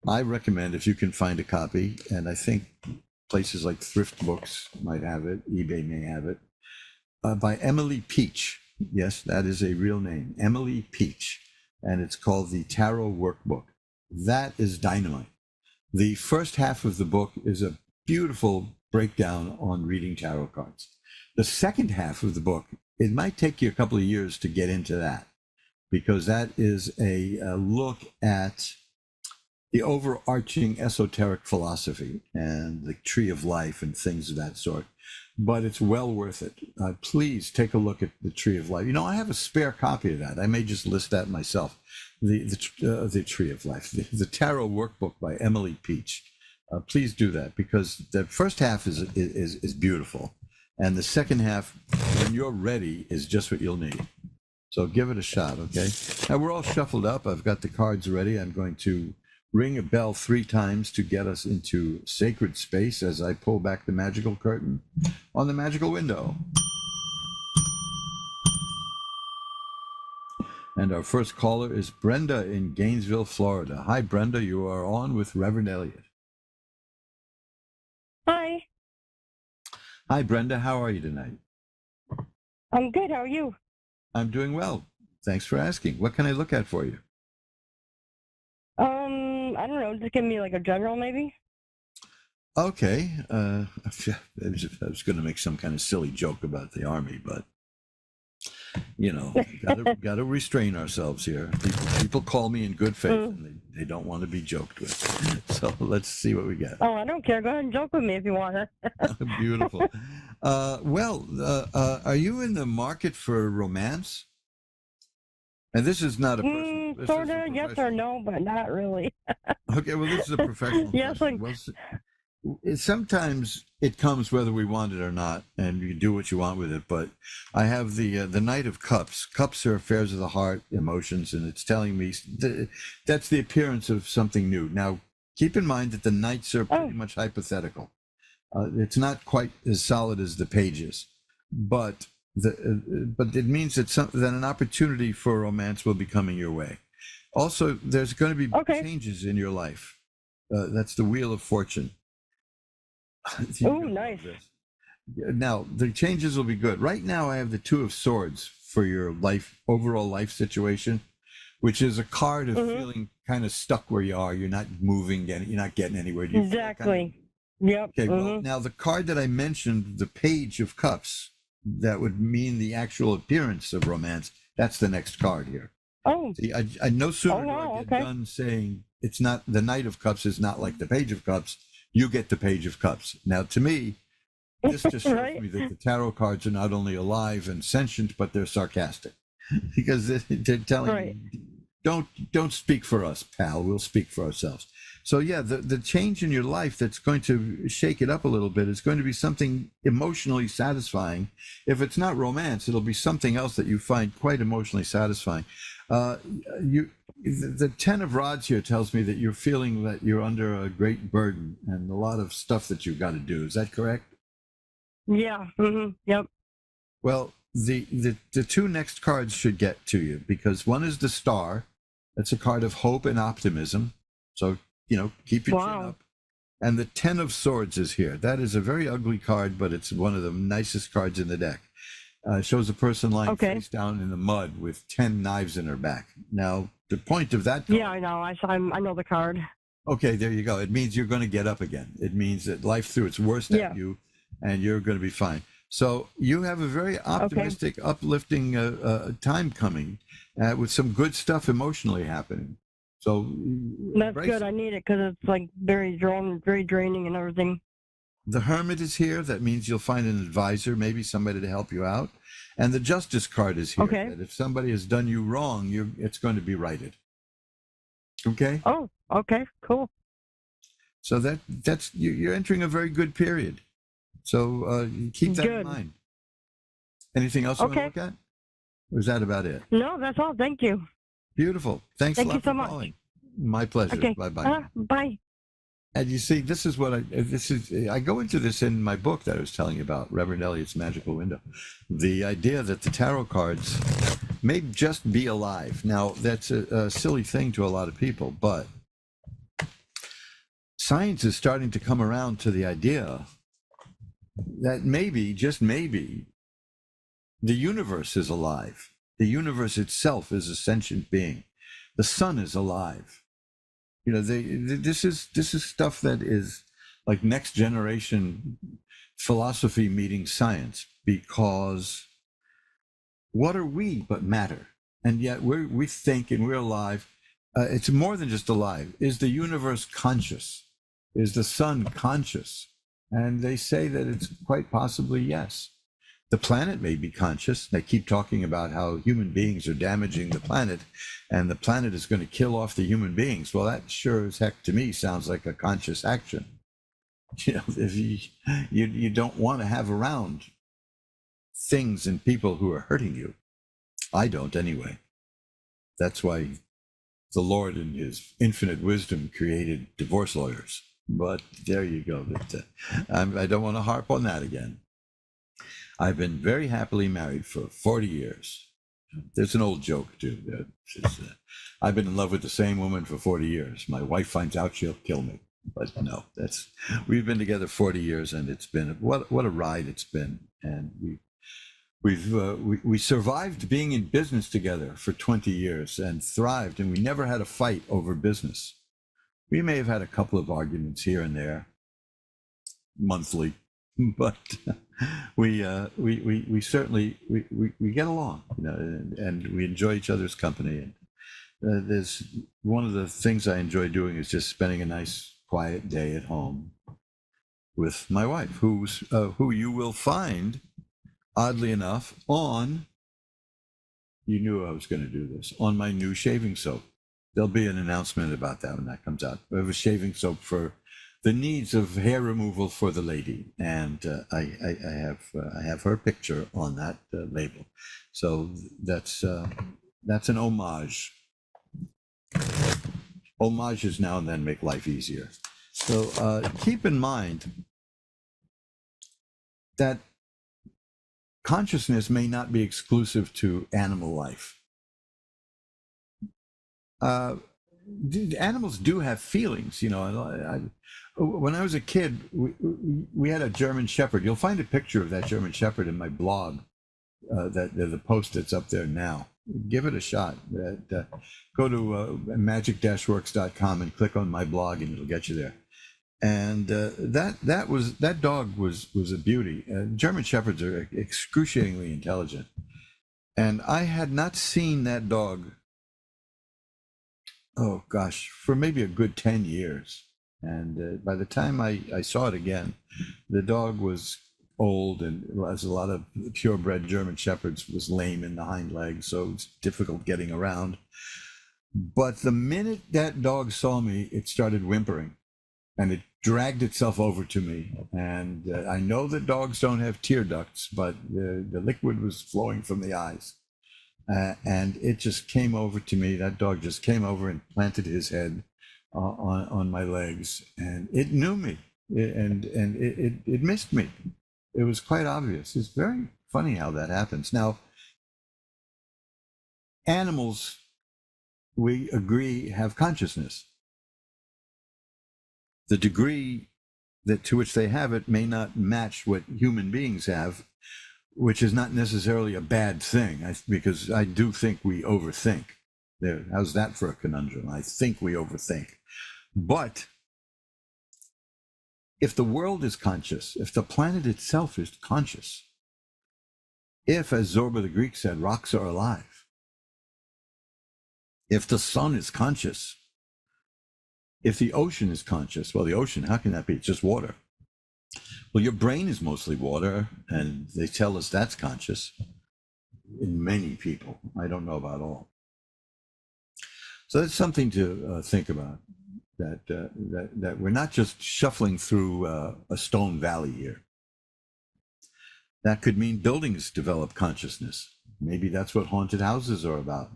I recommend, if you can find a copy, and I think places like Thrift Books might have it, eBay may have it, by Emily Peach. Yes, that is a real name, Emily Peach, and it's called the Tarot Workbook. That is dynamite. The first half of the book is a beautiful breakdown on reading tarot cards. The second half of the book, it might take you a couple of years to get into that, because that is a look at the overarching esoteric philosophy and the tree of life and things of that sort. But it's well worth it. Please take a look at the Tree of Life. I have a spare copy of that. I may just list that myself. The Tree of Life, the Tarot Workbook by Emily Peach. Please do that, because the first half is beautiful, and the second half, when you're ready, is just what you'll need. So give it a shot, okay? Now we're all shuffled up. I've got the cards ready. I'm going to ring a bell 3 times to get us into sacred space as I pull back the magical curtain on the magical window. And our first caller is Brenda in Gainesville, Florida. Hi, Brenda. You are on with Reverend Elliot. Hi. Hi, Brenda. How are you tonight? I'm good. How are you? I'm doing well. Thanks for asking. What can I look at for you? I don't know. Just give me like a general, maybe. Okay. I was going to make some kind of silly joke about the Army, but got to restrain ourselves here. People call me in good faith, and they don't want to be joked with. So let's see what we get. Oh, I don't care. Go ahead and joke with me if you want to. Beautiful. Are you in the market for romance? And this is not a personal. Sort of, yes or no, but not really. Okay, well, this is a professional yes, question. Sometimes it comes whether we want it or not, and you do what you want with it. But I have the Knight of Cups. Cups are affairs of the heart, emotions, and it's telling me that's the appearance of something new. Now, keep in mind that the Knights are pretty much hypothetical. It's not quite as solid as the Pages, but it means that an opportunity for romance will be coming your way. Also, there's going to be changes in your life. That's the Wheel of Fortune. Oh, nice. Now, the changes will be good. Right now, I have the Two of Swords for your overall life situation, which is a card of feeling kind of stuck where you are. You're not moving, and you're not getting anywhere. Exactly. Yep. Okay, well, now the card that I mentioned, the Page of Cups, that would mean the actual appearance of romance. That's the next card here. Oh. See, I no sooner do I get done saying it's not, the Knight of Cups is not like the Page of Cups, you get the Page of Cups. Now, to me, this just shows me that the tarot cards are not only alive and sentient, but they're sarcastic. Because they're telling you, don't speak for us, pal, we'll speak for ourselves. So yeah, the change in your life that's going to shake it up a little bit is going to be something emotionally satisfying. If it's not romance, it'll be something else that you find quite emotionally satisfying. The Ten of Rods here tells me that you're feeling that you're under a great burden and a lot of stuff that you've got to do. Is that correct? Yeah. Yep. Well, the two next cards should get to you, because one is the Star. That's a card of hope and optimism. So, keep your chin up. And the Ten of Swords is here. That is a very ugly card, but it's one of the nicest cards in the deck. Shows a person lying face down in the mud with 10 knives in her back. Now, the point of that card, yeah, I know. I know the card. Okay, there you go. It means you're going to get up again. It means that life threw its worst at you, and you're going to be fine. So you have a very optimistic, uplifting time coming with some good stuff emotionally happening. So that's good. I need it, because it's like very draining and everything. The Hermit is here. That means you'll find an advisor, maybe somebody to help you out. And the Justice card is here. That if somebody has done you wrong, it's going to be righted. Okay. Oh, okay, cool. So that's you're entering a very good period. So keep that in mind. Anything else you want to look at? Or is that about it? No, that's all. Thank you. Beautiful. Thanks a lot for calling. My pleasure. Okay. Bye-bye. Bye. And you see, this is what I go into this in my book that I was telling you about, Reverend Elliott's Magical Window. The idea that the tarot cards may just be alive. Now, that's a silly thing to a lot of people, but science is starting to come around to the idea that maybe, just maybe, the universe is alive. The universe itself is a sentient being. The sun is alive. You know, this is stuff that is like next generation philosophy meeting science, because what are we but matter? And yet we think and we're alive. It's more than just alive. Is the universe conscious? Is the sun conscious? And they say that it's quite possibly yes. The planet may be conscious. They keep talking about how human beings are damaging the planet and the planet is going to kill off the human beings. Well, that sure as heck to me sounds like a conscious action. You know, if you don't want to have around things and people who are hurting you. I don't anyway. That's why the Lord in his infinite wisdom created divorce lawyers. But there you go. I don't want to harp on that again. I've been very happily married for 40 years. There's an old joke, too. I've been in love with the same woman for 40 years. My wife finds out, she'll kill me. But no, we've been together 40 years, and it's been what a ride it's been. And we survived being in business together for 20 years and thrived, and we never had a fight over business. We may have had a couple of arguments here and there, monthly, but we certainly we get along, you know, and we enjoy each other's company. And there's one of the things I enjoy doing is just spending a nice quiet day at home with my wife, who you will find, oddly enough, on. You knew I was going to do this, on my new shaving soap. There'll be an announcement about that when that comes out. We have a shaving soap for the needs of hair removal for the lady, and I have her picture on that label. So that's an homage. Homages now and then make life easier. So keep in mind that consciousness may not be exclusive to animal life. Animals do have feelings, you know. When I was a kid, we had a German Shepherd. You'll find a picture of that German Shepherd in my blog, the post that's up there now. Give it a shot. Go to magic-works.com and click on my blog, and it'll get you there. And that dog was a beauty. German Shepherds are excruciatingly intelligent, and I had not seen that dog. Oh gosh, for maybe a good 10 years. And by the time I saw it again, the dog was old, and as a lot of purebred German Shepherds, was lame in the hind legs, so it's difficult getting around. But the minute that dog saw me, it started whimpering, and it dragged itself over to me. And I know that dogs don't have tear ducts, but the liquid was flowing from the eyes. And it just came over to me. That dog just came over and planted his head on my legs, and it knew me, and it missed me. It was quite obvious. It's very funny how that happens. Now, animals, we agree, have consciousness. The degree to which they have it may not match what human beings have, which is not necessarily a bad thing, because I do think we overthink. How's that for a conundrum? I think we overthink. But if the world is conscious, if the planet itself is conscious, if, as Zorba the Greek said, rocks are alive, if the sun is conscious, if the ocean is conscious, well, the ocean, how can that be? It's just water. Well, your brain is mostly water, and they tell us that's conscious in many people. I don't know about all. So that's something to think about. That we're not just shuffling through a stone valley here. That could mean buildings develop consciousness. Maybe that's what haunted houses are about.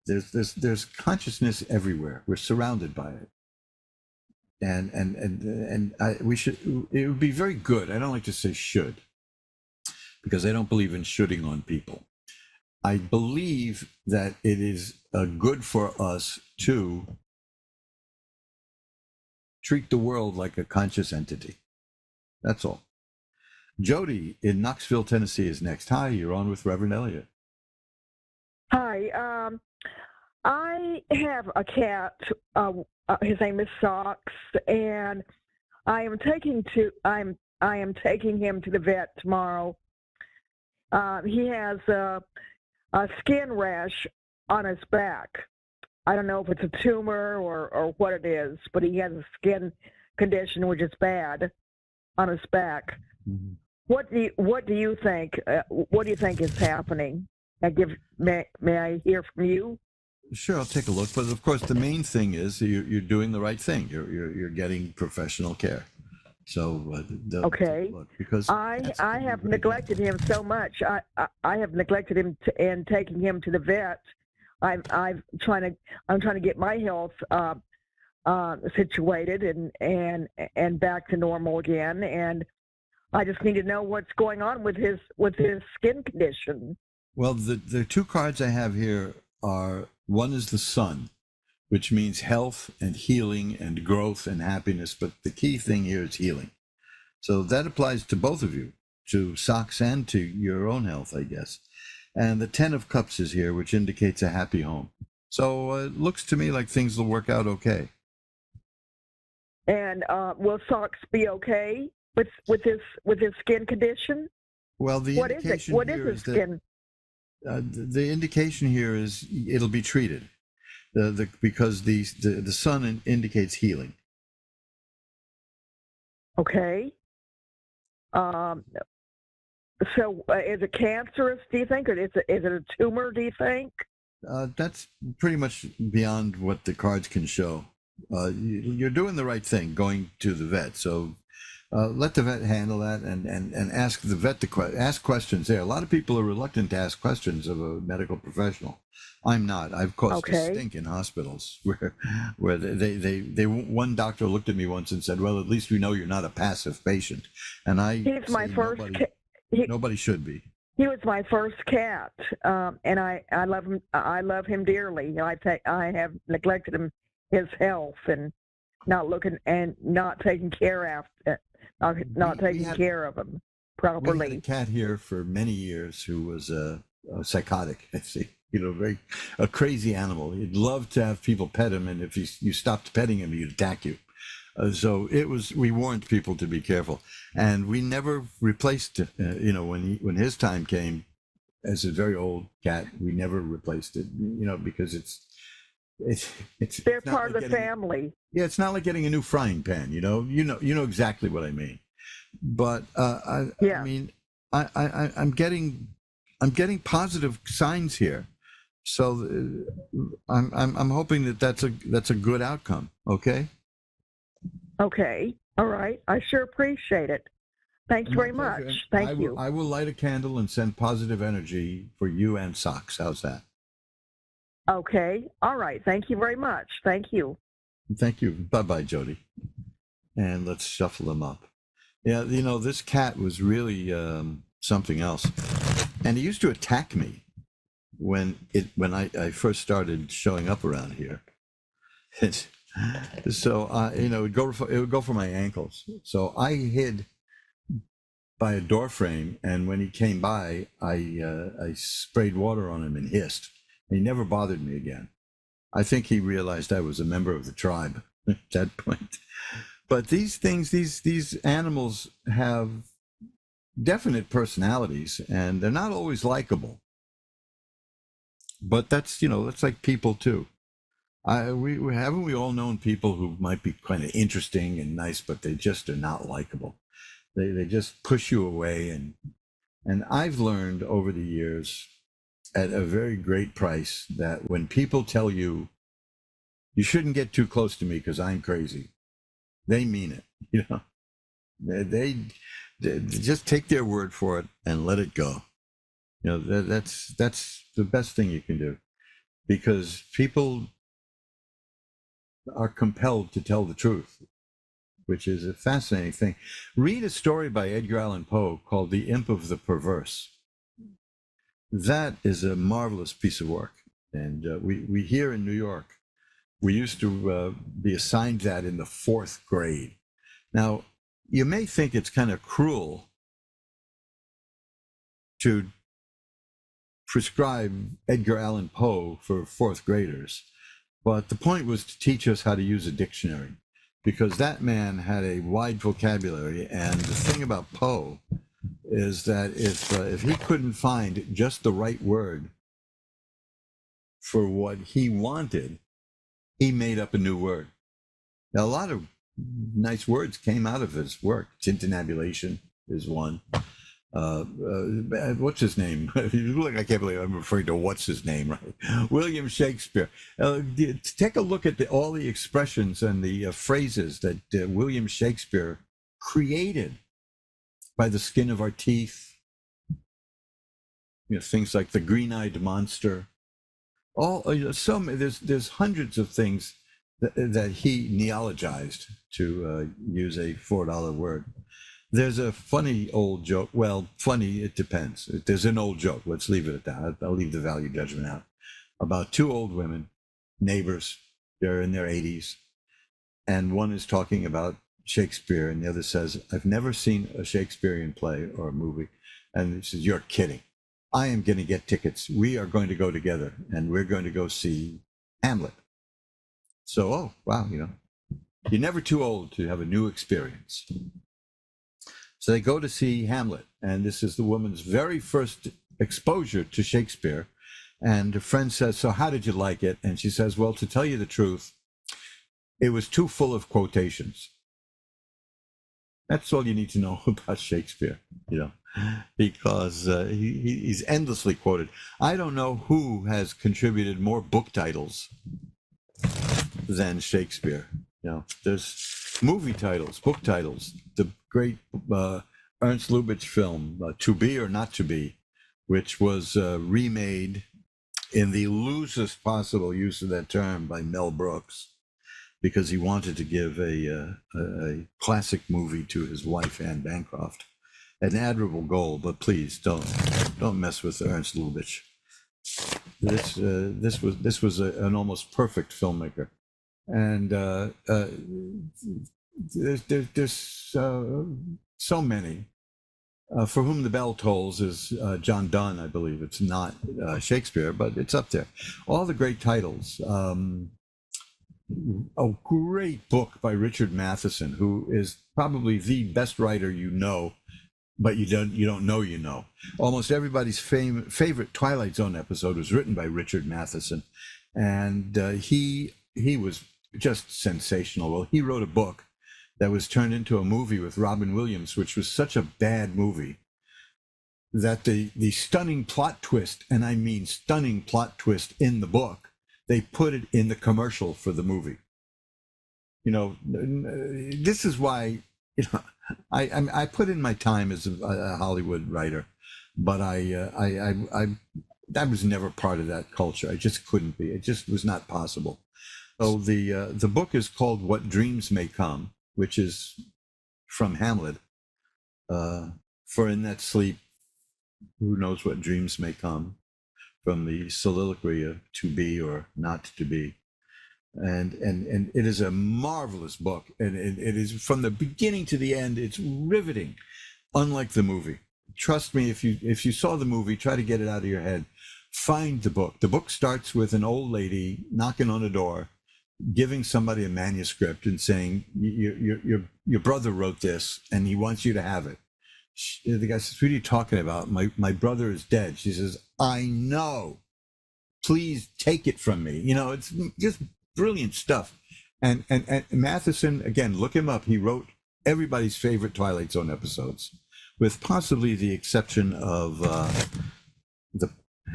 There's consciousness everywhere. We're surrounded by it, we should. It would be very good. I don't like to say should, because I don't believe in shoulding on people. I believe that it is good for us to treat the world like a conscious entity. That's all. Jody in Knoxville, Tennessee is next. Hi, you're on with Reverend Elliot. Hi. I have a cat. His name is Socks, and I am taking him to the vet tomorrow. He has a skin rash on his back. I don't know if it's a tumor or what it is, but he has a skin condition which is bad on his back. Mm-hmm. What do you think? What do you think is happening? May I hear from you? Sure, I'll take a look. But of course, the main thing is you're doing the right thing. You're getting professional care. So okay, look, because I have neglected him so much. I have neglected him and taking him to the vet. I'm trying to get my health situated and back to normal again. And I just need to know what's going on with his skin condition. Well, the two cards I have here are, one is the sun, which means health and healing and growth and happiness. But the key thing here is healing. So that applies to both of you, to Socks and to your own health, I guess. And the 10 of Cups is here, which indicates a happy home. So it looks to me like things will work out okay. And will Socks be okay with his skin condition? Well, the indication what is his skin? The indication here is it'll be treated, because the sun indicates healing. Okay. So is it cancerous, do you think, or is it a tumor, do you think? That's pretty much beyond what the cards can show. You're doing the right thing, going to the vet. So let the vet handle that and ask the vet ask questions there. A lot of people are reluctant to ask questions of a medical professional. I'm not. I've caused a stink in hospitals where they one doctor looked at me once and said, "Well, at least we know you're not a passive patient." And he's my first. Nobody should be. He was my first cat, and I love him. I love him dearly. I have neglected his health and not taking care care of him properly. We had a cat here for many years who was a psychotic. I see, a crazy animal. He'd love to have people pet him, and if you stopped petting him, he'd attack you. So we warned people to be careful, and we never replaced it. When his time came, as a very old cat, we never replaced it. Because they're part of the family. Yeah, it's not like getting a new frying pan. You know exactly what I mean. But I mean, I'm getting positive signs here, so I'm hoping that's a good outcome. Okay. Okay. All right. I sure appreciate it. Thanks very much. Thank you. I will light a candle and send positive energy for you and Socks. How's that? Okay. All right. Thank you very much. Thank you. Thank you. Bye-bye, Jody. And let's shuffle them up. Yeah, this cat was really something else. And he used to attack me when I first started showing up around here. So it would go for my ankles. So I hid by a door frame, and when he came by, I sprayed water on him and hissed. He never bothered me again. I think he realized I was a member of the tribe at that point. But these animals have definite personalities, and they're not always likable. But that's like people too. We all known people who might be kind of interesting and nice, but they just are not likable. They just push you away, and I've learned over the years at a very great price, that when people tell you, you shouldn't get too close to me because I'm crazy, they mean it. You know, they just take their word for it and let it go. You know, that's the best thing you can do, because people are compelled to tell the truth, which is a fascinating thing. Read a story by Edgar Allan Poe called The Imp of the Perverse. That is a marvelous piece of work. And we here in New York, we used to be assigned that in the 4th grade. Now, you may think it's kind of cruel to prescribe Edgar Allan Poe for 4th graders, but the point was to teach us how to use a dictionary, because that man had a wide vocabulary. And the thing about Poe is that if he couldn't find just the right word for what he wanted, he made up a new word. Now, a lot of nice words came out of his work. Tintinnabulation is one. What's his name? Look, I can't believe I'm referring to what's his name, right? William Shakespeare. Take a look at all the expressions and the phrases that William Shakespeare created by the skin of our teeth. You know, things like the green-eyed monster. There's hundreds of things that he neologized, to use a $4 word. There's a funny old joke. Well, funny, it depends. There's an old joke. Let's leave it at that. I'll leave the value judgment out. About 2 old women, neighbors. They're in their 80s. And one is talking about Shakespeare, and the other says, I've never seen a Shakespearean play or a movie. And he says, you're kidding. I am going to get tickets. We are going to go together, and we're going to go see Hamlet. So, oh, wow, you know, you're never too old to have a new experience. So they go to see Hamlet, and this is the woman's very first exposure to Shakespeare. And her friend says, so how did you like it? And she says, well, to tell you the truth, it was too full of quotations. That's all you need to know about Shakespeare, you know, because he's endlessly quoted. I don't know who has contributed more book titles than Shakespeare. You know, there's movie titles, book titles. The great Ernst Lubitsch film, To Be or Not to Be, which was remade in the loosest possible use of that term by Mel Brooks, because he wanted to give a classic movie to his wife, Anne Bancroft. An admirable goal, but please don't mess with Ernst Lubitsch. This was an almost perfect filmmaker. And there's so many. For Whom the Bell Tolls is John Donne, I believe. It's not Shakespeare, but it's up there. All the great titles. A great book by Richard Matheson, who is probably the best writer you know, but you don't know you know. Almost everybody's favorite Twilight Zone episode was written by Richard Matheson, and he was just sensational. Well, he wrote a book that was turned into a movie with Robin Williams, which was such a bad movie that the stunning plot twist, and I mean stunning plot twist in the book, they put it in the commercial for the movie. You know, this is why, you know, I put in my time as a Hollywood writer, but I was never part of that culture. I just couldn't be. It just was not possible. So the book is called What Dreams May Come, which is from Hamlet. For in that sleep, who knows what dreams may come, from the soliloquy of To Be or Not to Be. And it is a marvelous book, and it is from the beginning to the end. It's riveting, unlike the movie. Trust me, if you saw the movie, try to get it out of your head. Find the book. The book starts with an old lady knocking on a door, giving somebody a manuscript and saying, your brother wrote this and he wants you to have it. The guy says, what are you talking about? My brother is dead. She says, I know. Please take it from me. You know, it's just brilliant stuff. And Matheson, again, look him up. He wrote everybody's favorite Twilight Zone episodes, with possibly the exception of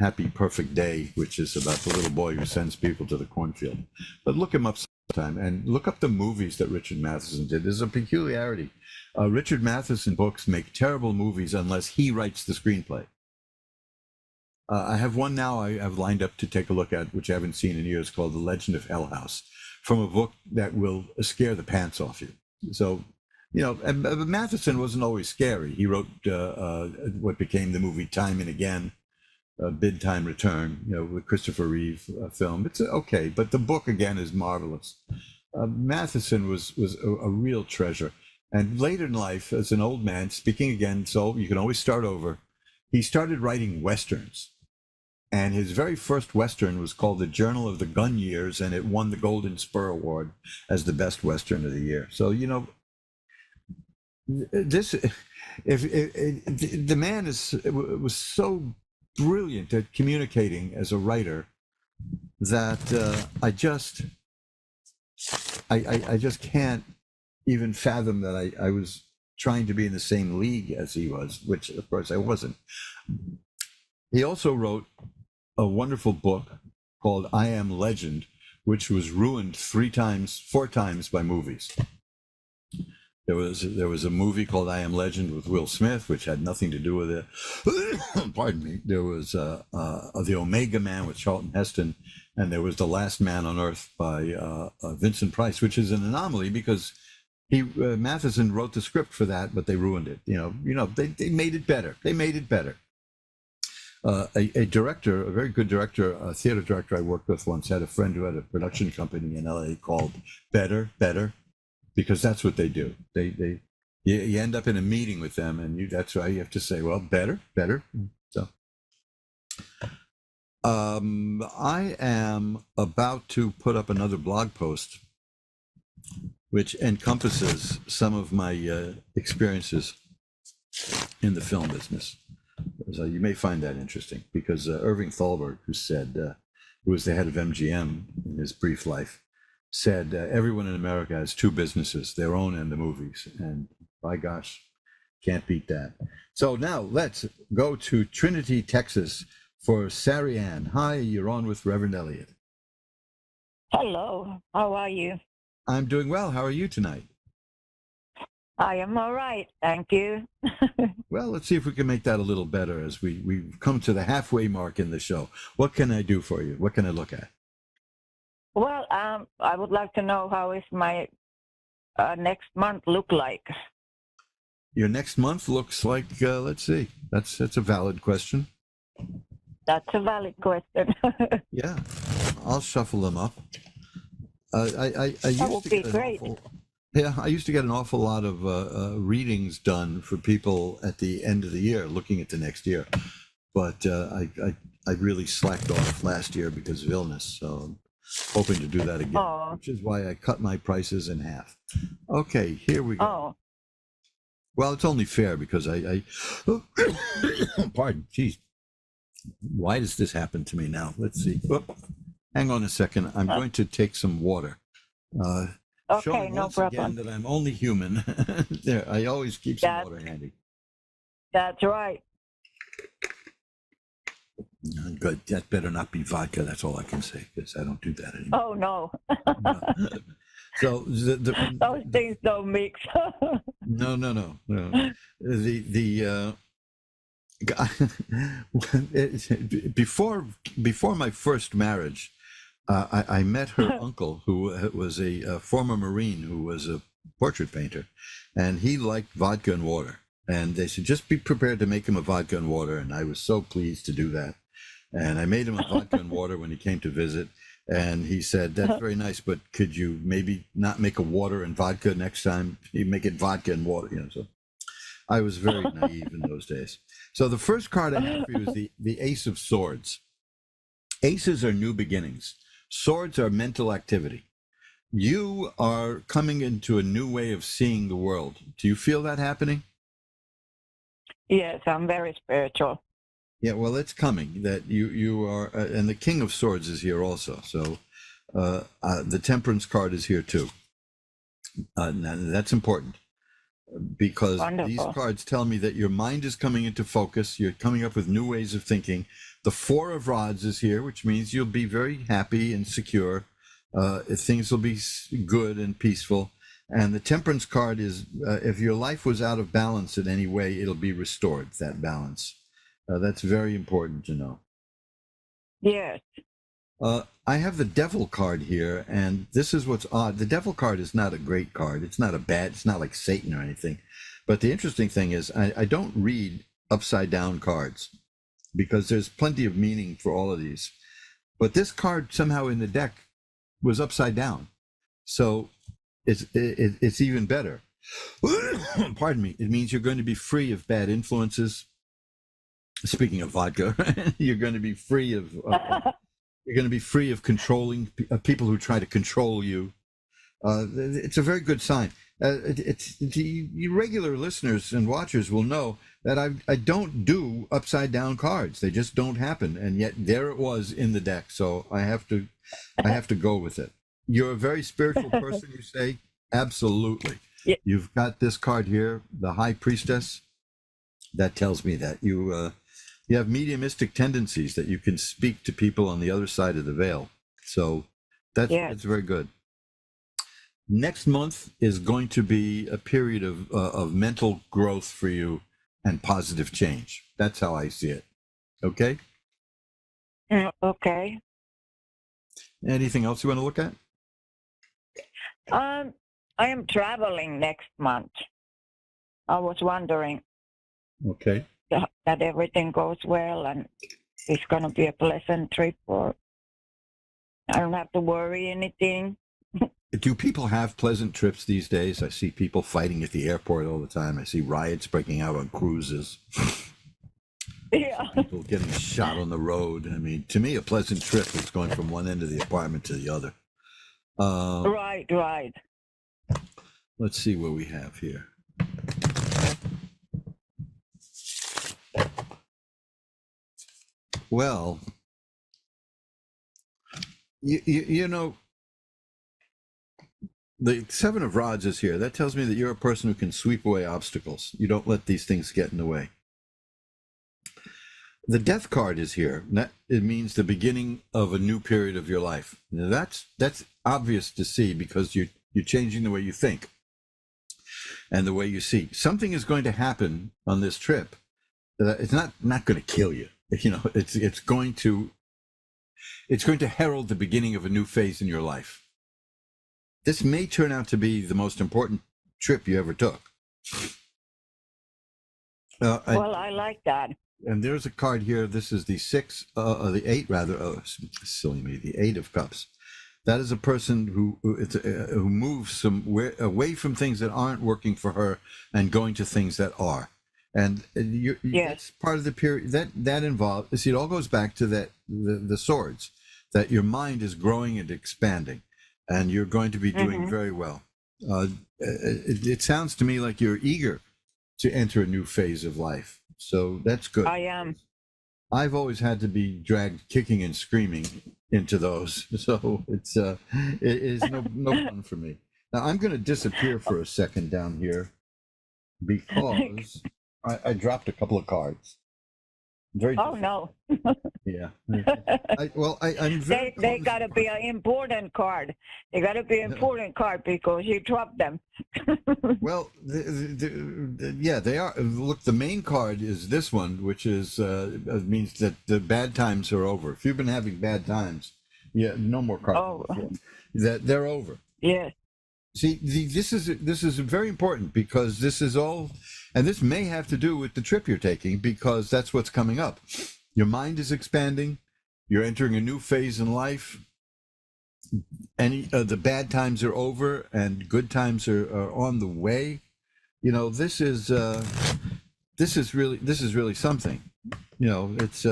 Happy Perfect Day, which is about the little boy who sends people to the cornfield. But look him up sometime and look up the movies that Richard Matheson did. There's a peculiarity. Richard Matheson books make terrible movies unless he writes the screenplay. I have one now I have lined up to take a look at, which I haven't seen in years, called The Legend of Hell House, from a book that will scare the pants off you. So, you know, and Matheson wasn't always scary. He wrote what became the movie Time and Again, Bid Time Return, you know, with Christopher Reeve film. It's okay, but the book again is marvelous. Matheson was a real treasure. And later in life, as an old man, speaking again, so you can always start over, he started writing Westerns. And his very first Western was called The Journal of the Gun Years, and it won the Golden Spur Award as the best Western of the year. So, you know, this, the man was so brilliant at communicating as a writer that I just can't even fathom that I was trying to be in the same league as he was, which of course I wasn't. He also wrote a wonderful book called I Am Legend, which was ruined four times by movies. There was a movie called I Am Legend with Will Smith, which had nothing to do with it. Pardon me. There was The Omega Man with Charlton Heston, and there was The Last Man on Earth by Vincent Price, which is an anomaly because Matheson wrote the script for that, but they ruined it. You know, they made it better. They made it better. A director, a very good director, a theater director I worked with once, had a friend who had a production company in LA called Better, because that's what they do. You end up in a meeting with them, and that's why you have to say, well, better. So I am about to put up another blog post which encompasses some of my experiences in the film business. So you may find that interesting, because Irving Thalberg, who was the head of MGM in his brief life, said everyone in America has two businesses, their own and the movies. And by gosh, can't beat that. So now let's go to Trinity, Texas for Sari Ann. Hi, you're on with Reverend Elliot. Hello, how are you? I'm doing well. How are you tonight? I am all right, thank you. Well, let's see if we can make that a little better as we've come to the halfway mark in the show. What can I do for you? What can I look at? Well, I would like to know how is my next month look like? Your next month looks like, let's see, that's a valid question. That's a valid question. Yeah, I'll shuffle them up. I used that would to be get great. I used to get an awful lot of readings done for people at the end of the year, looking at the next year. But I really slacked off last year because of illness, so I'm hoping to do that again, which is why I cut my prices in half. Okay, here we go. Oh. Well, it's only fair because pardon, geez. Why does this happen to me now? Let's see. Hang on a second. I'm going to take some water. Okay, no problem. Again that I'm only human. There, I always keep some water handy. That's right. Good. That better not be vodka. That's all I can say, because I don't do that anymore. Oh no. So those things don't mix. No. Before my first marriage, I met her uncle, who was a former Marine who was a portrait painter, and he liked vodka and water. And they said, just be prepared to make him a vodka and water. And I was so pleased to do that. And I made him a vodka and water when he came to visit. And he said, that's very nice, but could you maybe not make a water and vodka next time? You make it vodka and water, So I was very naive in those days. So the first card I have for you is the Ace of Swords. Aces are new beginnings. Swords are mental activity. You are coming into a new way of seeing the world. Do you feel that happening? Yes, I'm very spiritual. Yeah, well, it's coming. That you are, and the King of Swords is here also. So the Temperance card is here too. That's important, because Wonderful. These cards tell me that your mind is coming into focus. You're coming up with new ways of thinking, The Four of Rods is here, which means you'll be very happy and secure. Things will be good and peaceful. And the Temperance card is, if your life was out of balance in any way, it'll be restored, that balance. That's very important to know. Yes. I have the Devil card here, and this is what's odd. The Devil card is not a great card. It's not it's not like Satan or anything. But the interesting thing is I don't read upside down cards because there's plenty of meaning for all of these. But this card somehow in the deck was upside down. So it's even better. Pardon me. It means you're going to be free of bad influences. Speaking of vodka, you're going to be free of controlling people who try to control you. It's a very good sign. You regular listeners and watchers will know that I don't do upside down cards. They just don't happen. And yet there it was in the deck. So I have to go with it. You're a very spiritual person, you say? Absolutely. Yeah. You've got this card here, the High Priestess. That tells me that you have mediumistic tendencies, that you can speak to people on the other side of the veil. So that's very good. Next month is going to be a period of mental growth for you and positive change. That's how I see it. Okay? Okay. Anything else you want to look at? I am traveling next month. I was wondering. Okay. That everything goes well and it's going to be a pleasant trip, or I don't have to worry anything. Do people have pleasant trips these days? I see people fighting at the airport all the time. I see riots breaking out on cruises. Yeah. People getting shot on the road. I mean, to me, a pleasant trip is going from one end of the apartment to the other. Right. Let's see what we have here. Well, you know, the Seven of Rods is here. That tells me that you're a person who can sweep away obstacles. You don't let these things get in the way. The Death card is here. It means the beginning of a new period of your life. Now that's obvious to see because you're changing the way you think and the way you see. Something is going to happen on this trip. It's not going to kill you. You know, it's going to herald the beginning of a new phase in your life. This may turn out to be the most important trip you ever took. I like that. And there's a card here. This is the the 8 rather. Oh, silly me. The 8 of Cups. That is a person who moves away from things that aren't working for her and going to things that are. And that's part of the period that involves. See, it all goes back to the swords. That your mind is growing and expanding, and you're going to be doing very well. It sounds to me like you're eager to enter a new phase of life. So that's good. I am. I've always had to be dragged kicking and screaming into those. So it is no fun for me. Now I'm going to disappear for a second down here because I dropped a couple of cards. No. Yeah. I'm very. They got to be an important card. They got to be an important card because you dropped them. Well, yeah, they are. Look, the main card is this one, which is means that the bad times are over. If you've been having bad times, no more cards. That they're over. Yes. See, this is very important because this is all, and this may have to do with the trip you're taking because that's what's coming up. Your mind is expanding. You're entering a new phase in life. The bad times are over and good times are on the way. You know, this is really something. You know, it's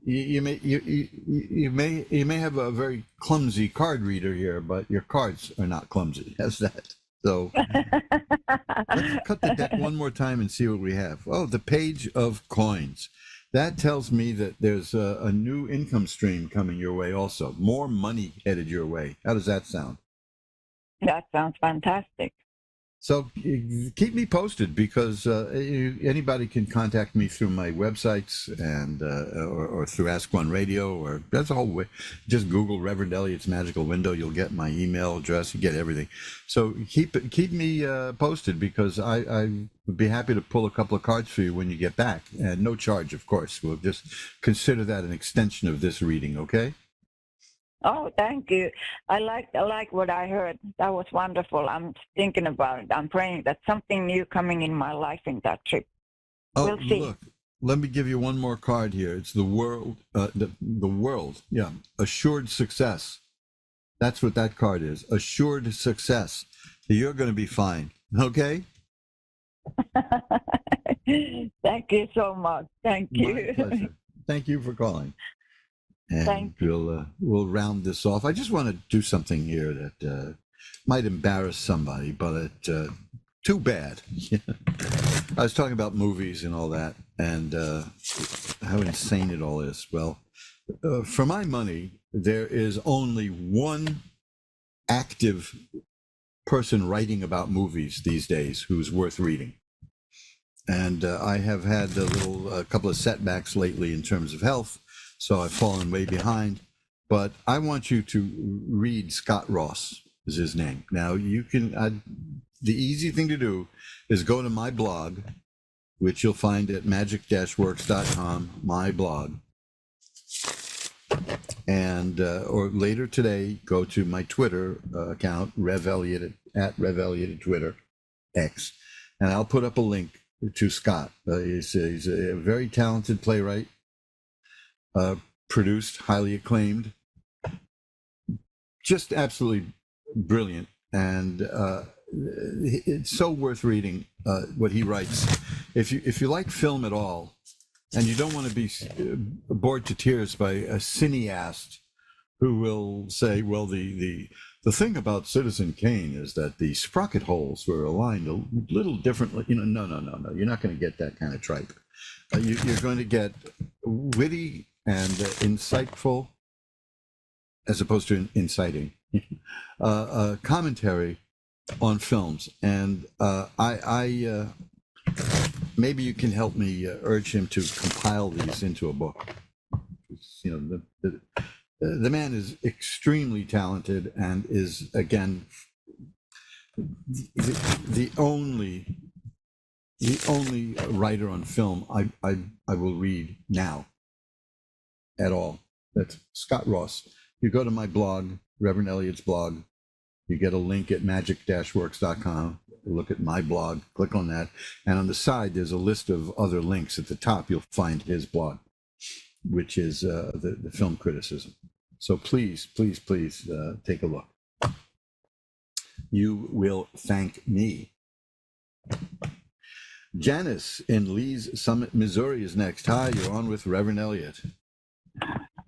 you may have a very clumsy card reader here, but your cards are not clumsy. How's that? So let's cut the deck one more time and see what we have. Oh, the Page of Coins. That tells me that there's a new income stream coming your way also. More money headed your way. How does that sound? That sounds fantastic. So keep me posted, because anybody can contact me through my websites and or through Ask One Radio, or that's a whole way. Just Google Reverend Elliot's Magical Window. You'll get my email address. You get everything. So keep me posted, because I would be happy to pull a couple of cards for you when you get back, and no charge, of course. We'll just consider that an extension of this reading. Okay. Oh, thank you. I like what I heard. That was wonderful. I'm thinking about it. I'm praying that something new coming in my life in that trip. Oh, We'll see. Look, let me give you one more card here. It's the world, the world. Yeah, assured success. That's what that card is. Assured success. You're going to be fine. Okay. Thank you so much. Thank you. My pleasure. Thank you for calling. And we'll round this off. I just want to do something here that might embarrass somebody, but too bad. I was talking about movies and all that, and how insane it all is. Well, for my money, there is only one active person writing about movies these days who's worth reading. And I have had a couple of setbacks lately in terms of health, so I've fallen way behind. But I want you to read Scott Ross, is his name. Now, you can, the easy thing to do is go to my blog, which you'll find at magic-works.com, my blog. And, or later today, go to my Twitter account, Rev Elliot, at Rev Elliot at Twitter, X. And I'll put up a link to Scott. He's a very talented playwright, produced, highly acclaimed, just absolutely brilliant, and it's so worth reading what he writes. If you like film at all, and you don't want to be bored to tears by a cineast who will say, well, the thing about Citizen Kane is that the sprocket holes were aligned a little differently. No. You're not going to get that kind of tripe. You're going to get witty and insightful, as opposed to inciting, commentary on films. And I maybe you can help me urge him to compile these into a book. The man is extremely talented, and is, again, the only writer on film I will read now at all. That's Scott Ross. You go to my blog, Reverend Elliot's blog, you get a link at magic-works.com, look at my blog, click on that, and on the side there's a list of other links. At the top you'll find his blog, which is the film criticism. So please take a look. You will thank me. Janice in Lee's Summit, Missouri is next. Hi, you're on with Reverend Elliot.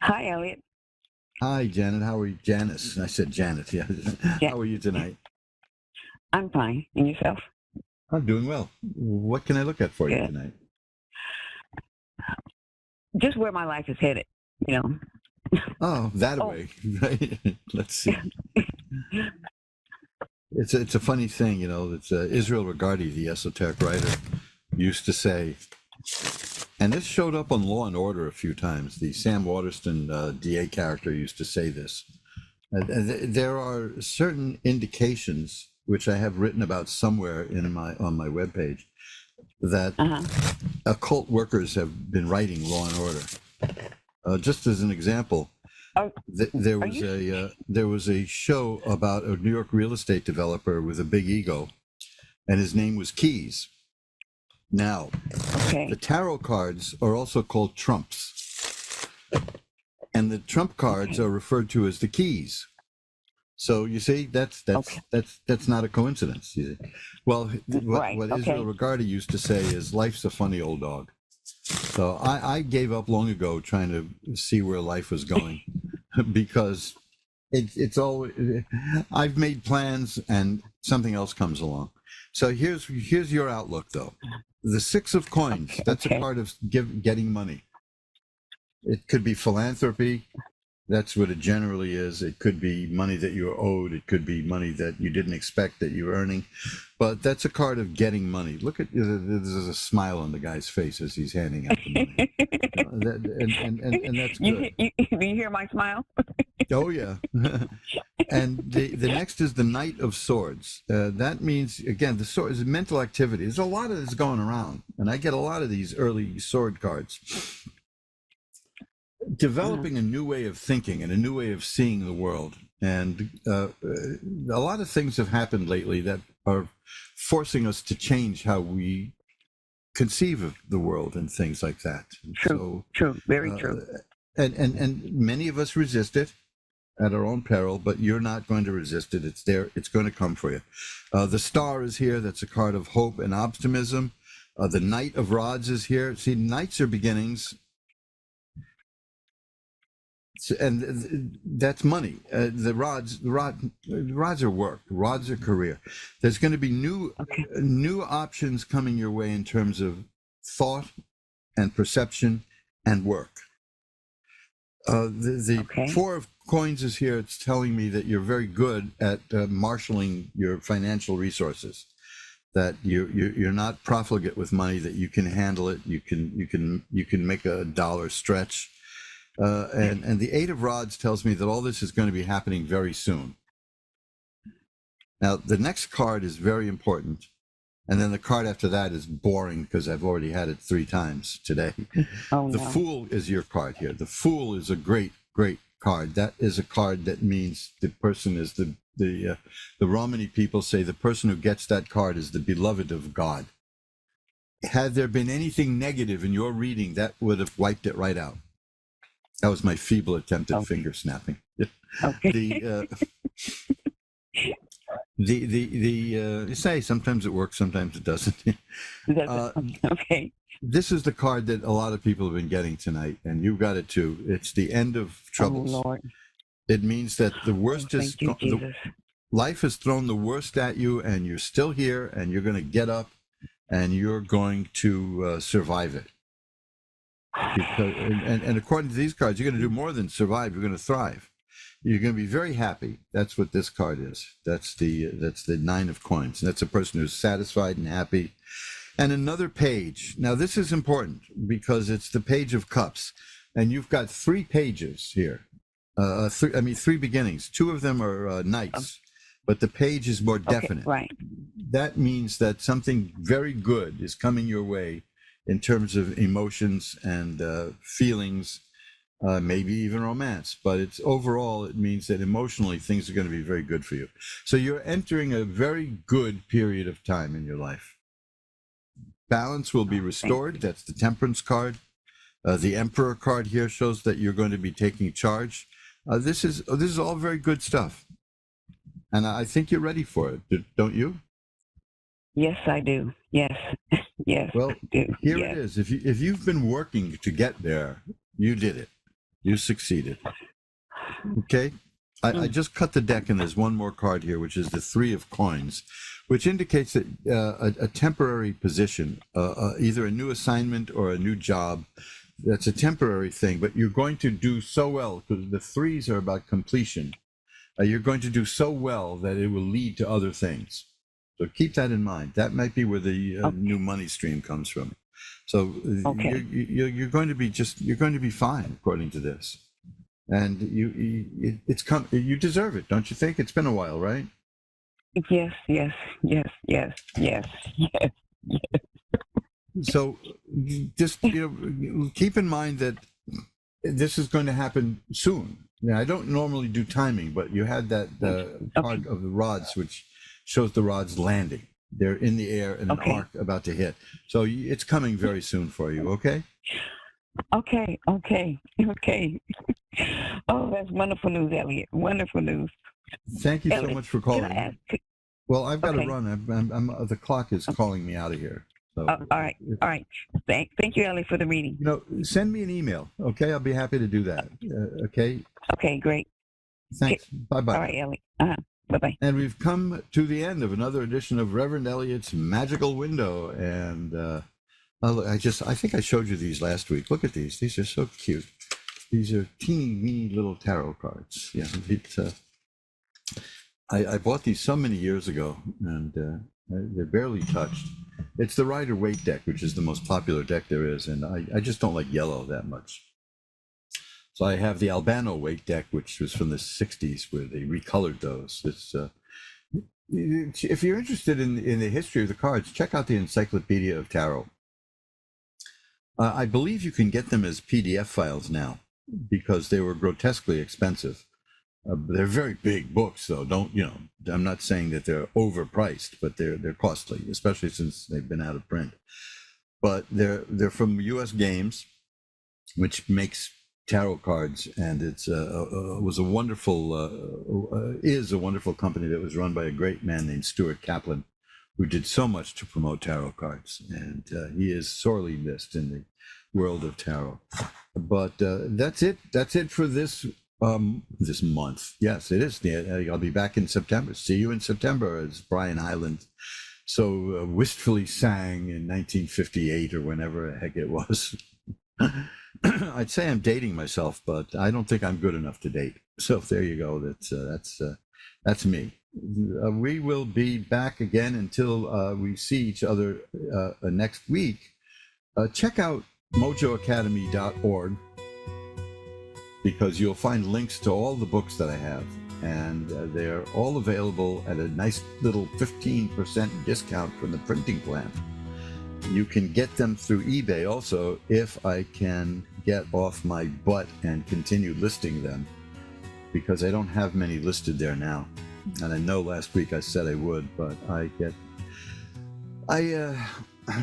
Hi, Elliot. Hi, Janet. How are you? Janice. I said Janet. Yeah. How are you tonight? I'm fine. And yourself? I'm doing well. What can I look at for you tonight? Just where my life is headed, Oh, that way. Right. Let's see. It's a funny thing, It's Israel Regardie, the esoteric writer, used to say, and this showed up on Law and Order a few times. The Sam Waterston DA character used to say this. There are certain indications, which I have written about somewhere on my webpage, that occult workers have been writing Law and Order. Just as an example, there was a show about a New York real estate developer with a big ego, and his name was Keys. Now, the tarot cards are also called trumps, and the trump cards are referred to as the keys. So you see, that's not a coincidence. Well, what Israel Regardie used to say is, life's a funny old dog. So I gave up long ago trying to see where life was going, because it's all, I've made plans and something else comes along. So here's your outlook, though. The Six of Coins, that's a part of getting money. It could be philanthropy, That's what it generally is. It could be money that you're owed. It could be money that you didn't expect that you're earning. But that's a card of getting money. Look at, there's a smile on the guy's face as he's handing out the money. And that's good. You hear my smile? Oh, yeah. And the next is the Knight of Swords. That means, again, the sword is mental activity. There's a lot of this going around. And I get a lot of these early sword cards. Developing a new way of thinking and a new way of seeing the world. And a lot of things have happened lately that are forcing us to change how we conceive of the world and things like that. True, true, very true. And many of us resist it at our own peril, but you're not going to resist it. It's there. It's going to come for you. The Star is here. That's a card of hope and optimism. The Knight of Rods is here. See, knights are beginnings. And that's money. The rods are work. Rods are career. There's going to be new options coming your way in terms of thought and perception and work. The Four of Coins is here. It's telling me that you're very good at marshaling your financial resources. That you're not profligate with money. That you can handle it. You can make a dollar stretch. And the Eight of Rods tells me that all this is going to be happening very soon. Now, the next card is very important. And then the card after that is boring because I've already had it 3 times today. Oh, the Fool is your card here. The Fool is a great, great card. That is a card that means the person is the Romani people say the person who gets that card is the beloved of God. Had there been anything negative in your reading, that would have wiped it right out. That was my feeble attempt at finger snapping. Okay. You say sometimes it works, sometimes it doesn't. Okay. This is the card that a lot of people have been getting tonight, and you've got it too. It's the End of Troubles. Oh, Lord. It means that the worst is life has thrown the worst at you, and you're still here, and you're going to get up, and you're going to survive it. Because, and according to these cards, you're going to do more than survive. You're going to thrive. You're going to be very happy. That's what this card is. That's the Nine of Coins. That's a person who's satisfied and happy. And another page. Now, this is important because it's the Page of Cups. And you've got 3 pages here. 3 beginnings. 2 of them are knights. But the page is more definite. Right. That means that something very good is coming your way in terms of emotions and feelings, maybe even romance. But it's overall, it means that emotionally things are going to be very good for you. So you're entering a very good period of time in your life. Balance will be restored. That's the Temperance card. The Emperor card here shows that you're going to be taking charge. This is all very good stuff. And I think you're ready for it, don't you? Yes, I do. Yes. Yes. Well, here it is. If you've been working to get there, you did it. You succeeded. Okay. I just cut the deck, and there's one more card here, which is the 3 of Coins, which indicates that a temporary position, either a new assignment or a new job, that's a temporary thing, but you're going to do so well because the 3s are about completion. You're going to do so well that it will lead to other things. So keep that in mind. That might be where the new money stream comes from. So you're going to be fine according to this, and you deserve it, don't you think? It's been a while, right? Yes. So just keep in mind that this is going to happen soon. Now, I don't normally do timing, but you had that card of the rods, which shows the rods landing. They're in the air in an arc about to hit. So it's coming very soon for you, okay? Okay. Oh, that's wonderful news, Elliot. Wonderful news. Thank you so much for calling. Well, I've got to run. The clock is calling me out of here. So, all right. Thank you, Elliot, for the reading. Send me an email, okay? I'll be happy to do that, okay? Okay, great. Thanks. Bye-bye. All right, Elliot. Bye-bye. And we've come to the end of another edition of Reverend Elliot's Magical Window. And I think I showed you these last week. Look at these. These are so cute. These are teeny weeny little tarot cards. Yeah, I bought these so many years ago, and they're barely touched. It's the Rider-Waite deck, which is the most popular deck there is, and I just don't like yellow that much. So I have the Albano-Waite deck, which was from the 60s, where they recolored those. It's if you're interested in the history of the cards, check out the Encyclopedia of Tarot. I believe you can get them as PDF files now, because they were grotesquely expensive. They're very big books, though. I'm not saying that they're overpriced, but they're costly, especially since they've been out of print. But they're from U.S. Games, which makes tarot cards, and it's is a wonderful company that was run by a great man named Stuart Kaplan, who did so much to promote tarot cards, and he is sorely missed in the world of tarot. But that's it for this month. Yes, it is. I'll be back in September. See you in September, as Brian Hyland so wistfully sang in 1958 or whenever the heck it was. I'd say I'm dating myself, but I don't think I'm good enough to date. So there you go. That's me. We will be back again until we see each other next week. Check out mojoacademy.org, because you'll find links to all the books that I have, and they're all available at a nice little 15% discount from the printing plant. You can get them through eBay also, if I can get off my butt and continue listing them, because I don't have many listed there now. And I know last week I said I would, but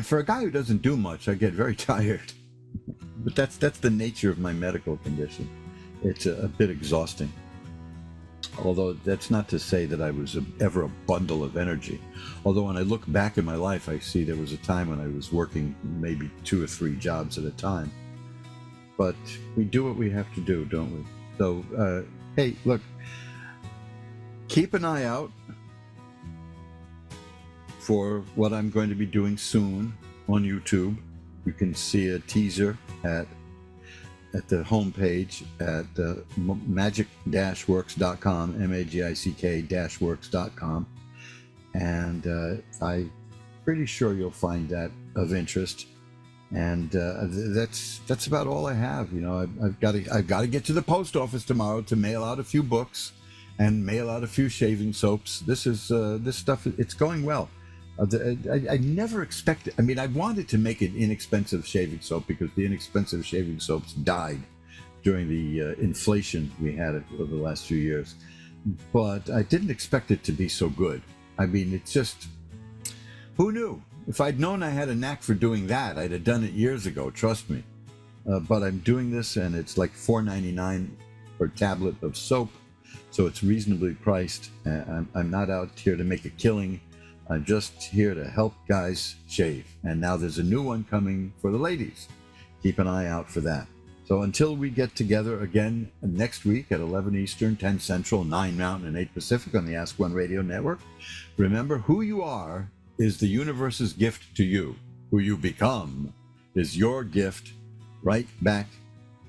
for a guy who doesn't do much, I get very tired. But that's the nature of my medical condition. It's a bit exhausting. Although that's not to say that I was ever a bundle of energy. Although when I look back in my life, I see there was a time when I was working maybe 2 or 3 jobs at a time. But we do what we have to do, don't we? So, hey, look, keep an eye out for what I'm going to be doing soon on YouTube. You can see a teaser at the homepage at magic-works.com, magick-works.com, and I'm pretty sure you'll find that of interest. And that's about all I have. I've got to get to the post office tomorrow to mail out a few books and mail out a few shaving soaps. This stuff. It's going well. I never expected. I mean, I wanted to make an inexpensive shaving soap, because the inexpensive shaving soaps died during the inflation we had over the last few years. But I didn't expect it to be so good. I mean, it's just, who knew? If I'd known I had a knack for doing that, I'd have done it years ago, trust me. But I'm doing this, and it's like $4.99 per tablet of soap, so it's reasonably priced. I'm not out here to make a killing. I'm just here to help guys shave. And now there's a new one coming for the ladies. Keep an eye out for that. So until we get together again next week at 11 Eastern, 10 Central, 9 Mountain, and 8 Pacific on the Ask One Radio Network, remember, who you are is the universe's gift to you. Who you become is your gift right back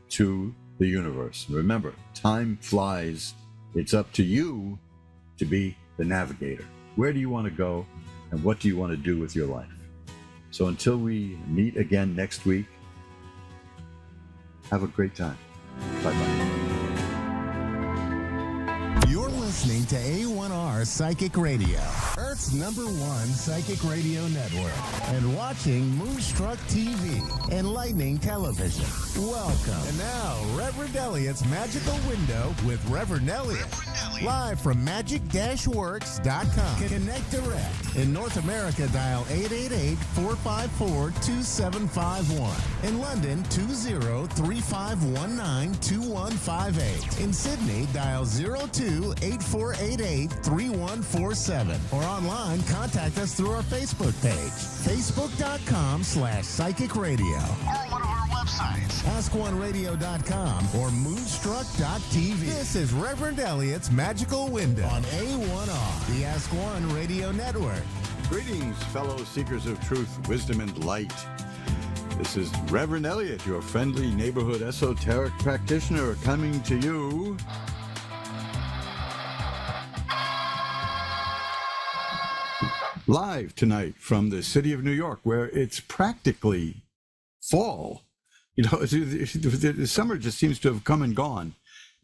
to the universe. Remember, time flies. It's up to you to be the navigator. Where do you want to go, and what do you want to do with your life? So until we meet again next week, have a great time. Bye-bye. You're listening to A1R Psychic Radio, Earth's #1 psychic radio network, and watching Moonstruck TV and Lightning Television. Welcome. And now, Reverend Elliot's Magical Window with Reverend Elliot. Live from magic-works.com. Connect direct. In North America, dial 888-454-2751. In London, 20-3519-2158. In Sydney, dial 02-8488-3147. Or online, contact us through our Facebook page, facebook.com/psychic radio. Or one of our websites, askoneradio.com or moonstruck.tv. This is Reverend Elliot's Magical Window on A1R, the Ask One Radio Network. Greetings, fellow seekers of truth, wisdom, and light. This is Reverend Elliot, your friendly neighborhood esoteric practitioner, coming to you live tonight from the city of New York, where it's practically fall. You know, the summer just seems to have come and gone.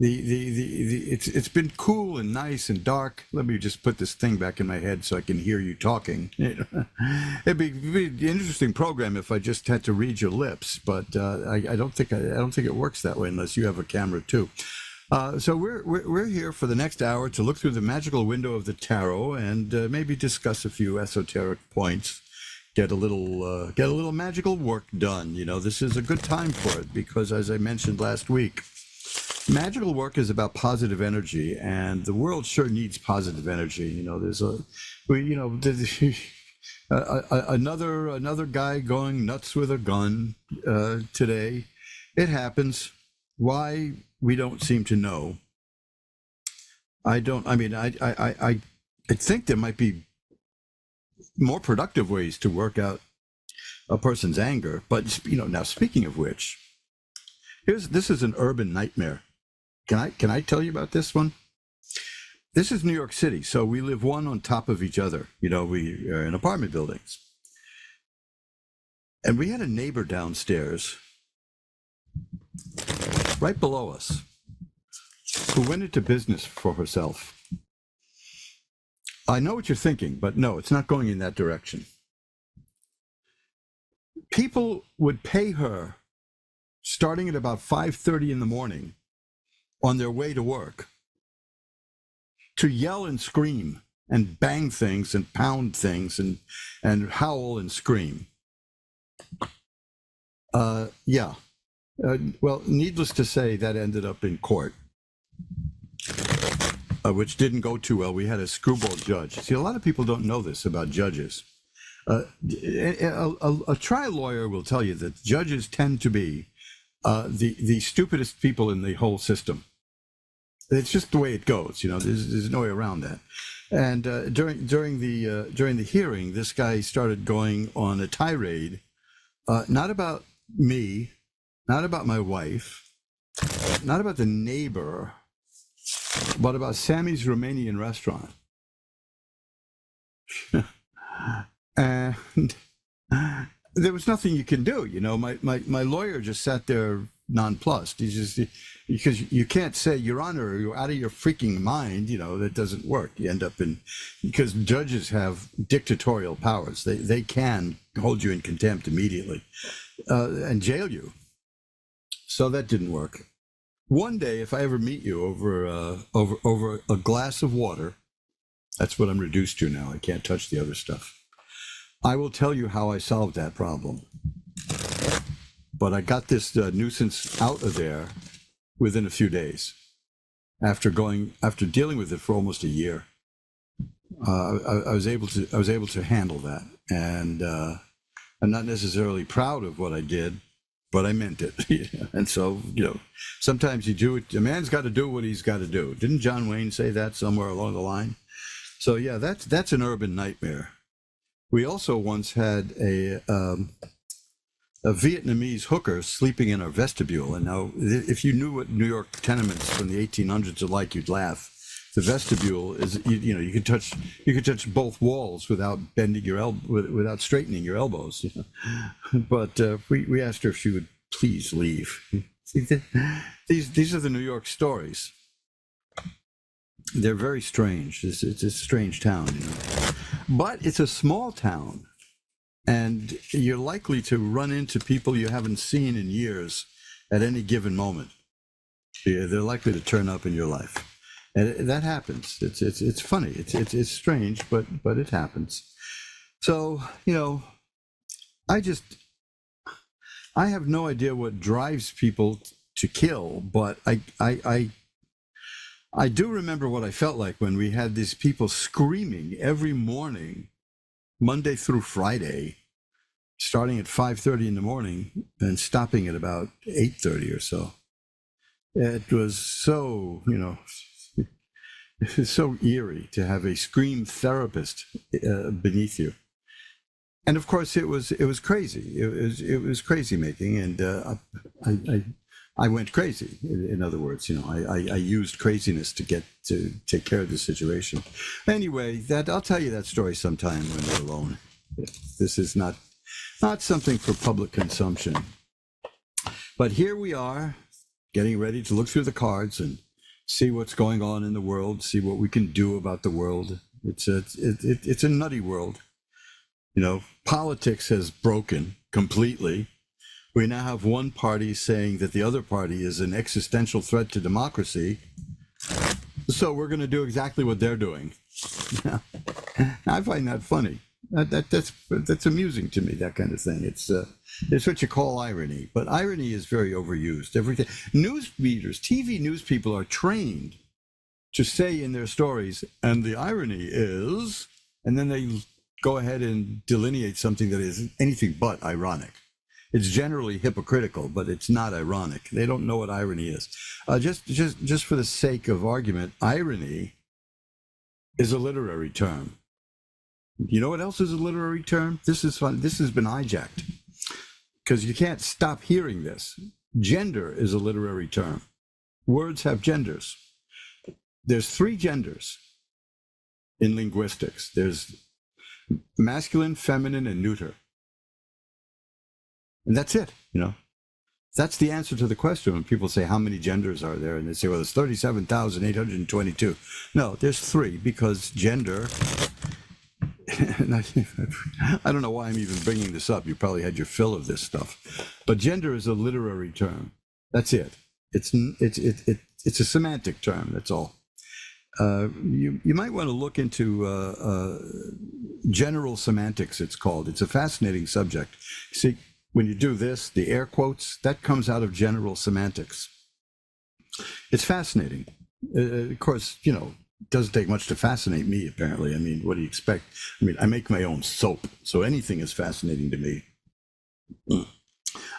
It's been cool and nice and dark. Let me just put this thing back in my head so I can hear you talking. It'd be an interesting program if I just had to read your lips, but I don't think it works that way unless you have a camera too. So we're here for the next hour to look through the magical window of the tarot and maybe discuss a few esoteric points. Get a little magical work done. You know, this is a good time for it because, as I mentioned last week, magical work is about positive energy, and the world sure needs positive energy. You know, there's another guy going nuts with a gun today. It happens. Why, we don't seem to know. I think there might be more productive ways to work out a person's anger. But, you know, now speaking of which, this is an urban nightmare. Can I tell you about this one? This is New York City, so we live one on top of each other. You know, we are in apartment buildings. And we had a neighbor downstairs, right below us, who went into business for herself. I know what you're thinking, but no, it's not going in that direction. People would pay her starting at about 5:30 in the morning on their way to work to yell and scream and bang things and pound things and howl and scream. Well, needless to say, that ended up in court, which didn't go too well. We had a screwball judge. See, a lot of people don't know this about judges. A trial lawyer will tell you that judges tend to be the stupidest people in the whole system. It's just the way it goes. You know, there's no way around that. And during the hearing, this guy started going on a tirade, not about me, not about my wife, not about the neighbor, but about Sammy's Romanian restaurant. And there was nothing you can do. You know, my lawyer just sat there nonplussed. Because you can't say, Your Honor, you're out of your freaking mind. You know, that doesn't work. You end up because judges have dictatorial powers. They can hold you in contempt immediately and jail you. So that didn't work. One day, if I ever meet you over a glass of water, that's what I'm reduced to now. I can't touch the other stuff. I will tell you how I solved that problem. But I got this nuisance out of there within a few days, after dealing with it for almost a year. I was able to handle that, and I'm not necessarily proud of what I did, but I meant it. And so, you know, sometimes you do it. A man's got to do what he's got to do. Didn't John Wayne say that somewhere along the line? So yeah, that's an urban nightmare. We also once had a Vietnamese hooker sleeping in our vestibule. And now, if you knew what New York tenements from the 1800s are like, you'd laugh. The vestibule is, you know, you could touch both walls without bending without straightening your elbows. You know? But we asked her if she would please leave. These are the New York stories. They're very strange. It's a strange town, you know. But it's a small town, and you're likely to run into people you haven't seen in years at any given moment. They're likely to turn up in your life. And that happens. It's funny. It's strange, but it happens. So, you know, I have no idea what drives people to kill, but I do remember what I felt like when we had these people screaming every morning, Monday through Friday, starting at 5:30 in the morning and stopping at about 8:30 or so. It was so, you know, it's so eerie to have a scream therapist beneath you. And of course, it was crazy. It was crazy making, and I went crazy. In other words, I used craziness to take care of the situation. Anyway, I'll tell you that story sometime when we're alone. This is not something for public consumption. But here we are, getting ready to look through the cards and see what's going on in the world, see what we can do about the world. It's a nutty world. Politics has broken completely. We now have one party saying that the other party is an existential threat to democracy. So we're going to do exactly what they're doing. I find that funny. That's amusing to me, that kind of thing. It's what you call irony, but irony is very overused. Everything. News readers, TV news people are trained to say in their stories, and the irony is, and then they go ahead and delineate something that is anything but ironic. It's generally hypocritical, but it's not ironic. They don't know what irony is. Just for the sake of argument, irony is a literary term. You know what else is a literary term? This is fun. This has been hijacked because you can't stop hearing this. Gender is a literary term. Words have genders. There's 3 genders in linguistics. There's masculine, feminine, and neuter. And that's it, That's the answer to the question when people say, how many genders are there? And they say, well, there's 37,822. No, there's 3 because gender... I don't know why I'm even bringing this up. You probably had your fill of this stuff. But gender is a literary term. That's it. It's a semantic term, that's all. You might want to look into general semantics, it's called. It's a fascinating subject. See, when you do this, the air quotes, that comes out of general semantics. It's fascinating. Of course, it doesn't take much to fascinate me, apparently. I mean, what do you expect? I mean, I make my own soap, so anything is fascinating to me.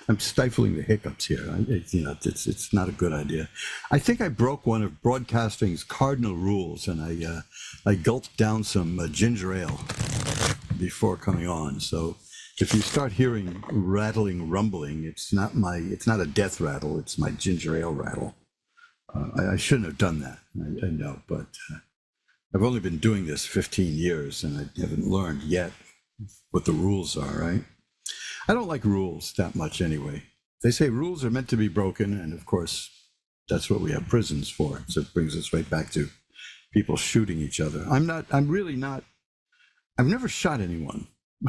I'm stifling the hiccups here. It's not a good idea. I think I broke one of broadcasting's cardinal rules, and I gulped down some ginger ale before coming on. So if you start hearing rattling, rumbling, it's not a death rattle. It's my ginger ale rattle. I shouldn't have done that. I know, but I've only been doing this 15 years, and I haven't learned yet what the rules are, right? I don't like rules that much anyway. They say rules are meant to be broken, and of course, that's what we have prisons for. So it brings us right back to people shooting each other. I've never shot anyone.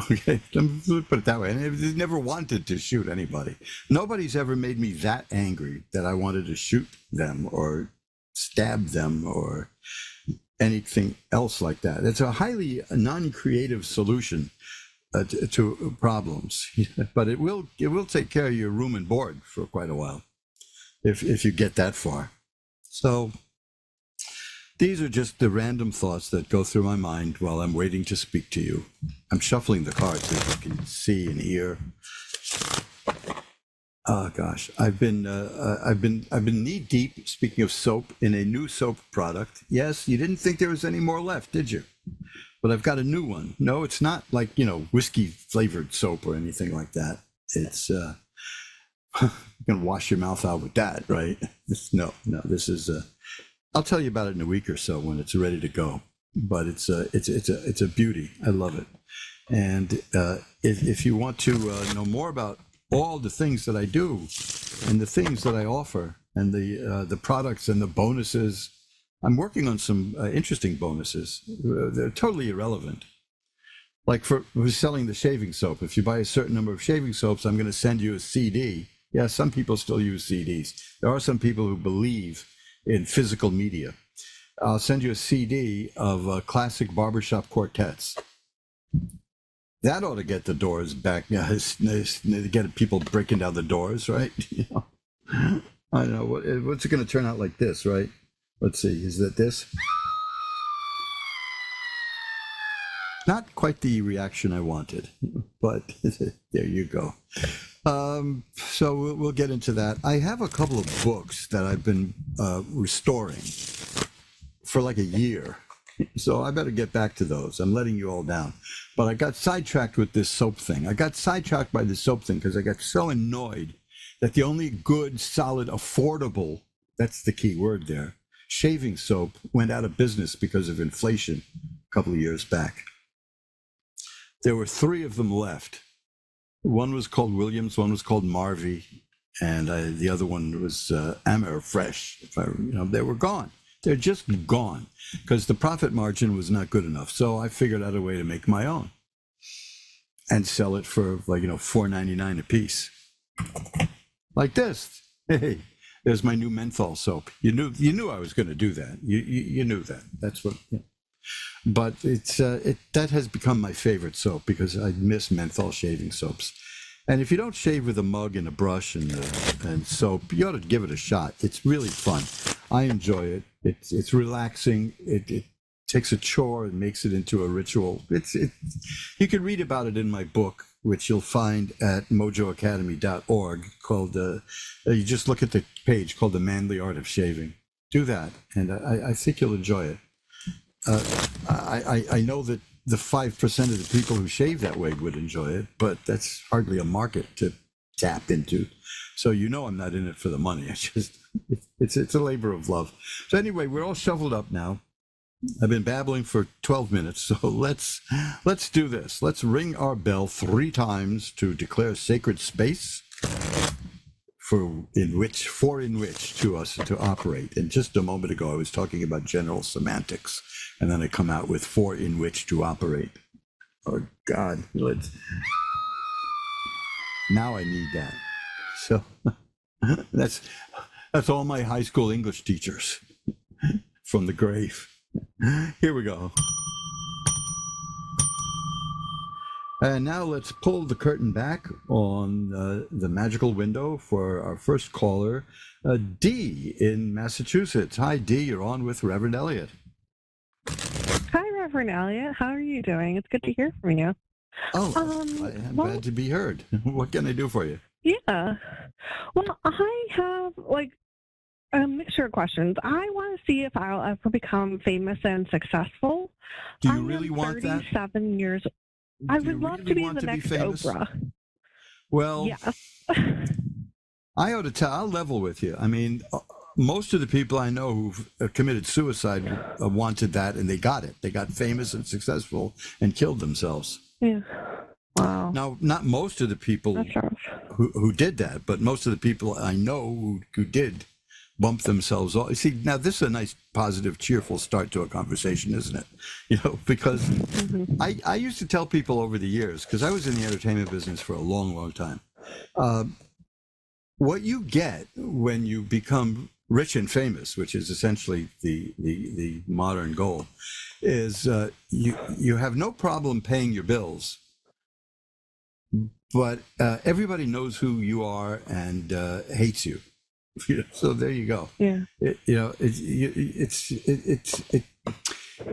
Okay, let me put it that way. And I've never wanted to shoot anybody. Nobody's ever made me that angry that I wanted to shoot them or stab them or anything else like that. It's a highly non-creative solution to problems, but it will take care of your room and board for quite a while if you get that far. So these are just the random thoughts that go through my mind while I'm waiting to speak to you. I'm shuffling the cards as you can see and hear. Oh gosh, I've been knee deep. Speaking of soap, in a new soap product. Yes, you didn't think there was any more left, did you? But I've got a new one. No, it's not like, whiskey flavored soap or anything like that. It's you're gonna wash your mouth out with that, right? No, this is I'll tell you about it in a week or so when it's ready to go. But it's a beauty. I love it. And if you want to know more about all the things that I do and the things that I offer and the products and the bonuses, I'm working on some interesting bonuses. They're totally irrelevant. Like for selling the shaving soap, if you buy a certain number of shaving soaps, I'm going to send you a CD. Yeah, some people still use CDs. There are some people who believe in physical media. I'll send you a CD of classic barbershop quartets. That ought to get the doors back. Yeah, get people breaking down the doors, right? I know. What's it going to turn out like this, right? Let's see. Is that this? Not quite the reaction I wanted, but there you go. So we'll get into that. I have a couple of books that I've been restoring for like a year. So I better get back to those. I'm letting you all down. But I got sidetracked with this soap thing. I got sidetracked by this soap thing because I got so annoyed that the only good, solid, affordable, that's the key word there, shaving soap went out of business because of inflation a couple of years back. There were 3 of them left. One was called Williams, one was called Marvy, and the other one was Amer Fresh. They were gone. They're just gone because the profit margin was not good enough. So I figured out a way to make my own and sell it for $4.99 a piece, like this. Hey, there's my new menthol soap. You knew I was going to do that. You knew that. That's what. Yeah. But that has become my favorite soap because I miss menthol shaving soaps. And if you don't shave with a mug and a brush and soap, you ought to give it a shot. It's really fun. I enjoy it. It's relaxing. It takes a chore and makes it into a ritual. You can read about it in my book, which you'll find at mojoacademy.org, called, you just look at the page called The Manly Art of Shaving. Do that, and I think you'll enjoy it. I know that the 5% of the people who shave that way would enjoy it, but that's hardly a market to tap into. So I'm not in it for the money. It's a labor of love. So anyway, we're all shoveled up now. I've been babbling for 12 minutes, so let's do this. Let's ring our bell 3 times to declare sacred space for in which to us to operate. And just a moment ago, I was talking about general semantics, and then I come out with for in which to operate. Oh God, now I need that. So that's all my high school English teachers from the grave. Here we go. And now let's pull the curtain back on the magical window for our first caller, Dee in Massachusetts. Hi, Dee. You're on with Reverend Elliot. Hi, Reverend Elliot. How are you doing? It's good to hear from you. Oh, I'm glad to be heard. What can I do for you? Yeah. Well, I have a mixture of questions. I want to see if I'll ever become famous and succccessful. Do you really want that? 37 years. I would love to be the next Oprah. Well, yeah. I ought to tell. I'll level with you. I mean, most of the people I know who've committed suicide wanted that, and they got it. They got famous and successful and killed themselves. Yeah. Wow. Now, not most of the people who did that, but most of the people I know who did bump themselves off. You see, now this is a nice, positive, cheerful start to a conversation, isn't it? Because I used to tell people over the years, because I was in the entertainment business for a long, long time, what you get when you become rich and famous, which is essentially the modern goal, is you have no problem paying your bills, but everybody knows who you are and hates you. So there you go. Yeah.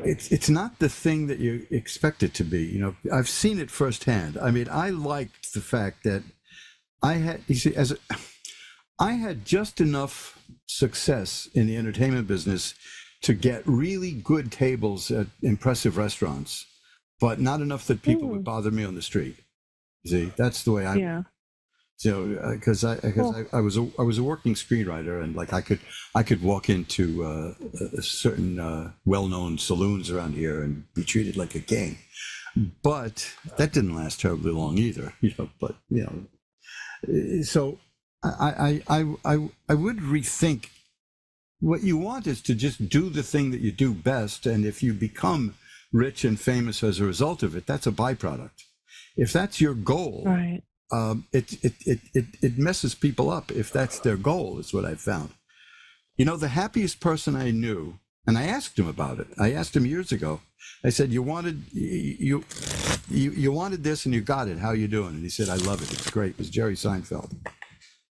It's not the thing that you expect it to be. I've seen it firsthand. I mean, I liked the fact that I had just enough success in the entertainment business to get really good tables at impressive restaurants, but not enough that people would bother me on the street. See, that's the way I. Yeah. So, because I was a working screenwriter, and I could walk into a certain well-known saloons around here and be treated like a king, but that didn't last terribly long either. So I would rethink. What you want is to just do the thing that you do best, and if you become rich and famous as a result of it, that's a byproduct. If that's your goal, right. It messes people up if that's their goal, is what I've found. The happiest person I knew, and I asked him about it. I asked him years ago. I said, you wanted this and you got it. How you doing? And he said, I love it. It's great. It was Jerry Seinfeld.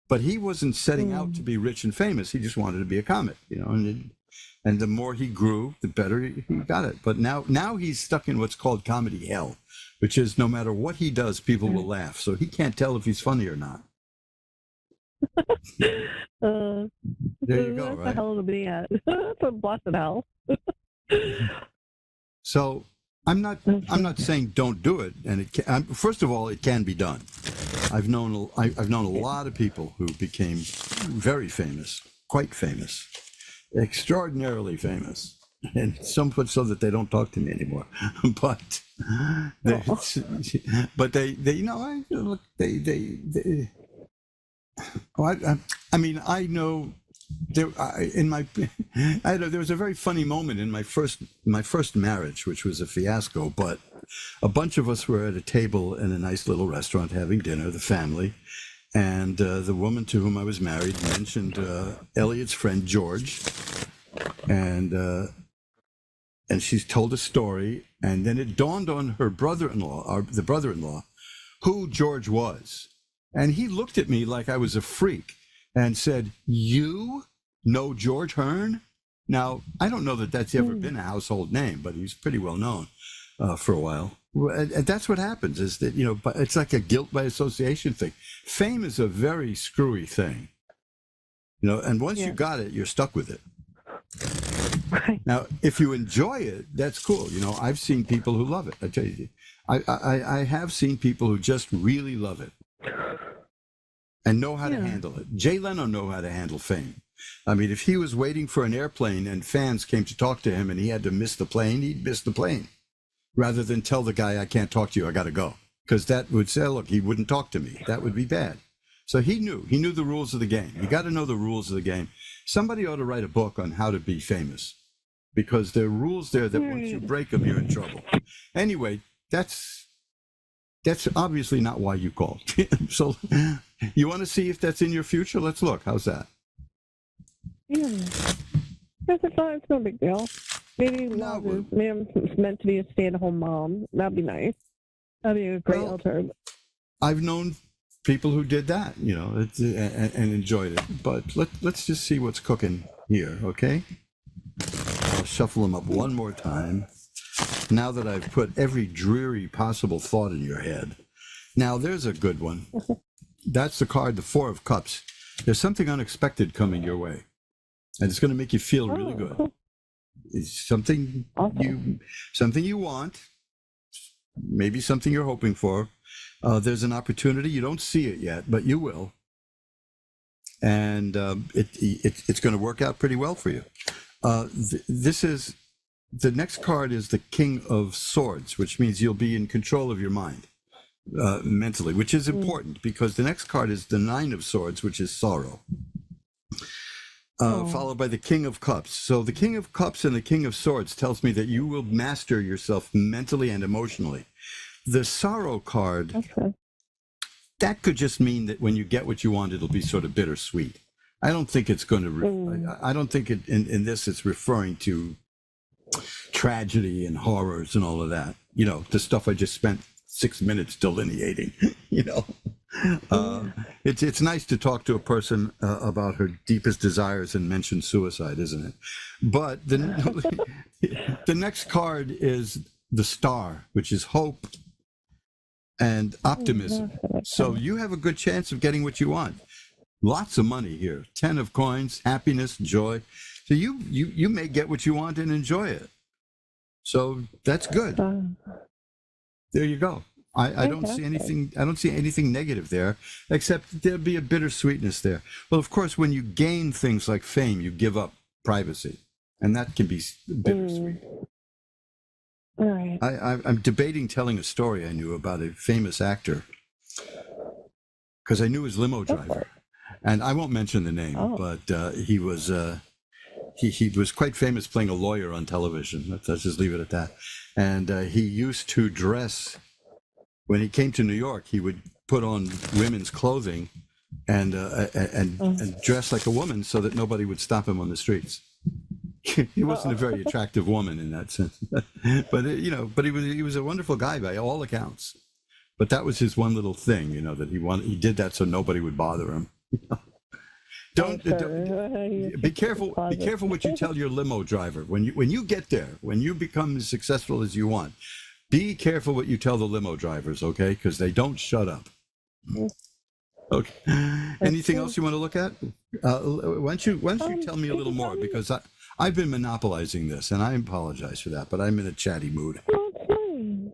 But he wasn't setting out to be rich and famous. He just wanted to be a comic, and the more he grew, the better he got it. But now he's stuck in what's called comedy hell, which is no matter what he does, people will laugh. So he can't tell if he's funny or not. There you go, that's right? a hell to be at. That's a blessed hell. So I'm not saying don't do it. And first of all, it can be done. I've known a lot of people who became very famous, quite famous, extraordinarily famous, and some put so that they don't talk to me anymore. But I know. There was a very funny moment in my first marriage, which was a fiasco. But a bunch of us were at a table in a nice little restaurant having dinner, the family, and the woman to whom I was married mentioned Elliot's friend George, and she's told a story, and then it dawned on her the brother-in-law, who George was, and he looked at me like I was a freak. And said, "You know George Hearn?" Now, I don't know that that's ever been a household name, but he's pretty well known for a while. And that's what happens, is that, it's like a guilt by association thing. Fame is a very screwy thing, and once you got it, you're stuck with it. Now, if you enjoy it, that's cool. I've seen people who love it. I tell you, I have seen people who just really love it. And know how to handle it. Jay Leno know how to handle fame. I mean, if he was waiting for an airplane and fans came to talk to him and he had to miss the plane, he'd miss the plane. Rather than tell the guy, "I can't talk to you, I got to go." Because that would say, look, he wouldn't talk to me. That would be bad. So he knew the rules of the game. You got to know the rules of the game. Somebody ought to write a book on how to be famous, because there are rules there that once you break them, you're in trouble. Anyway, that's obviously not why you called. So you want to see if that's in your future? Let's look. How's that? Yeah. It's no big deal. Maybe I'm meant to be a stay-at-home mom. That'd be nice. That'd be a great alternative. I've known people who did that, and enjoyed it. But let's just see what's cooking here, okay? I'll shuffle them up one more time. Now that I've put every dreary possible thought in your head. Now, there's a good one. That's the card, the Four of Cups. There's something unexpected coming your way, and it's going to make you feel really good. Cool. It's something you want, maybe something you're hoping for. There's an opportunity. You don't see it yet, but you will. And it's going to work out pretty well for you. The next card is the King of Swords, which means you'll be in control of your mind mentally, which is important, because the next card is the Nine of Swords, which is sorrow, followed by the King of Cups. So the King of Cups and the King of Swords tells me that you will master yourself mentally and emotionally. The sorrow card, that could just mean that when you get what you want, it'll be sort of bittersweet. I don't think it's going to, I don't think in this it's referring to tragedy and horrors and all of that, the stuff I just spent 6 minutes delineating. It's nice to talk to a person about her deepest desires and mention suicide, isn't it? But the next card is the Star, which is hope and optimism. So you have a good chance of getting what you want. Lots of money here. 10 of coins, happiness, joy. So you may get what you want and enjoy it. So that's good. There you go. I don't see anything. I don't see anything negative there, except there'll be a bittersweetness there. Well, of course, when you gain things like fame, you give up privacy, and that can be bittersweet. All right. I'm debating telling a story I knew about a famous actor, because I knew his limo driver, and I won't mention the name, but he was quite famous playing a lawyer on television. Let's just leave it at that. And he used to dress. When he came to New York, he would put on women's clothing and dress like a woman so that nobody would stop him on the streets. He wasn't a very attractive woman in that sense, but he was a wonderful guy by all accounts. But that was his one little thing, that he did that so nobody would bother him. Don't be careful. Be careful what you tell your limo driver when you get there. When you become as successful as you want, be careful what you tell the limo drivers, okay? Because they don't shut up. Okay. Anything else you want to look at? Why don't you tell me a little more, because I've been monopolizing this, and I apologize for that, but I'm in a chatty mood. Okay.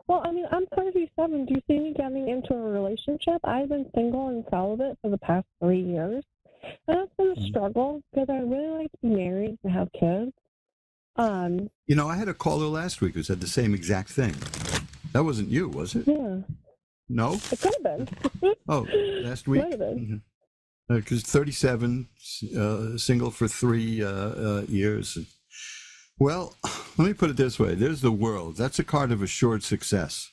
Well, I mean, I'm 37. Do you see me getting into a relationship? I've been single and celibate for the past 3 years. And it's been a struggle because I really like to be married and have kids. You know, I had a caller last week who said the same exact thing. That wasn't you, was it? Yeah. No? It could have been. Oh, last week? Might have been. Because 37, single for 3 years. Well, let me put it this way. There's the world. That's a card of assured success.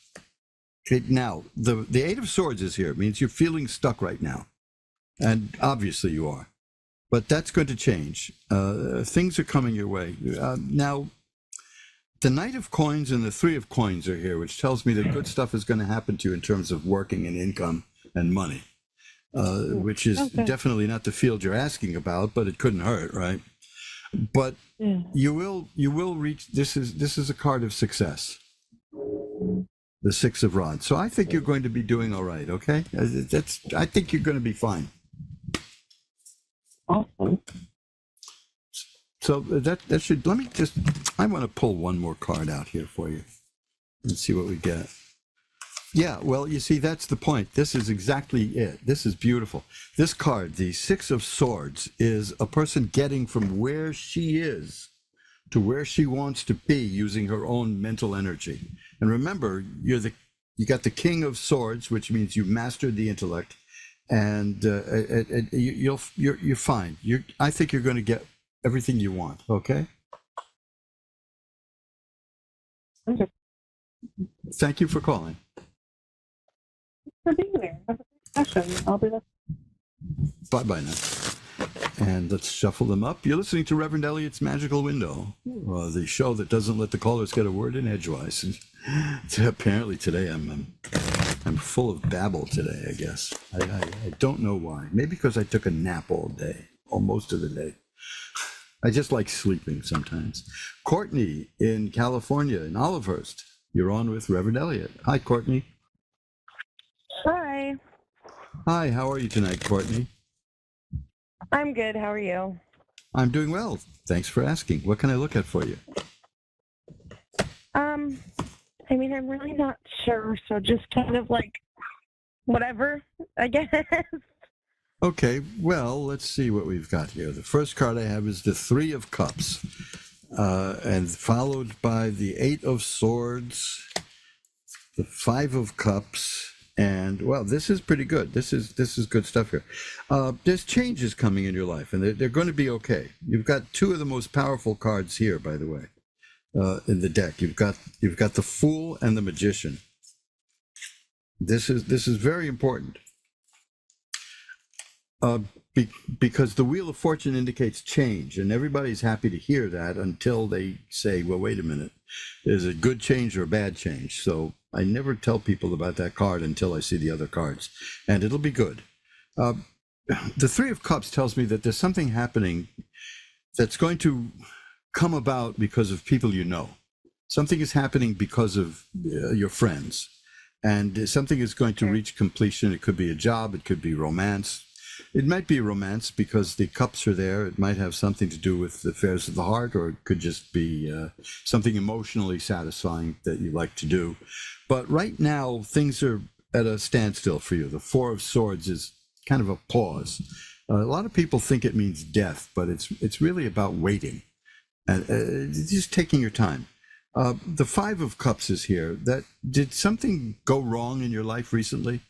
Okay, now, the Eight of Swords is here. It means you're feeling stuck right now. And obviously you are. But that's going to change. Things are coming your way. Now, the Knight of Coins and the Three of Coins are here, which tells me that good stuff is going to happen to you in terms of working and income and money, which is definitely not the field you're asking about, but it couldn't hurt, right? But you will reach. This is a card of success. The Six of Rods. So I think you're going to be doing all right. Okay, I think you're going to be fine. Awesome. So that should, I want to pull one more card out here for you and see what we get. Yeah, well, you see, that's the point. This is exactly it. This is beautiful. This card, the Six of Swords, is a person getting from where she is to where she wants to be using her own mental energy. And remember, you got the King of Swords, which means you've mastered the intellect, and you're fine. I think you're going to get everything you want. Okay. Thank you for calling. For being there. Have a great session. I'll be there. Bye now. And let's shuffle them up. You're listening to Reverend Elliot's Magical Window, the show that doesn't let the callers get a word in edgewise. Apparently today I'm full of babble today, I guess. I don't know why. Maybe because I took a nap all day, or most of the day. I just like sleeping sometimes. Courtney in California, in Olivehurst. You're on with Reverend Elliot. Hi, Courtney. Hi. Hi, how are you tonight, Courtney? I'm good. How are you? I'm doing well. Thanks for asking. What can I look at for you? I mean, I'm really not sure, so just kind of like whatever, I guess. Okay, well, let's see what we've got here. The first card I have is the Three of Cups, and followed by the Eight of Swords, the Five of Cups, and, well, this is pretty good. This is good stuff here. There's changes coming in your life, and they're going to be okay. You've got two of the most powerful cards here, by the way, in the deck. You've got the Fool and the Magician. This is very important. Because the Wheel of Fortune indicates change, and everybody's happy to hear that until they say, well, wait a minute, is it good change or bad change? So I never tell people about that card until I see the other cards, and it'll be good. The Three of Cups tells me that there's something happening that's going to come about because of people you know. Something is happening because of your friends, and something is going to reach completion. It could be a job, it could be romance. It might be romance because the cups are there. It might have something to do with the affairs of the heart, or it could just be something emotionally satisfying that you like to do. But right now, things are at a standstill for you. The Four of Swords is kind of a pause. A lot of people think it means death, but it's really about waiting and just taking your time. The Five of Cups is here. Did something go wrong in your life recently?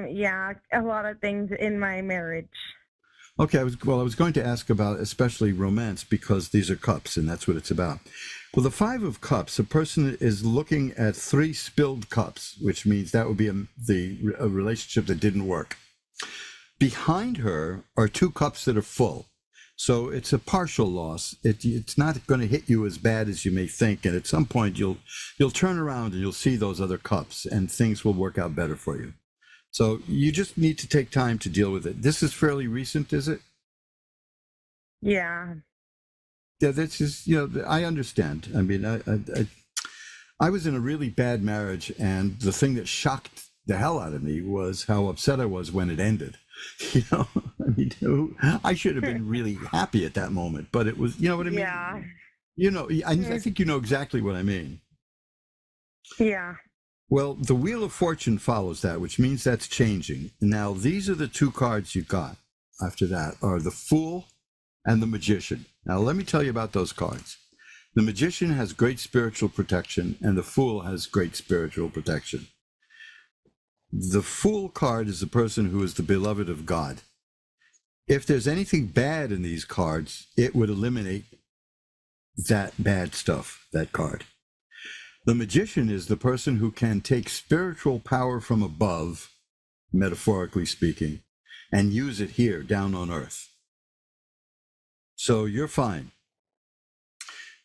Yeah, a lot of things in my marriage. Okay, I was going to ask about especially romance because these are cups and that's what it's about. Well, the Five of Cups, a person is looking at 3 spilled cups, which means that would be a relationship that didn't work. Behind her are 2 cups that are full. So it's a partial loss. It's not going to hit you as bad as you may think, and at some point you'll turn around and you'll see those other cups and things will work out better for you. So you just need to take time to deal with it. This is fairly recent, is it? Yeah. Yeah, that's just, I understand. I mean, I was in a really bad marriage, and the thing that shocked the hell out of me was how upset I was when it ended. You know, I mean, I should have been really happy at that moment, but it was, you know what I mean? Yeah. You know, I think you know exactly what I mean. Yeah. Well, the Wheel of Fortune follows that, which means that's changing. Now, these are the two cards you got after that, are the Fool and the Magician. Now, let me tell you about those cards. The Magician has great spiritual protection, and the Fool has great spiritual protection. The Fool card is the person who is the beloved of God. If there's anything bad in these cards, it would eliminate that bad stuff, that card. The Magician is the person who can take spiritual power from above, metaphorically speaking, and use it here down on earth. So you're fine.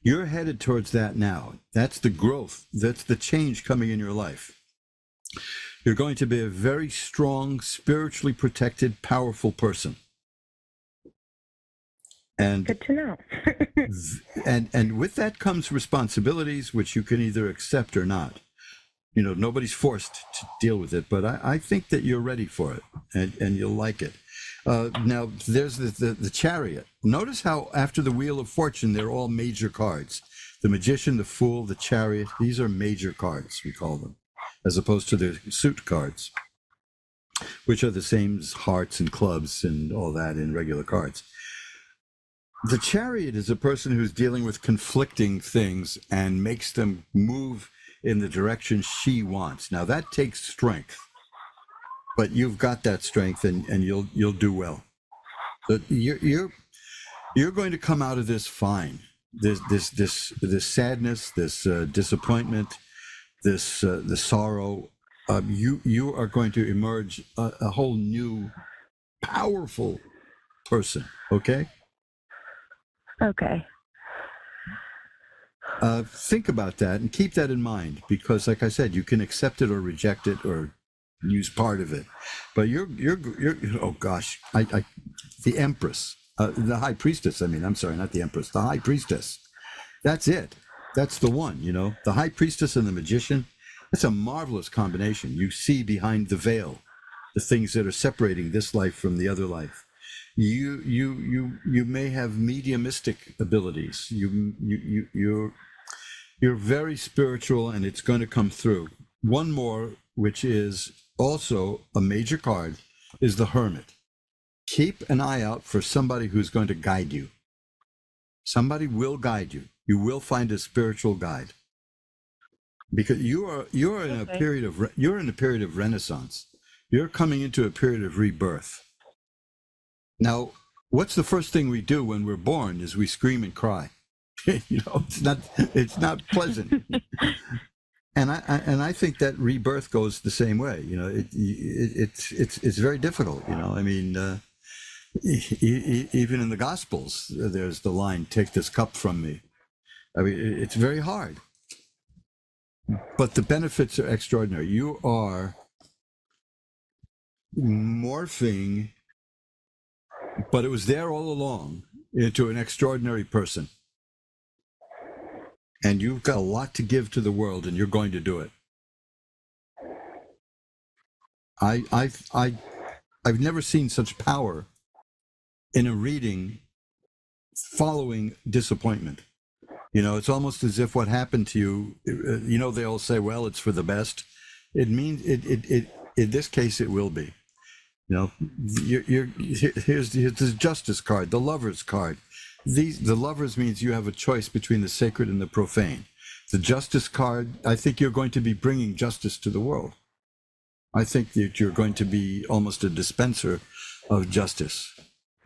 You're headed towards that now. That's the growth. That's the change coming in your life. You're going to be a very strong, spiritually protected, powerful person. And good to know. and with that comes responsibilities, which you can either accept or not. You know, nobody's forced to deal with it, but I think that you're ready for it, and you'll like it. Now, there's the Chariot. Notice how after the Wheel of Fortune, they're all major cards. The Magician, the Fool, the Chariot, these are major cards, we call them, as opposed to the suit cards, which are the same as hearts and clubs and all that in regular cards. The Chariot is a person who's dealing with conflicting things and makes them move in the direction she wants. Now, that takes strength, but you've got that strength, and you'll do well. So you're going to come out of this fine. This sadness, this disappointment, this sorrow. You are going to emerge a whole new, powerful person. Okay. Okay. Think about that and keep that in mind, because, like I said, you can accept it or reject it or use part of it. But you're oh gosh, the Empress, the High Priestess. I'm sorry, not the Empress, the High Priestess. That's it. That's the one. You know, the High Priestess and the Magician. That's a marvelous combination. You see behind the veil the things that are separating this life from the other life. You may have mediumistic abilities. You're very spiritual, and it's going to come through. One more, which is also a major card, is the Hermit. Keep an eye out for somebody who's going to guide you. Somebody will guide you. You will find a spiritual guide, because you're in a period of renaissance. You're coming into a period of rebirth. Now, what's the first thing we do when we're born? Is we scream and cry. You know, it's not pleasant. And I think that rebirth goes the same way. You know, it's very difficult. You know, I mean, even in the Gospels, there's the line, "Take this cup from me." I mean, it's very hard. But the benefits are extraordinary. You are morphing, but it was there all along, into an extraordinary person. And you've got a lot to give to the world, and you're going to do it. I've never seen such power in a reading following disappointment. You know, it's almost as if what happened to you, you know, they all say, well, it's for the best. It means it in this case, it will be. You know, here's the Justice card, the Lover's card. The Lovers means you have a choice between the sacred and the profane. The Justice card, I think you're going to be bringing justice to the world. I think that you're going to be almost a dispenser of justice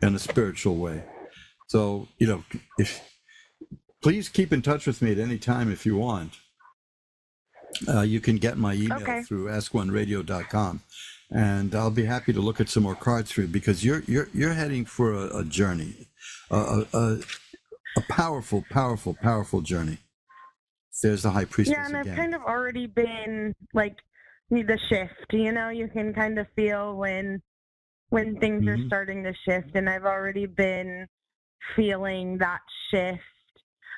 in a spiritual way. So, you know, please keep in touch with me at any time if you want. You can get my email through askoneradio.com, and I'll be happy to look at some more cards for you, because you're heading for a journey, a powerful, powerful, powerful journey. There's the High Priestess Yeah, and again. I've kind of already been like the shift. You know, you can kind of feel when things are starting to shift, and I've already been feeling that shift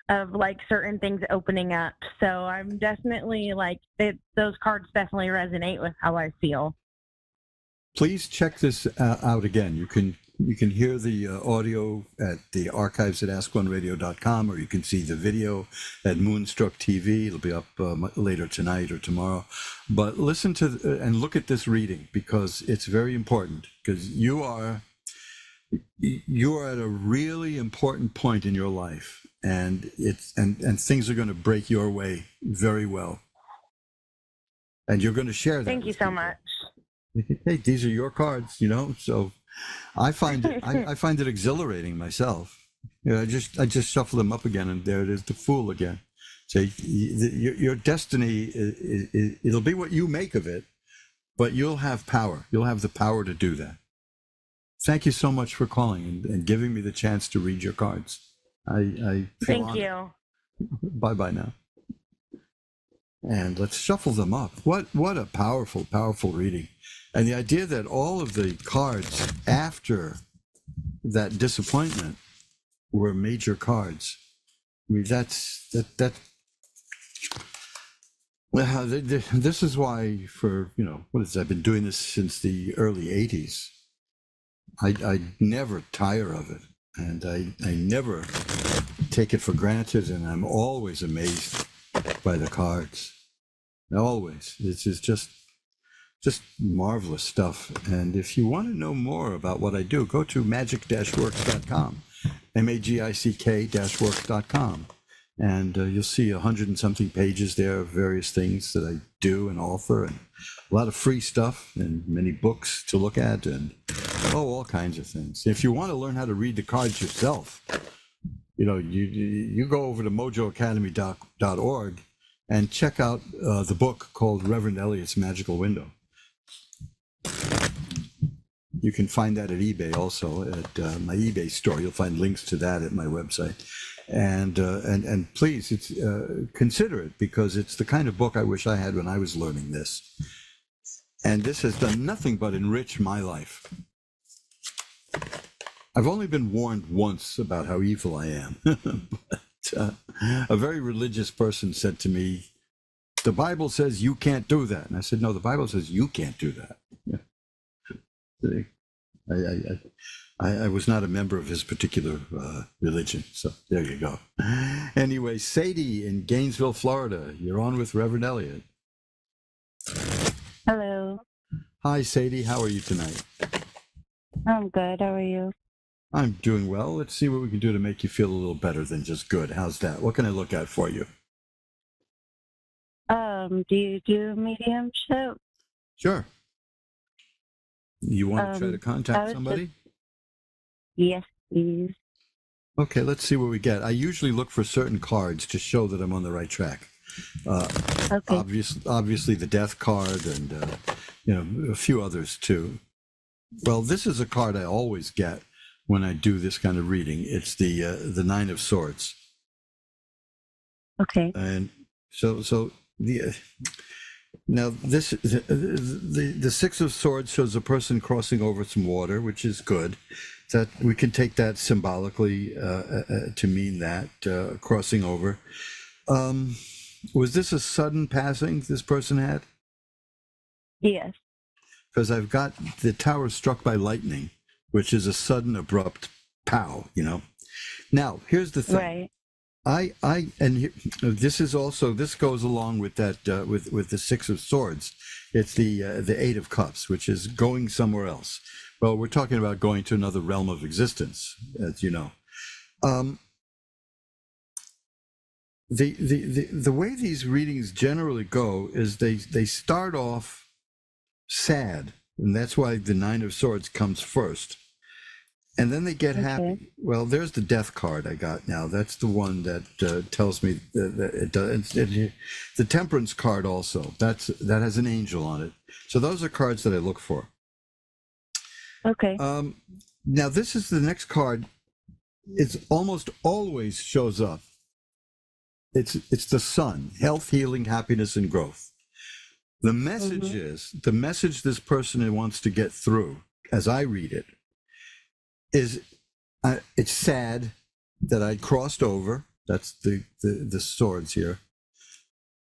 of like certain things opening up. So I'm definitely like those cards definitely resonate with how I feel. please check this out again. You can hear the audio at the archives at askoneradio.com, or you can see the video at Moonstruck TV. It'll be up later tonight or tomorrow. But listen to and look at this reading, because it's very important, because you are at a really important point in your life, and and things are going to break your way very well. And you're going to share that. Thank you so much. Hey, these are your cards, so I find it I find it exhilarating myself. I just shuffle them up again, and there it is, the Fool again. So your destiny, it'll be what you make of it, but you'll have power. You'll have the power to do that. Thank you so much for calling and giving me the chance to read your cards. I feel Thank you. Bye now. And let's shuffle them up. What a powerful, powerful reading. And the idea that all of the cards after that disappointment were major cards. I mean, this is why I've been doing this since the early 80s. I never tire of it, and I never take it for granted, and I'm always amazed by the cards. Always. This is just marvelous stuff. And if you want to know more about what I do, go to magic-works.com, magick-works.com. And you'll see 100 and something pages there of various things that I do and offer, and a lot of free stuff and many books to look at, and all kinds of things. If you want to learn how to read the cards yourself, you go over to mojoacademy.org and check out the book called Reverend Elliot's Magical Window. You can find that at eBay also, at my eBay store. You'll find links to that at my website. And please, consider it, because it's the kind of book I wish I had when I was learning this. And this has done nothing but enrich my life. I've only been warned once about how evil I am. But, a very religious person said to me, "The Bible says you can't do that." And I said, "No, the Bible says you can't do that." I was not a member of his particular religion, so there you go. Anyway, Sadie in Gainesville, Florida, you're on with Reverend Elliot. Hello. Hi, Sadie. How are you tonight? I'm good. How are you? I'm doing well. Let's see what we can do to make you feel a little better than just good. How's that? What can I look at for you? Do you do mediumship? Sure. You want to try to contact somebody? Yes, please. Okay, let's see what we get. I usually look for certain cards to show that I'm on the right track. Okay. Obviously the Death card, and a few others too. Well, this is a card I always get when I do this kind of reading. It's the Nine of Swords. Okay. And so now this the Six of Swords shows a person crossing over some water, which is good. That we can take that symbolically to mean that crossing over. Was this a sudden passing this person had? Yes. Because I've got the tower struck by lightning, which is a sudden, abrupt pow. Now here's the thing. Right. This goes along with that with the Six of Swords. It's the Eight of Cups, which is going somewhere else. Well, we're talking about going to another realm of existence, as you know. The way these readings generally go is they start off sad, and that's why the Nine of Swords comes first. And then they get happy. Well, there's the Death card I got now. That's the one that tells me that it does. The Temperance card also. That has an angel on it. So those are cards that I look for. Okay. Now this is the next card. It's almost always shows up. It's the Sun: health, healing, happiness, and growth. The message is the message this person wants to get through, as I read it, is it's sad that I crossed over. That's the swords here.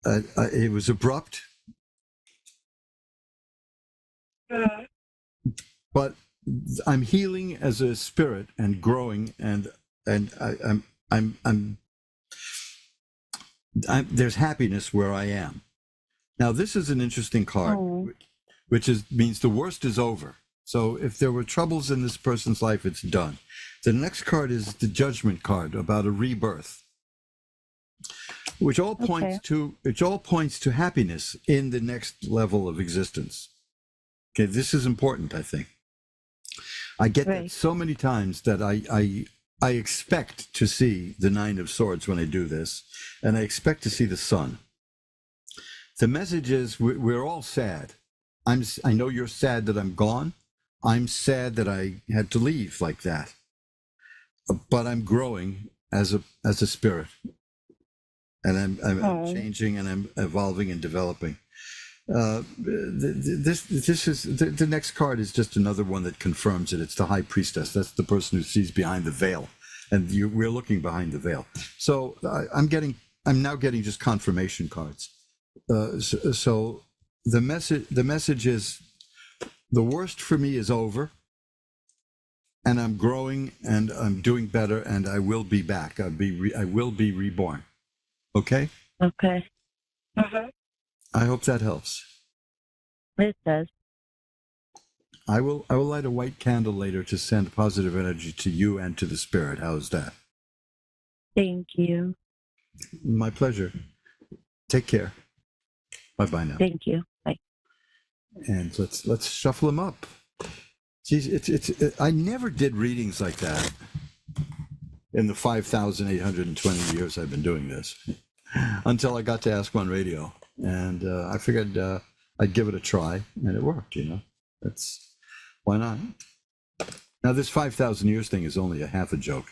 It was abrupt. but I'm healing as a spirit and growing, and there's happiness where I am. Now, this is an interesting card, which means the worst is over. So if there were troubles in this person's life, it's done. The next card is the Judgment card about a rebirth, which all points to happiness in the next level of existence. Okay, this is important, I think. I get that so many times that I expect to see the Nine of Swords when I do this, and I expect to see the sun. The message is we're all sad. I know you're sad that I'm gone. I'm sad that I had to leave like that. But I'm growing as a spirit, and I'm changing, and I'm evolving and developing. This is the next card is just another one that confirms it. It's the High Priestess. That's the person who sees behind the veil, and we're looking behind the veil. So I'm now getting just confirmation cards. So the message is the worst for me is over, and I'm growing, and I'm doing better, and I will be back. I will be reborn. Okay. Okay. I hope that helps. It does. I will light a white candle later to send positive energy to you and to the spirit. How's that? Thank you. My pleasure. Take care. Bye now. Thank you. Bye. And let's shuffle them up. Geez, I never did readings like that in the 5,820 years I've been doing this, until I got to Ask One Radio, and I figured I'd give it a try, and it worked. Why not? Now, this 5,000 years thing is only a half a joke.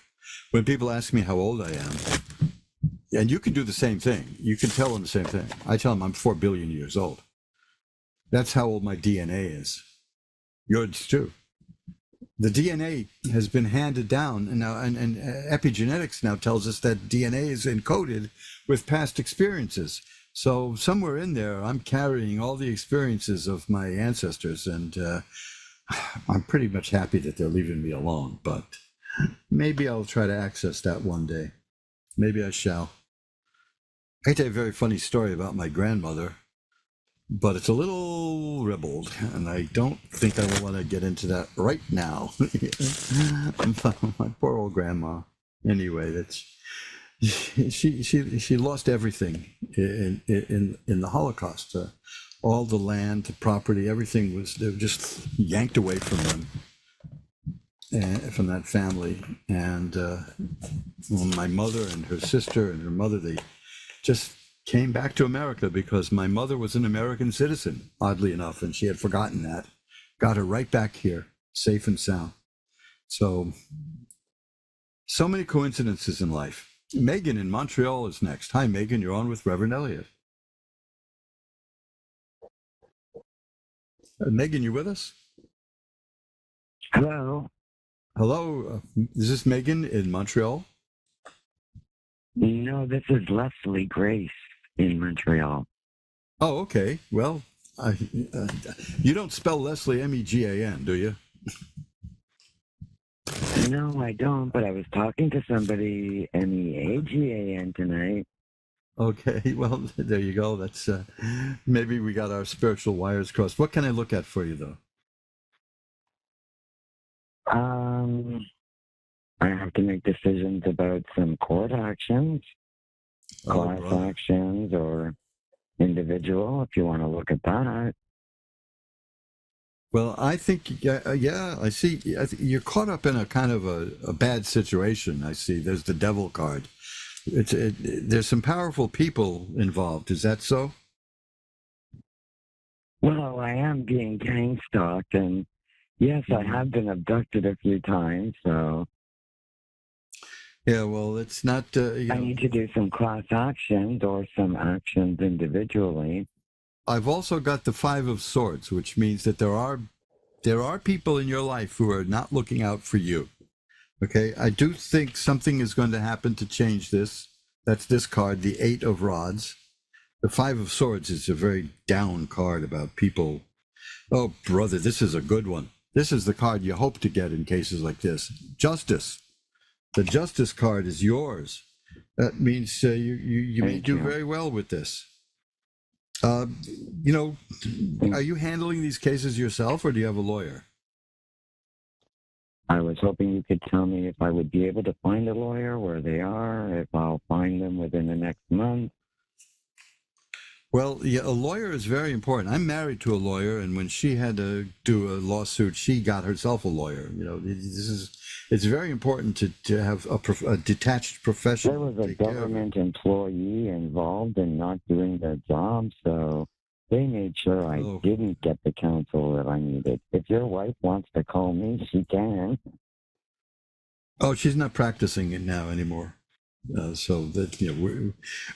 When people ask me how old I am, and you can do the same thing, you can tell them the same thing. I tell them I'm 4 billion years old. That's how old my DNA is. Yours too. The DNA has been handed down, and now and epigenetics now tells us that DNA is encoded with past experiences. So somewhere in there, I'm carrying all the experiences of my ancestors, and I'm pretty much happy that they're leaving me alone. But maybe I'll try to access that one day. Maybe I shall. I can tell you a very funny story about my grandmother, but it's a little ribald, and I don't think I will want to get into that right now. My poor old grandma. Anyway, she lost everything in the Holocaust. All the land, the property, everything they were just yanked away from them, from that family. And my mother and her sister and her mother, they just came back to America because my mother was an American citizen, oddly enough, and she had forgotten that. Got her right back here, safe and sound. So many coincidences in life. Megan in Montreal is next. Hi, Megan. You're on with Reverend Elliot. Megan, you with us? Hello. Hello. Is this Megan in Montreal? No, this is Leslie Grace in Montreal. Oh, okay. Well, you don't spell Leslie Megan, do you? No, I don't, but I was talking to somebody Meagan tonight. Okay, well, there you go. That's maybe we got our spiritual wires crossed. What can I look at for you, though? I have to make decisions about some court actions, class actions, or individual, if you want to look at that. Well, I think, yeah, I see. You're caught up in a kind of a bad situation. I see. There's the devil card. There's some powerful people involved. Is that so? Well, I am being gang stalked, and yes, I have been abducted a few times, so... Yeah, well, it's not... I need to do some class actions or some actions individually. I've also got the Five of Swords, which means that there are people in your life who are not looking out for you. Okay, I do think something is going to happen to change this. That's this card, the Eight of Rods. The Five of Swords is a very down card about people. Oh, brother, this is a good one. This is the card you hope to get in cases like this. Justice. The Justice card is yours. That means you may do very well with this. Are you handling these cases yourself, or do you have a lawyer? I was hoping you could tell me if I would be able to find a lawyer, where they are, if I'll find them within the next month. Well, yeah, a lawyer is very important. I'm married to a lawyer, and when she had to do a lawsuit, she got herself a lawyer. It's very important to have a detached professional. There was a government employee involved in not doing their job, so they made sure I didn't get the counsel that I needed. If your wife wants to call me, she can. Oh, she's not practicing it now anymore. So that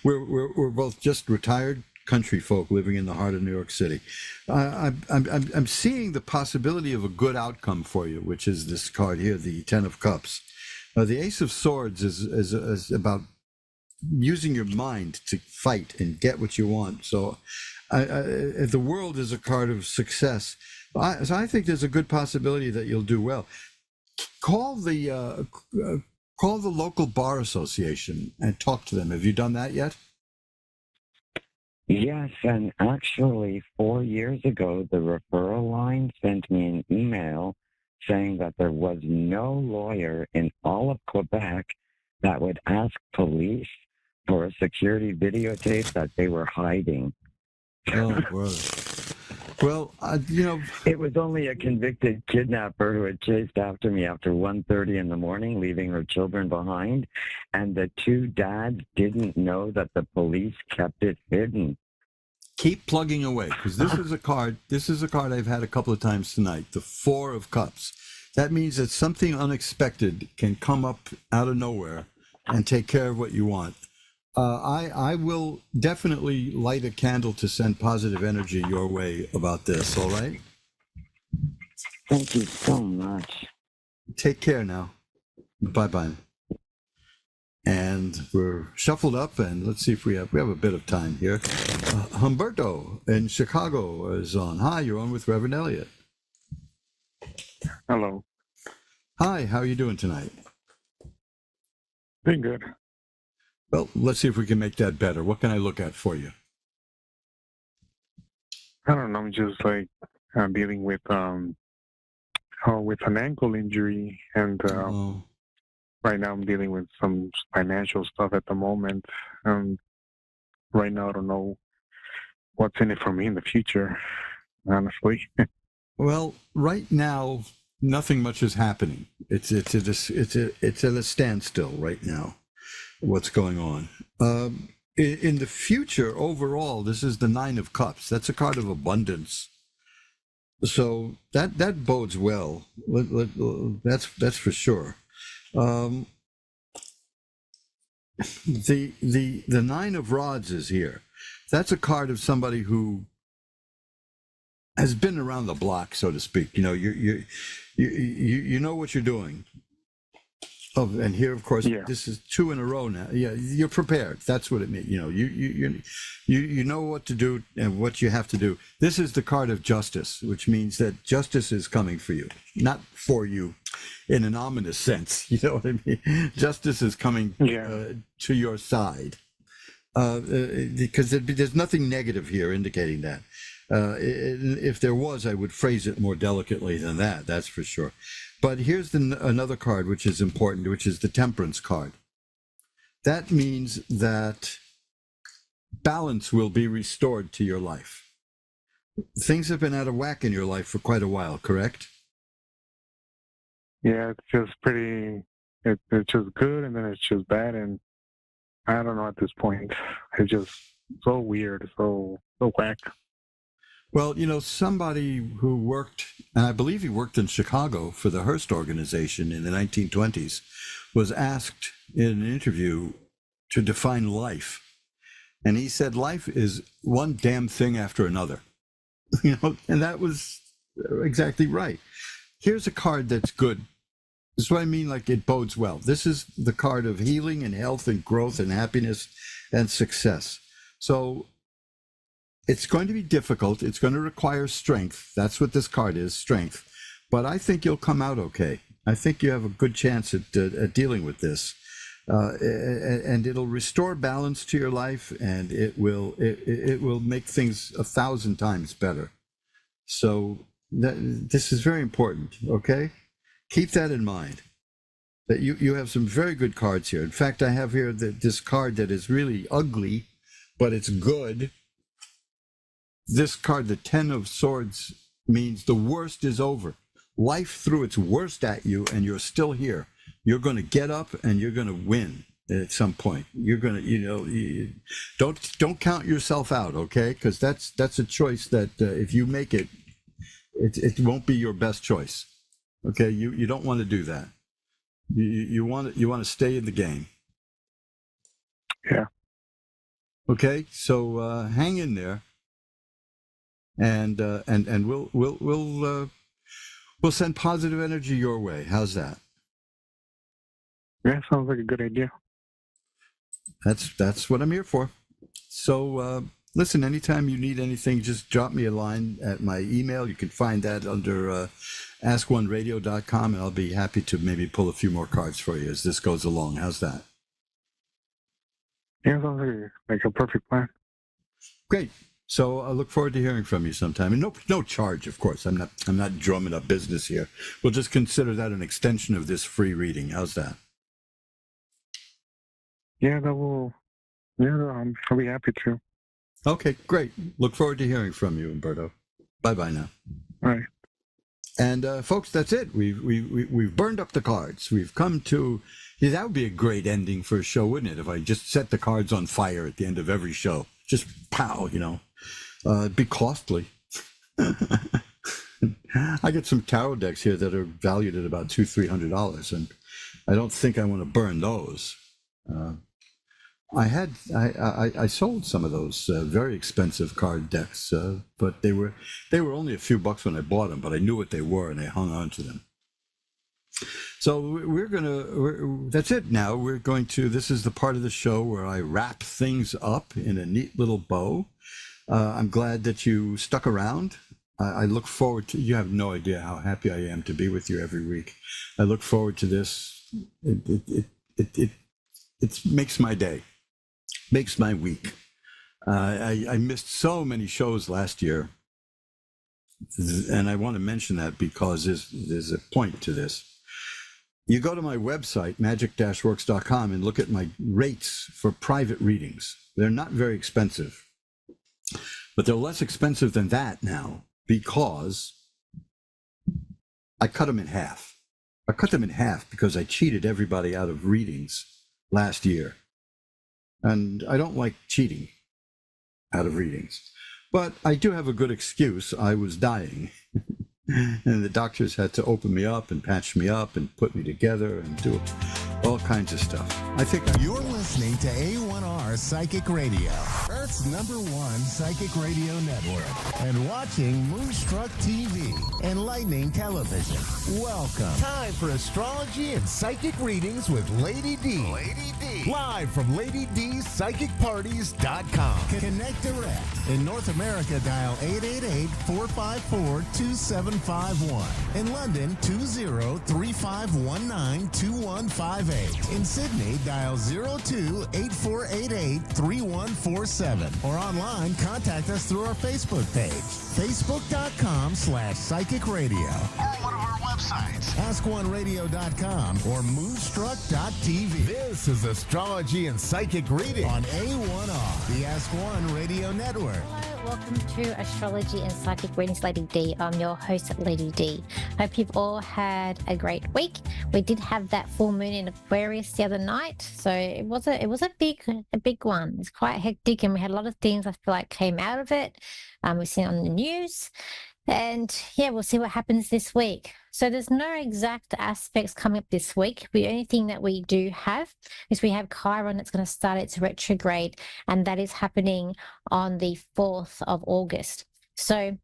we're both just retired country folk living in the heart of New York City. I'm seeing the possibility of a good outcome for you, which is this card here, the Ten of Cups. The Ace of Swords is about using your mind to fight and get what you want. So the world is a card of success. So I think there's a good possibility that you'll do well. Call the local bar association and talk to them. Have you done that yet? Yes, and actually 4 years ago, the referral line sent me an email saying that there was no lawyer in all of Quebec that would ask police for a security videotape that they were hiding. Oh, brother. Well, it was only a convicted kidnapper who had chased after me after 1:30 in the morning, leaving her children behind, and the two dads didn't know that the police kept it hidden. Keep plugging away, because this is a card I've had a couple of times tonight, the Four of Cups. That means that something unexpected can come up out of nowhere and take care of what you want. I will definitely light a candle to send positive energy your way about this, all right? Thank you so much. Take care now. Bye-bye. And we're shuffled up, and let's see if we have a bit of time here. Humberto in Chicago is on. Hi, you're on with Reverend Elliot. Hello. Hi, how are you doing tonight? Doing good. Well, let's see if we can make that better. What can I look at for you? I don't know. I'm just dealing with an ankle injury, and right now I'm dealing with some financial stuff at the moment. Right now I don't know what's in it for me in the future, honestly. Well, right now nothing much is happening. It's at a standstill right now. What's going on? In the future, overall, this is the Nine of Cups. That's a card of abundance. So that bodes well. That's for sure. The Nine of Rods is here. That's a card of somebody who has been around the block, so to speak. You know what you're doing. Oh, and here, of course, This is two in a row now. Yeah, you're prepared. That's what it means. You know what to do and what you have to do. This is the card of justice, which means that justice is coming for you, not for you, in an ominous sense. You know what I mean? Justice is coming to your side, because there's nothing negative here indicating that. If there was, I would phrase it more delicately than that. That's for sure. But here's another card which is important, which is the Temperance card. That means that balance will be restored to your life. Things have been out of whack in your life for quite a while, correct? Yeah, it's just it's just good, and then it's just bad, and I don't know at this point. It's just so weird, so whack. Well, somebody who worked, and I believe he worked in Chicago for the Hearst organization in the 1920s, was asked in an interview to define life. And he said, life is one damn thing after another. And that was exactly right. Here's a card that's good. This is what I mean, like it bodes well. This is the card of healing and health and growth and happiness and success. So it's going to be difficult. It's going to require strength. That's what this card is, strength. but I think you'll come out okay. I think you have a good chance at dealing with this. And it'll restore balance to your life, and it will make things 1,000 times better. So this is very important, okay? Keep that in mind. That you have some very good cards here. In fact, I have here this card that is really ugly, but it's good. This card, the 10 of Swords, means the worst is over. Life threw its worst at you, and you're still here. You're going to get up, and you're going to win at some point. You're going to, don't count yourself out, okay? Because that's a choice that if you make it, it won't be your best choice. Okay, you don't want to do that. You want to stay in the game. Yeah. Okay, so hang in there, and we'll send positive energy your way. How's that? Yeah, sounds like a good idea. That's what I'm here for. So listen, anytime you need anything, just drop me a line at my email. You can find that under ask1radio.com, and I'll be happy to maybe pull a few more cards for you as this goes along. How's that? Yeah, sounds like a perfect plan. Great. So I look forward to hearing from you sometime. And no charge, of course. I'm not drumming up business here. We'll just consider that an extension of this free reading. How's that? Yeah, I'll be happy to. Okay, great. Look forward to hearing from you, Umberto. Bye-bye now. All right. And folks, that's it. We've burned up the cards. We've come to. Yeah, that would be a great ending for a show, wouldn't it? If I just set the cards on fire at the end of every show, just pow, it'd be costly. I get some tarot decks here that are valued at about $200-300, and I don't think I want to burn those. I sold some of those very expensive card decks, but they were only a few bucks when I bought them, but I knew what they were and I hung on to them. So that's it now. This is the part of the show where I wrap things up in a neat little bow. I'm glad that you stuck around. I look forward to, you have no idea how happy I am to be with you every week. I look forward to this. It makes my day, makes my week. I missed so many shows last year, and I want to mention that because there's a point to this. You go to my website, magic-works.com, and look at my rates for private readings. They're not very expensive, but they're less expensive than that now because I cut them in half. I cut them in half because I cheated everybody out of readings last year. And I don't like cheating out of readings. But I do have a good excuse. I was dying. And the doctors had to open me up and patch me up and put me together and do all kinds of stuff. I think you're listening to A1R Psychic Radio, Earth's #1 psychic radio network, and watching Moonstruck TV and Lightning Television. Welcome. Time for astrology and psychic readings with Lady D. Lady D. Live from LadyDPsychicParties.com. Connect direct. In North America, dial 888-454-2751. In London, 20-3519-2158. In Sydney, dial 02-8488-3147. Or online, contact us through our Facebook page, facebook.com/psychic radio. Or one of our websites, ask1radio.com or moonstruck.tv. This is Astrology and Psychic Reading on A1R, the Ask One Radio Network. Hello, welcome to Astrology and Psychic Readings, Lady D. I'm your host, Lady D. Hope you've all had a great week. We did have that full moon in Aquarius the other night, so it was a big one. It's quite hectic, and we had a lot of things I feel like came out of it. We've seen it on the news, and yeah, we'll see what happens this week. So there's no exact aspects coming up this week. The only thing that we do have is we have Chiron that's going to start its retrograde, and that is happening on the 4th of August. So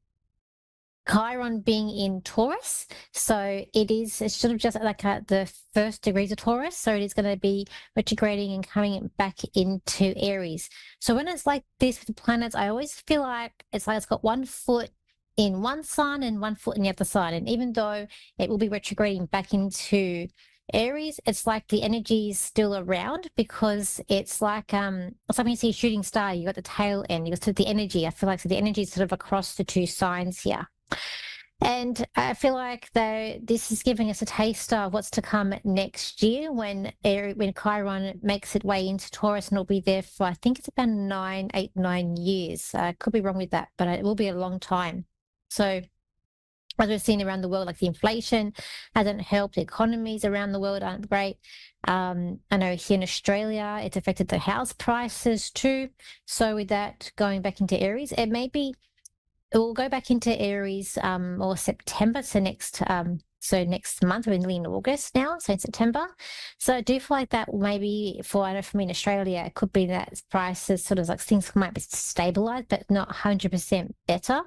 Chiron being in Taurus, so it's sort of just like the first degrees of Taurus, so it is going to be retrograding and coming back into Aries. So when it's like this with the planets, I always feel like it's got one foot in one sign and 1 foot in the other sign. And even though it will be retrograding back into Aries, it's like the energy is still around, because it's like when you see a shooting star, you got the tail end, you got sort of the energy. I feel like the energy is sort of across the two signs here. And I feel like though this is giving us a taste of what's to come next year when Chiron makes its way into Taurus, and it'll be there for, I think it's about 9 years. I could be wrong with that, but it will be a long time. So as we're seeing around the world, like the inflation hasn't helped, the economies around the world aren't great. I know here in Australia, it's affected the house prices too. So with that going back into Aries, it will go back into Aries or September, so next month. We're nearly in August now, so in September. So I do feel like that maybe I know for me in Australia, it could be that prices sort of like things might be stabilized, but not 100% better.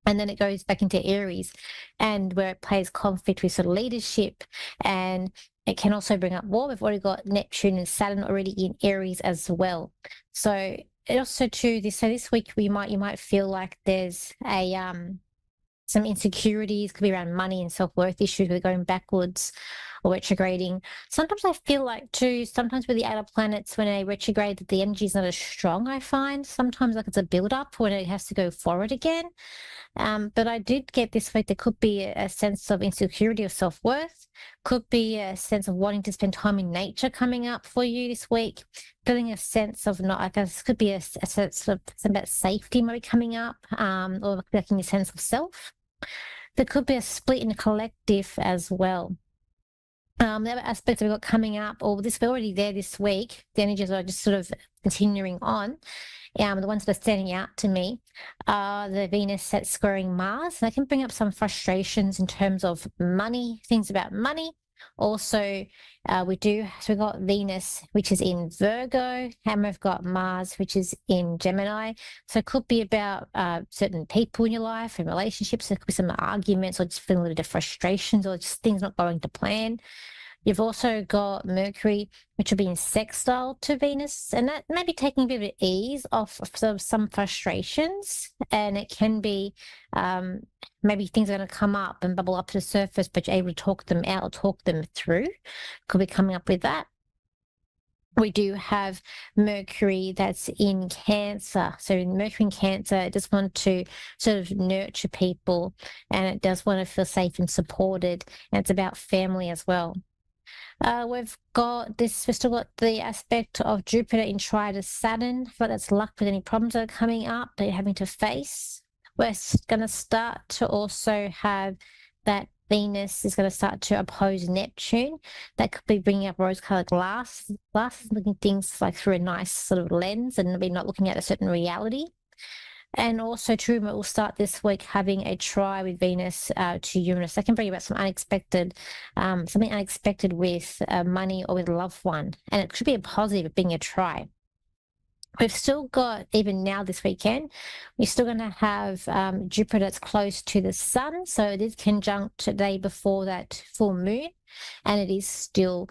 And then it goes back into Aries, and where it plays conflict with sort of leadership, and it can also bring up war. We've already got Neptune and Saturn already in Aries as well. So also too, this week you might feel like there's some insecurities, could be around money and self-worth issues with going backwards or retrograding. Sometimes I feel like too, sometimes with the outer planets, when they retrograde, that the energy is not as strong, I find. Sometimes like it's a build-up when it has to go forward again. But I did get this week, there could be a sense of insecurity or self-worth, could be a sense of wanting to spend time in nature coming up for you this week, feeling a sense of not, I guess, could be a sense of something about safety maybe coming up, or lacking a sense of self. There could be a split in the collective as well. The other aspects we've got coming up, or this we're already there this week, the energies are just sort of continuing on. The ones that are standing out to me are the Venus set squaring Mars. That can bring up some frustrations in terms of money, things about money. Also, we've got Venus, which is in Virgo, and we've got Mars, which is in Gemini. So it could be about certain people in your life and relationships. There could be some arguments, or just feeling a little bit of frustrations, or just things not going to plan. You've also got Mercury, which will be in sextile to Venus, and that may be taking a bit of ease off of sort of some frustrations. And it can be maybe things are going to come up and bubble up to the surface, but you're able to talk them out or talk them through. Could be coming up with that. We do have Mercury that's in Cancer. So Mercury in Cancer, it just wants to sort of nurture people, and it does want to feel safe and supported. And it's about family as well. We've still got the aspect of Jupiter in Tri to Saturn. I feel like that's luck with any problems that are coming up that you're having to face. We're going to start to also have that Venus is going to start to oppose Neptune. That could be bringing up rose-colored glasses, looking at things like through a nice sort of lens and maybe not looking at a certain reality. And also, too, we'll start this week having a try with Venus to Uranus. That can bring about some something unexpected with money or with a loved one. And it should be a positive, being a try. We've still got, even now this weekend, we're still going to have Jupiter that's close to the sun. So it is conjunct the day before that full moon. And it is still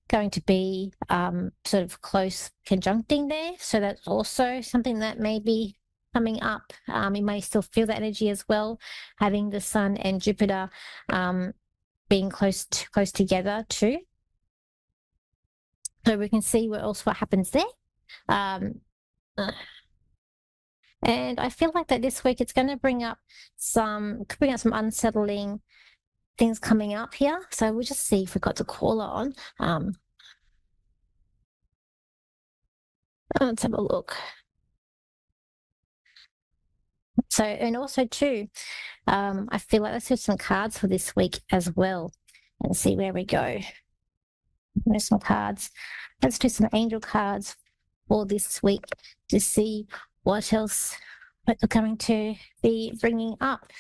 going to be sort of close conjuncting there. So that's also something that may be coming up. You may still feel that energy as well, having the sun and Jupiter being close together too. So we can see what happens there. And I feel like that this week it's going to bring up some unsettling things coming up here. So we'll just see if we've got the caller on. Let's have a look. So, and also too, I feel like let's do some cards for this week as well and see where we go. There's some cards. Let's do some angel cards for this week to see what else we're going to be bringing up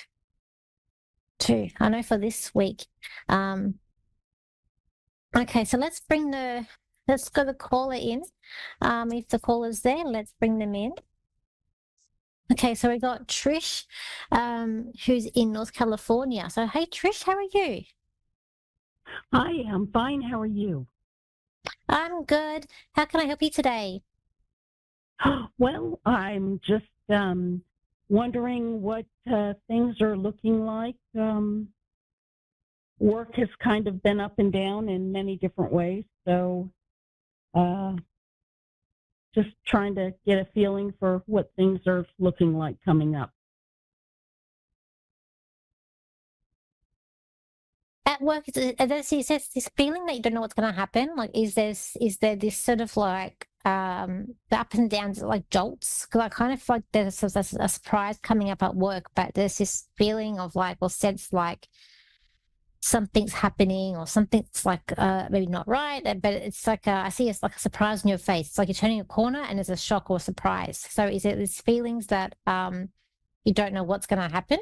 too. I know for this week. Okay, so let's go the caller in. If the caller's there, let's bring them in. Okay, so we got Trish, who's in North California. So, hey, Trish, how are you? Hi, I'm fine. How are you? I'm good. How can I help you today? Well, I'm just wondering what things are looking like. Work has kind of been up and down in many different ways, so just trying to get a feeling for what things are looking like coming up. At work, is there this feeling that you don't know what's going to happen? Like, is there this sort of like the ups and downs, like jolts? Because I kind of feel like there's a surprise coming up at work, but there's this feeling of like, or sense like something's happening or something's like maybe not right, but it's like I see it's like a surprise in your face. It's like you're turning a corner and there's a shock or a surprise. So is it these feelings that you don't know what's going to happen?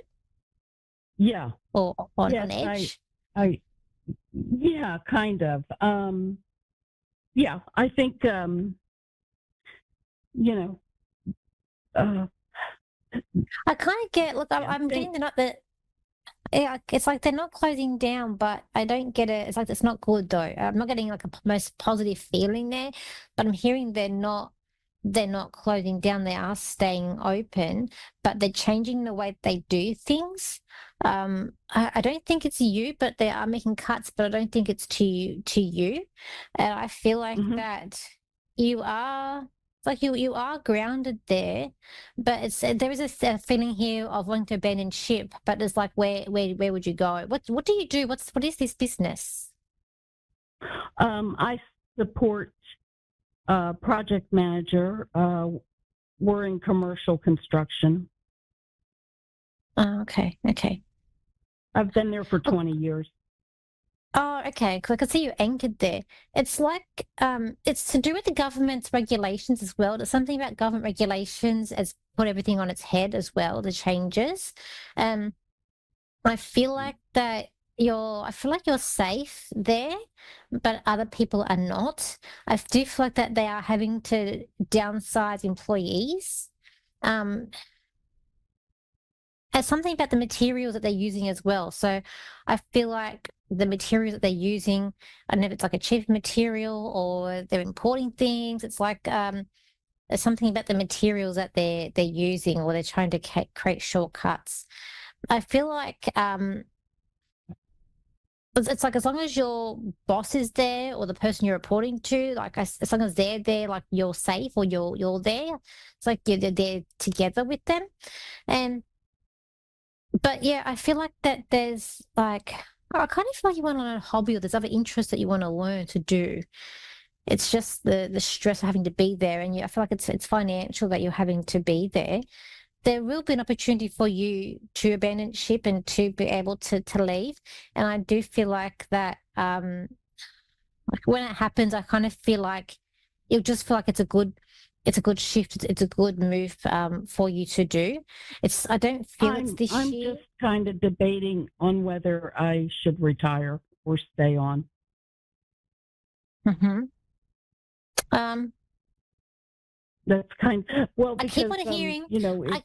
Yeah. Or on Yes, edge? Yeah, kind of. Yeah, I think I kind of get. Look, I'm getting the not that. Yeah, it's like they're not closing down, but I don't get it. It's like it's not good though. I'm not getting like a most positive feeling there, but I'm hearing they're not closing down. They are staying open, but they're changing the way they do things. I don't think it's you, but they are making cuts, but I don't think it's to you. And I feel like that you are like you are grounded there, but it's there is a feeling here of wanting to abandon ship, but it's like where would you go? What do you do? What is this business? I support project manager. We're in commercial construction. Oh, okay. I've been there for 20 years. Oh, okay. Because I can see you anchored there. It's like it's to do with the government's regulations as well. There's something about government regulations has put everything on its head as well. The changes. I feel like that I feel like you're safe there, but other people are not. I do feel like that they are having to downsize employees. And something about the materials that they're using as well. So I feel like the materials that they're using, I don't know if it's like a cheap material or they're importing things. It's like there's something about the materials that they're using, or they're trying to create shortcuts. I feel like it's like as long as your boss is there or the person you're reporting to, like as long as they're there, like you're safe or you're there. It's like you're there together with them. But yeah, I feel like that there's like I kind of feel like you want to learn a hobby, or there's other interests that you want to learn to do. It's just the stress of having to be there, and I feel like it's financial that you're having to be there. There will be an opportunity for you to abandon ship and to be able to leave. And I do feel like that like when it happens, I kind of feel like you'll just feel like it's a good shift. It's a good move for you to do. I don't feel it's this I'm year. just kind of debating on whether I should retire or stay on. That's kind of, well, because, I keep on hearing, I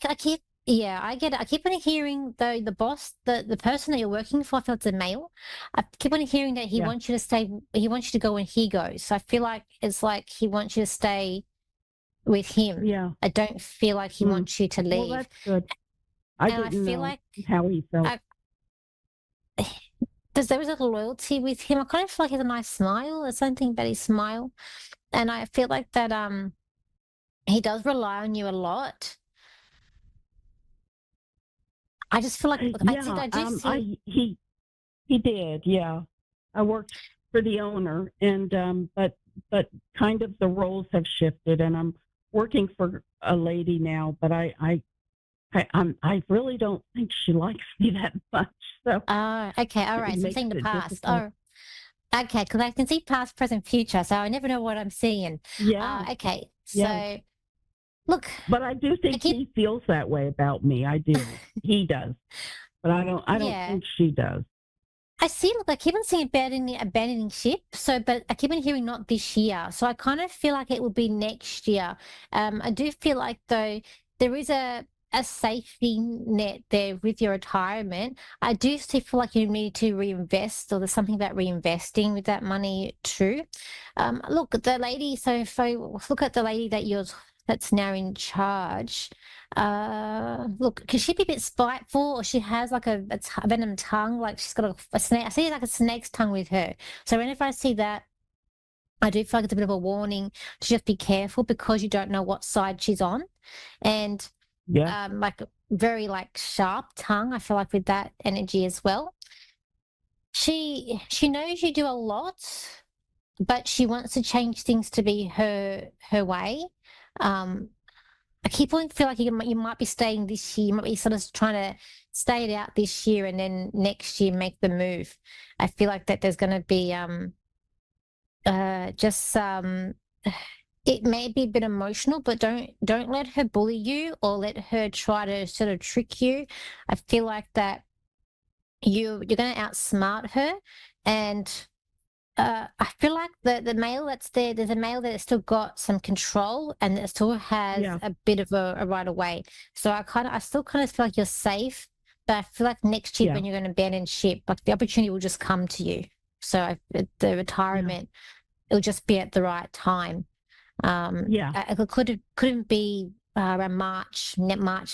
get it. I keep on hearing though the boss, the person that you're working for, I feel it's a male. I keep on hearing that he wants you to stay, he wants you to go when he goes. So I feel like it's like he wants you to stay with him. Yeah. I don't feel like he wants you to leave. Well, that's good. I didn't know how he felt. There was a loyalty with him. I kind of feel like he has a nice smile. There's something about his smile. And I feel like that he does rely on you a lot. I just feel like he did, yeah. I worked for the owner, and but kind of the roles have shifted, and I'm working for a lady now, but I really don't think she likes me that much. So okay, all right. So I'm seeing the past. Oh, okay, because I can see past, present, future, so I never know what I'm seeing. Yeah. Okay, so look, but I do think he feels that way about me. I do. He does, but I don't think she does. I see. Look, I keep on seeing abandoning ship. So, but I keep on hearing not this year. So I kind of feel like it will be next year. I do feel like though there is a safety net there with your retirement. I do still feel like you need to reinvest, or there's something about reinvesting with that money too. Look, the lady. So if I look at the lady that that's now in charge, look, can she be a bit spiteful, or she has like a venom tongue, like she's got a snake. I see like a snake's tongue with her. So whenever I see that, I do feel like it's a bit of a warning to just be careful, because you don't know what side she's on. And like very like sharp tongue, I feel like, with that energy as well. She knows you do a lot, but she wants to change things to be her way. I keep on feel like you might be staying this year. You might be sort of trying to stay it out this year, and then next year make the move. I feel like that there's going to be it may be a bit emotional, but don't let her bully you or let her try to sort of trick you. I feel like that you're going to outsmart her, and I feel like the male that's there, there's a male that's still got some control and that still has a bit of a right of way. So I still kind of feel like you're safe, but I feel like next year when you're going to abandon ship, like the opportunity will just come to you. So the retirement, it'll just be at the right time. It couldn't be around March,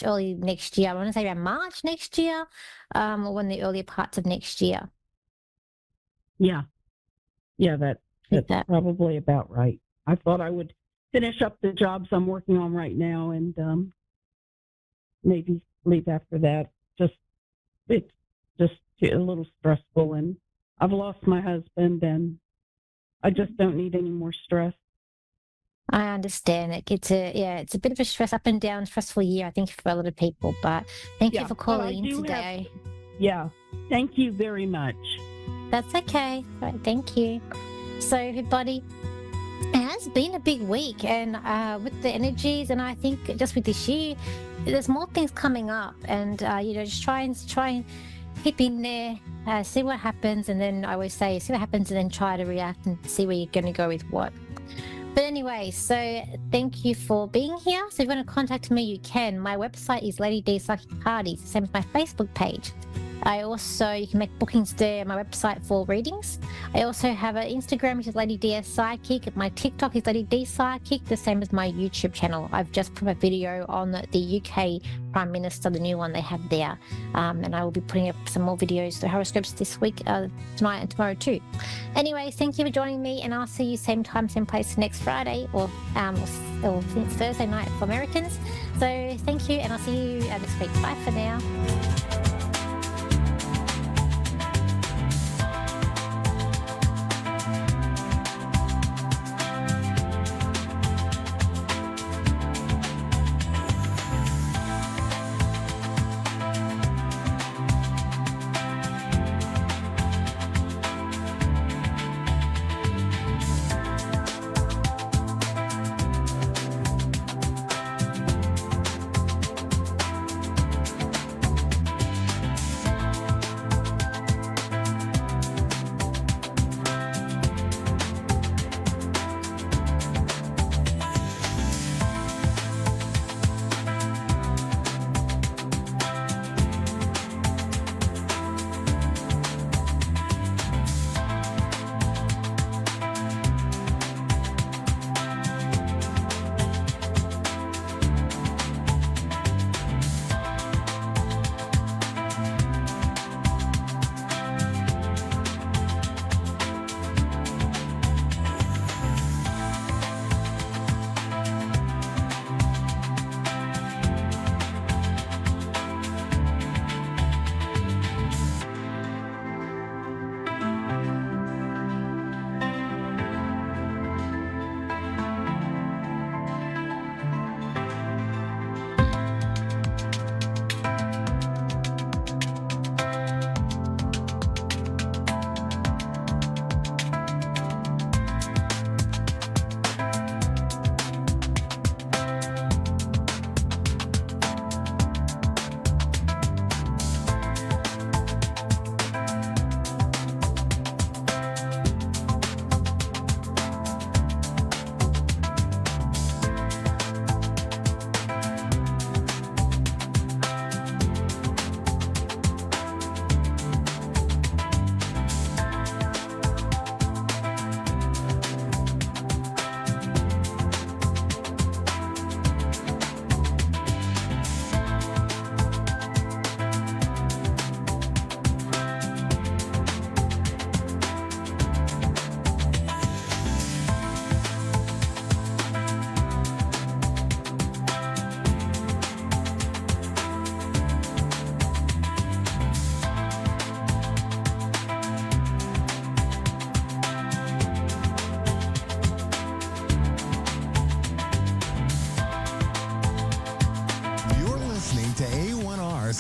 early next year. I want to say around March next year, or one of the earlier parts of next year. That's probably about right. I thought I would finish up the jobs I'm working on right now, and maybe leave after that. It's just a little stressful, and I've lost my husband, and I just don't need any more stress. I understand it. It's a bit of a stress, up and down, stressful year, I think, for a lot of people. But thank you for calling in today. Thank you very much. That's okay. Right, thank you. So, everybody, it has been a big week, and with the energies, and I think just with this year, there's more things coming up, and just try and keep in there, see what happens, and then I always say, see what happens, and then try to react and see where you're going to go with what. But anyway, so thank you for being here. So if you want to contact me, you can. My website is Lady D Psychic Parties, the same as my Facebook page. You can make bookings there on my website for readings. I also have an Instagram, which is Lady D Psychic. My TikTok is Lady D Psychic, the same as my YouTube channel. I've just put a video on the UK Prime Minister, the new one they have there. And I will be putting up some more videos, the horoscopes this week, tonight and tomorrow too. Anyway, thank you for joining me, and I'll see you same time, same place next Friday, or Thursday night for Americans. So thank you, and I'll see you next week. Bye for now.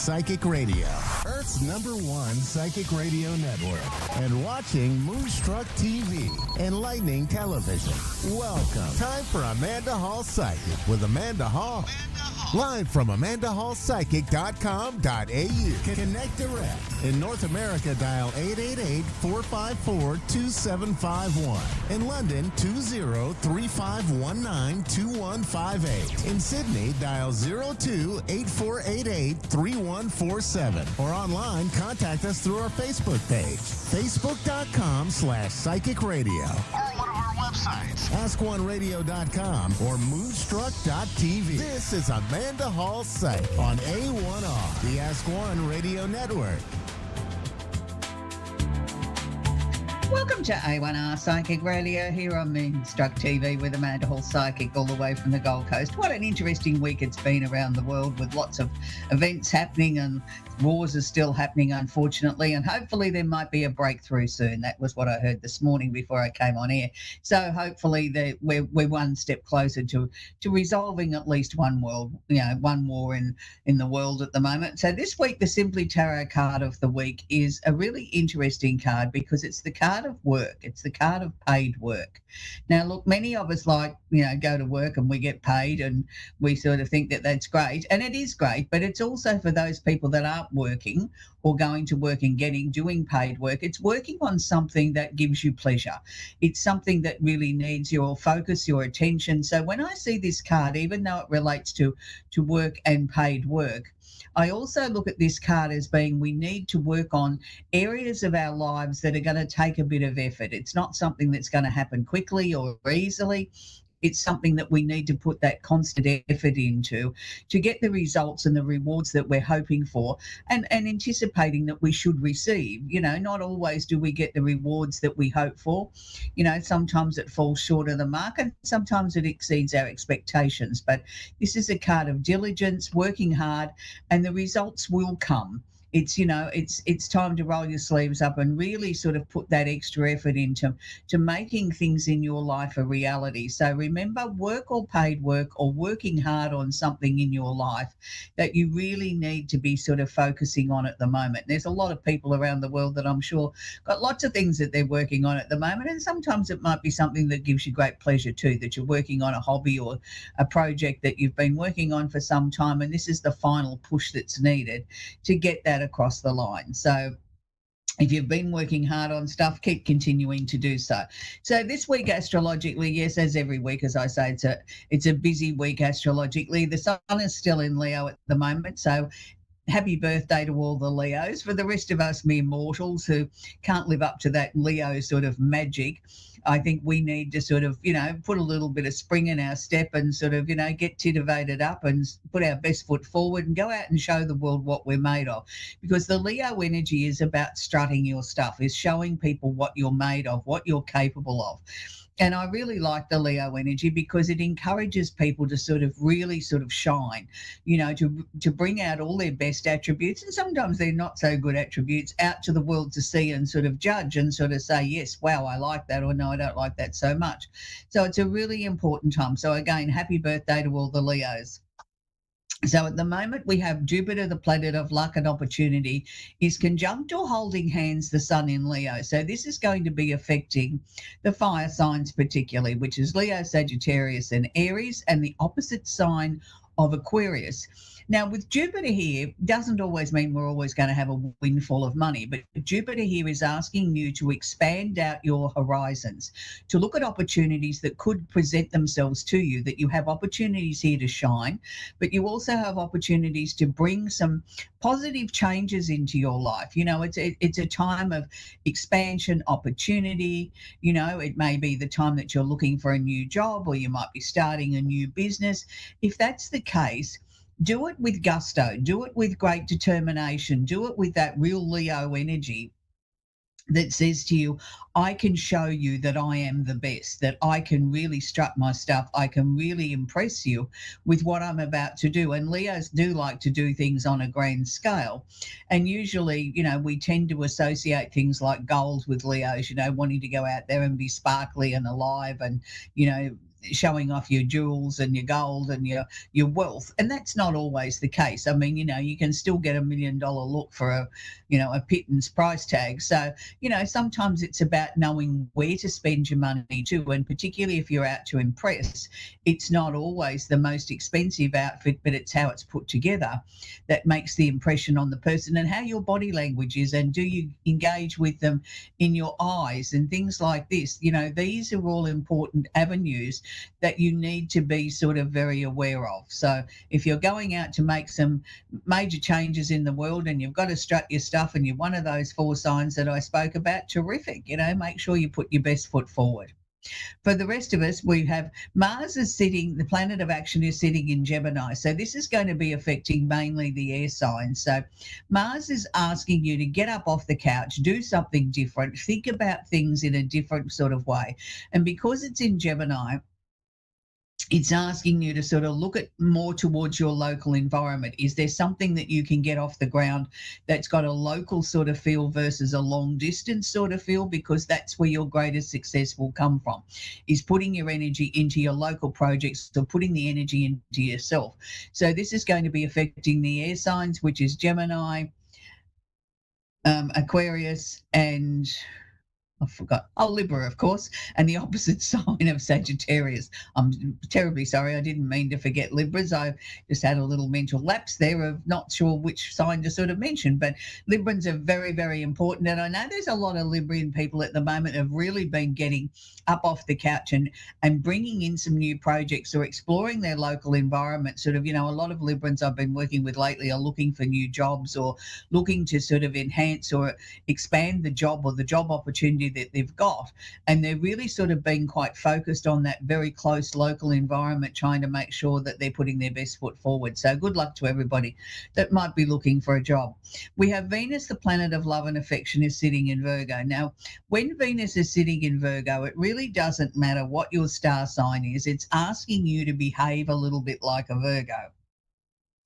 Psychic Radio, Earth's #1 psychic radio network, and watching Moonstruck TV, enlightening television. Welcome. Time for Amanda Hall Psychic with Amanda Hall. Live from AmandaHallPsychic.com.au. Connect direct. In North America, dial 888-454-2751. In London, 20-3519-2158. In Sydney, dial 02-8488-3147. Or online, contact us through our Facebook page, facebook.com/psychic radio. Or one of our websites, askoneradio.com or moonstruck.tv. This is Amanda Hall Psych on A1R, the Ask One Radio Network. Welcome to A1R Psychic Radio here on Moonstruck TV with Amanda Hall Psychic all the way from the Gold Coast. What an interesting week it's been around the world with lots of events happening, and wars are still happening, unfortunately, and hopefully there might be a breakthrough soon. That was what I heard this morning before I came on air. So hopefully we're one step closer to resolving at least one war in the world at the moment. So this week, the Simply Tarot card of the week is a really interesting card because it's the card of work. It's the card of paid work. Now, look, many of us go to work and we get paid, and we sort of think that that's great, and it is great, but it's also for those people that aren't working or going to work and doing paid work. It's working on something that gives you pleasure. It's something that really needs your focus, your attention. So when I see this card, even though it relates to work and paid work, I also look at this card as being we need to work on areas of our lives that are going to take a bit of effort. It's not something that's going to happen quickly or easily. It's something that we need to put that constant effort into to get the results and the rewards that we're hoping for and anticipating that we should receive. Not always do we get the rewards that we hope for. Sometimes it falls short of the mark and sometimes it exceeds our expectations. But this is a card of diligence, working hard, and the results will come. It's time to roll your sleeves up and really sort of put that extra effort into making things in your life a reality. So remember, work or paid work or working hard on something in your life that you really need to be sort of focusing on at the moment. There's a lot of people around the world that I'm sure got lots of things that they're working on at the moment, and sometimes it might be something that gives you great pleasure too, that you're working on a hobby or a project that you've been working on for some time, and this is the final push that's needed to get that across the line. So if you've been working hard on stuff, keep continuing to do so. So this week astrologically, yes, as every week, as I say, it's a busy week astrologically. The sun is still in Leo at the moment, so happy birthday to all the Leos. For the rest of us mere mortals who can't live up to that Leo sort of magic, I think we need to sort of, put a little bit of spring in our step and sort of, get titivated up and put our best foot forward and go out and show the world what we're made of. Because the Leo energy is about strutting your stuff, is showing people what you're made of, what you're capable of. And I really like the Leo energy because it encourages people to sort of really sort of shine, to bring out all their best attributes, and sometimes they're not so good attributes, out to the world to see and sort of judge and sort of say, yes, wow, I like that, or no, I don't like that so much. So it's a really important time. So again, happy birthday to all the Leos. So at the moment, we have Jupiter, the planet of luck and opportunity, is conjunct or holding hands the sun in Leo. So this is going to be affecting the fire signs particularly, which is Leo, Sagittarius and Aries, and the opposite sign of Aquarius. Now, with Jupiter here, doesn't always mean we're always going to have a windfall of money, but Jupiter here is asking you to expand out your horizons, to look at opportunities that could present themselves to you, that you have opportunities here to shine, but you also have opportunities to bring some positive changes into your life. It's a time of expansion, opportunity. It may be the time that you're looking for a new job, or you might be starting a new business. If that's the case, do it with gusto, do it with great determination, do it with that real Leo energy that says to you, I can show you that I am the best, that I can really strut my stuff, I can really impress you with what I'm about to do. And Leos do like to do things on a grand scale. And usually, we tend to associate things like goals with Leos, wanting to go out there and be sparkly and alive and, showing off your jewels and your gold and your wealth. And that's not always the case. I mean, you can still get $1 million look for a pittance price tag. So, sometimes it's about knowing where to spend your money too. And particularly if you're out to impress, it's not always the most expensive outfit, but it's how it's put together that makes the impression on the person, and how your body language is, and do you engage with them in your eyes and things like this. These are all important avenues that you need to be sort of very aware of. So if you're going out to make some major changes in the world and you've got to strut your stuff and you're one of those 4 signs that I spoke about, terrific. Make sure you put your best foot forward. For the rest of us, we have Mars the planet of action is sitting in Gemini. So this is going to be affecting mainly the air signs. So Mars is asking you to get up off the couch, do something different, think about things in a different sort of way. And because it's in Gemini, it's asking you to sort of look at more towards your local environment. Is there something that you can get off the ground that's got a local sort of feel versus a long distance sort of feel? Because that's where your greatest success will come from, is putting your energy into your local projects, or putting the energy into yourself. So this is going to be affecting the air signs, which is Gemini, Aquarius, and I forgot. Oh, Libra, of course, and the opposite sign of Sagittarius. I'm terribly sorry. I didn't mean to forget Libras. I just had a little mental lapse there of not sure which sign to sort of mention, but Librans are very, very important. And I know there's a lot of Librian people at the moment have really been getting up off the couch and bringing in some new projects or exploring their local environment. Sort of, a lot of Librans I've been working with lately are looking for new jobs or looking to sort of enhance or expand the job or the job opportunity that they've got, and they're really sort of being quite focused on that very close local environment, trying to make sure that they're putting their best foot forward. So good luck to everybody that might be looking for a job. We have Venus, the planet of love and affection, is sitting in Virgo. Now, when Venus is sitting in Virgo, it really doesn't matter what your star sign is. It's asking you to behave a little bit like a Virgo.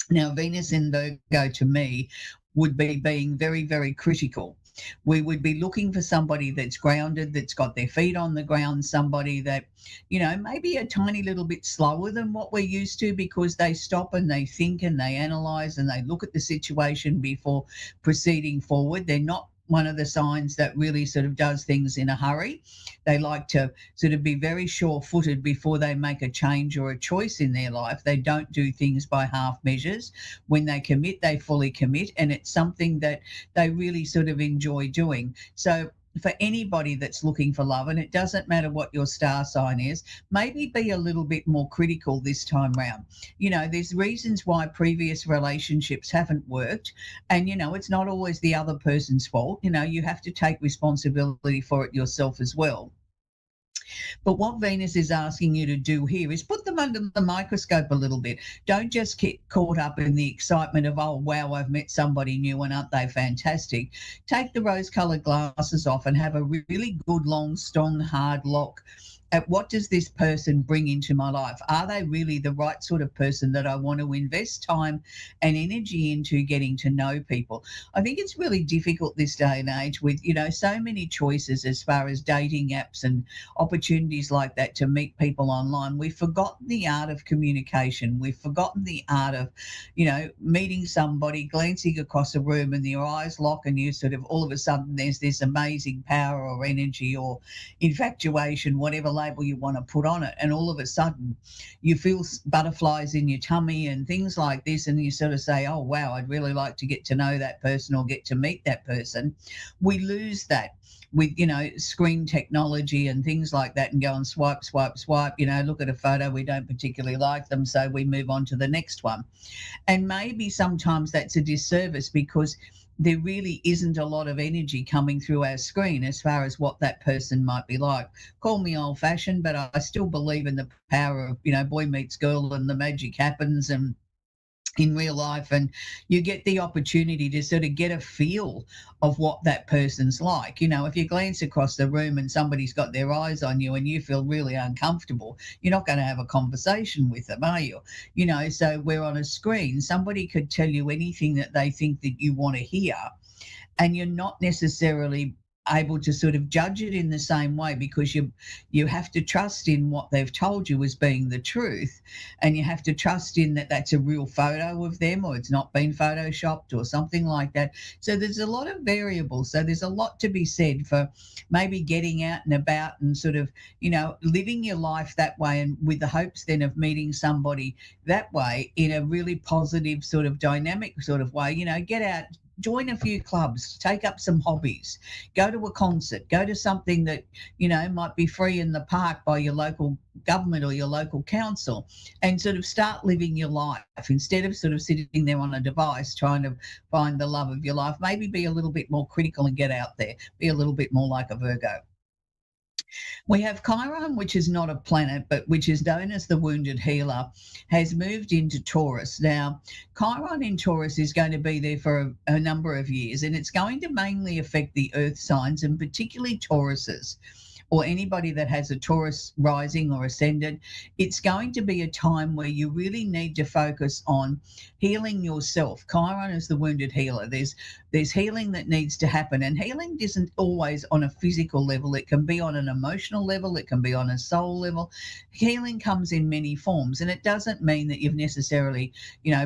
Now, Venus in Virgo to me would be being very, very critical. We would be looking for somebody that's grounded, that's got their feet on the ground, somebody that, maybe a tiny little bit slower than what we're used to, because they stop and they think and they analyse and they look at the situation before proceeding forward. They're not one of the signs that really sort of does things in a hurry. They like to sort of be very sure-footed before they make a change or a choice in their life. They don't do things by half measures. When they commit, they fully commit, and it's something that they really sort of enjoy doing. So for anybody that's looking for love, and it doesn't matter what your star sign is, maybe be a little bit more critical this time round. There's reasons why previous relationships haven't worked, and it's not always the other person's fault. You have to take responsibility for it yourself as well. But what Venus is asking you to do here is put them under the microscope a little bit. Don't just get caught up in the excitement of, oh, wow, I've met somebody new and aren't they fantastic? Take the rose-coloured glasses off and have a really good, long, strong, hard look at what does this person bring into my life? Are they really the right sort of person that I want to invest time and energy into getting to know people? I think it's really difficult this day and age with, so many choices as far as dating apps and opportunities like that to meet people online. We've forgotten the art of communication. We've forgotten the art of, meeting somebody, glancing across a room and your eyes lock and you sort of all of a sudden there's this amazing power or energy or infatuation, whatever label you want to put on it, and all of a sudden you feel butterflies in your tummy and things like this, and you sort of say, oh wow, I'd really like to get to know that person or get to meet that person. We lose that with screen technology and things like that, and go and swipe, look at a photo, we don't particularly like them, so we move on to the next one. And maybe sometimes that's a disservice, because there really isn't a lot of energy coming through our screen as far as what that person might be like. Call me old-fashioned, but I still believe in the power of, boy meets girl and the magic happens and in real life, and you get the opportunity to sort of get a feel of what that person's like. If you glance across the room and somebody's got their eyes on you and you feel really uncomfortable, you're not going to have a conversation with them, are you? So we're on a screen. Somebody could tell you anything that they think that you want to hear, and you're not necessarily able to sort of judge it in the same way, because you have to trust in what they've told you as being the truth, and you have to trust in that that's a real photo of them, or it's not been photoshopped or something like that. So there's a lot of variables. So there's a lot to be said for maybe getting out and about and sort of, living your life that way, and with the hopes then of meeting somebody that way in a really positive sort of dynamic sort of way. Get out, join a few clubs, take up some hobbies, go to a concert, go to something that, might be free in the park by your local government or your local council, and sort of start living your life instead of sort of sitting there on a device trying to find the love of your life. Maybe be a little bit more critical and get out there, be a little bit more like a Virgo. We have Chiron, which is not a planet, but which is known as the wounded healer, has moved into Taurus. Now, Chiron in Taurus is going to be there for a number of years, and it's going to mainly affect the earth signs, and particularly Tauruses, or anybody that has a Taurus rising or ascendant. It's going to be a time where you really need to focus on healing yourself. Chiron is the wounded healer. There's healing that needs to happen, and healing isn't always on a physical level. It can be on an emotional level. It can be on a soul level. Healing comes in many forms, and it doesn't mean that you've necessarily,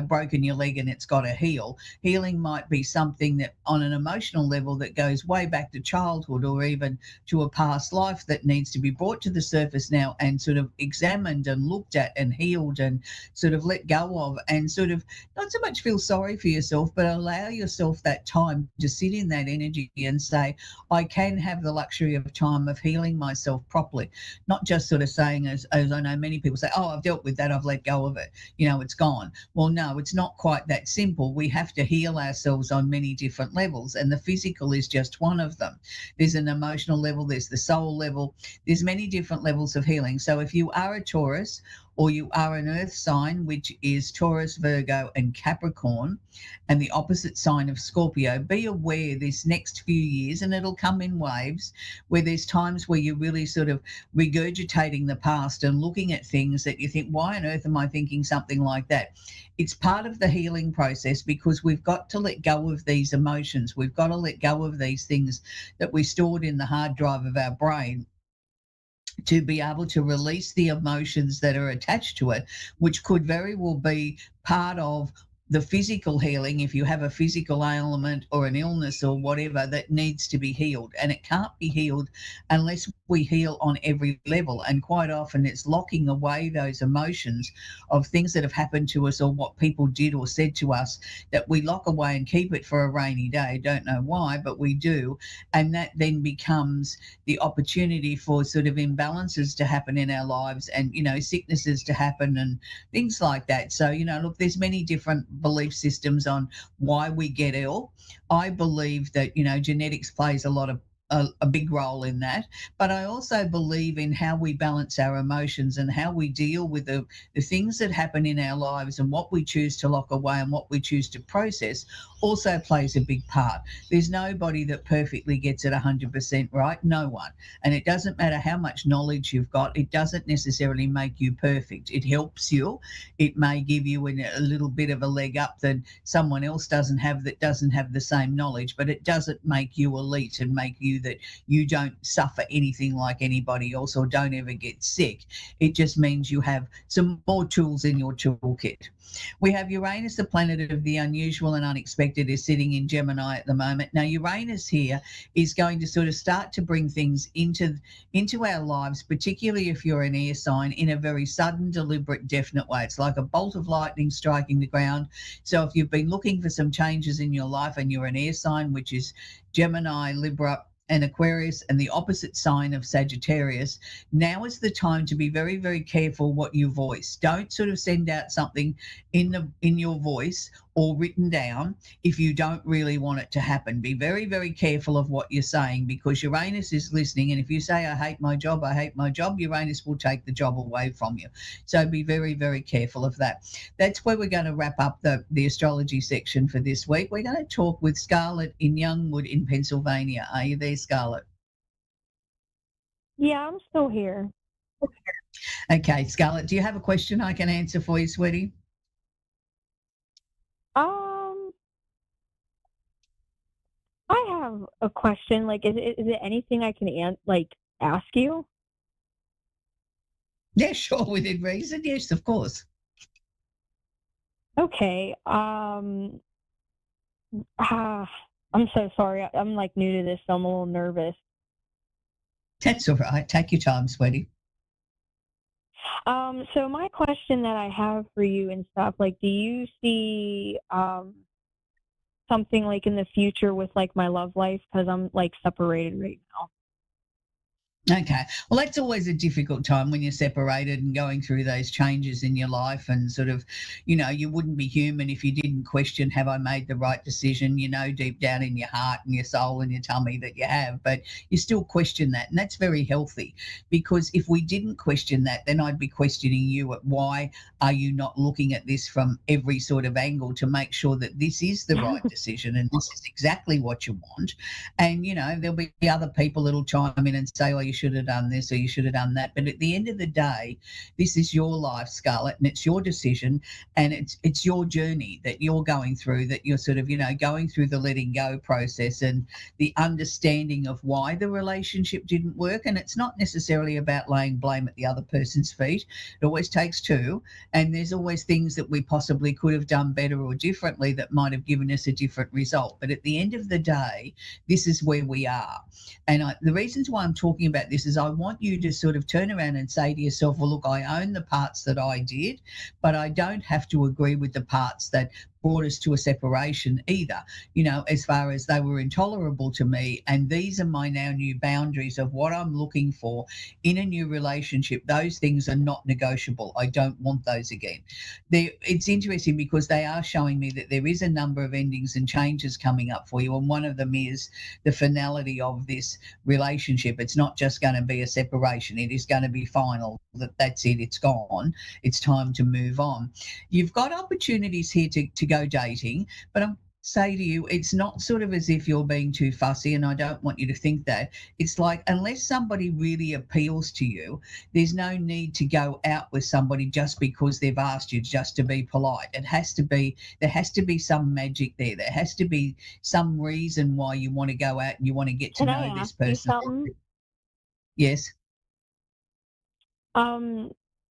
broken your leg and it's got to heal. Healing might be something that on an emotional level that goes way back to childhood, or even to a past life, that needs to be brought to the surface now and sort of examined and looked at and healed and sort of let go of, and sort of not so much feel sorry for yourself, but allow yourself that time to sit in that energy and say, I can have the luxury of time of healing myself properly. Not just sort of saying, as I know many people say, oh, I've dealt with that, I've let go of it, it's gone. Well, no, it's not quite that simple. We have to heal ourselves on many different levels, and the physical is just one of them. There's an emotional level, there's the soul level, there's many different levels of healing. So if you are a Taurus, or you are an earth sign, which is Taurus, Virgo, and Capricorn, and the opposite sign of Scorpio, be aware this next few years, and it'll come in waves, where there's times where you're really sort of regurgitating the past and looking at things that you think, why on earth am I thinking something like that? It's part of the healing process, because we've got to let go of these emotions. We've got to let go of these things that we stored in the hard drive of our brain, to be able to release the emotions that are attached to it, which could very well be part of the physical healing. If you have a physical ailment or an illness or whatever that needs to be healed, and it can't be healed unless we heal on every level. And quite often it's locking away those emotions of things that have happened to us, or what people did or said to us, that we lock away and keep it for a rainy day. Don't know why, but we do. And that then becomes the opportunity for sort of imbalances to happen in our lives, and, sicknesses to happen and things like that. So, look, there's many different belief systems on why we get ill. I believe that, genetics plays a big role in that, but I also believe in how we balance our emotions and how we deal with the things that happen in our lives, and what we choose to lock away and what we choose to process also plays a big part. There's nobody that perfectly gets it 100% right, no one. And it doesn't matter how much knowledge you've got, it doesn't necessarily make you perfect. It helps you. It may give you a little bit of a leg up that someone else doesn't have, that doesn't have the same knowledge, but it doesn't make you elite and make you that you don't suffer anything like anybody else, or don't ever get sick. It just means you have some more tools in your toolkit. We have Uranus, the planet of the unusual and unexpected, is sitting in Gemini at the moment. Now, Uranus here is going to sort of start to bring things into our lives, particularly if you're an air sign, in a very sudden, deliberate, definite way. It's like a bolt of lightning striking the ground. So if you've been looking for some changes in your life, and you're an air sign, which is Gemini, Libra, and Aquarius, and the opposite sign of Sagittarius, now is the time to be very, very careful what you voice. Don't sort of send out something in your voice or written down if you don't really want it to happen. Be very, very careful of what you're saying, because Uranus is listening, and if you say, I hate my job, Uranus will take the job away from you. So be very, very careful of that. That's where we're going to wrap up the astrology section for this week. We're going to talk with Scarlett in Youngwood in Pennsylvania. Are you there, Scarlett? Yeah, I'm still here. Okay, Scarlett, do you have a question I can answer for you, sweetie? I have a question. Like, is it anything I can ask you? Yeah, sure, within reason. Yes, of course. Okay. I'm so sorry. I'm like new to this, so I'm a little nervous. That's all right. Take your time, sweetie. So my question that I have for you and stuff, like, do you see something like in the future with like my love life? Because I'm like separated right now. Okay. Well, that's always a difficult time when you're separated and going through those changes in your life, and sort of, you wouldn't be human if you didn't question, have I made the right decision? Deep down in your heart and your soul and your tummy that you have, but you still question that. And that's very healthy, because if we didn't question that, then I'd be questioning you at why are you not looking at this from every sort of angle to make sure that this is the right decision and this is exactly what you want. And, there'll be other people that'll chime in and say, oh, you should have done this or you should have done that. But at the end of the day, this is your life, Scarlett, and it's your decision, and it's your journey that you're going through, that you're sort of, going through the letting go process and the understanding of why the relationship didn't work. And it's not necessarily about laying blame at the other person's feet. It always takes two, and there's always things that we possibly could have done better or differently that might have given us a different result. But at the end of the day, this is where we are. And the reasons why I'm talking about this is I want you to sort of turn around and say to yourself, well, look, I own the parts that I did, but I don't have to agree with the parts that brought us to a separation either, as far as they were intolerable to me. And these are my now new boundaries of what I'm looking for in a new relationship. Those things are not negotiable. I don't want those again. It's interesting because they are showing me that there is a number of endings and changes coming up for you. And one of them is the finality of this relationship. It's not just going to be a separation. It is going to be final. That's it. It's gone. It's time to move on. You've got opportunities here to go dating, but I'm say to you, it's not sort of as if you're being too fussy, and I don't want you to think that. It's like, unless somebody really appeals to you, there's no need to go out with somebody just because they've asked you just to be polite. There has to be some magic there. There has to be some reason why you want to go out and you want to get to know this person. Yes.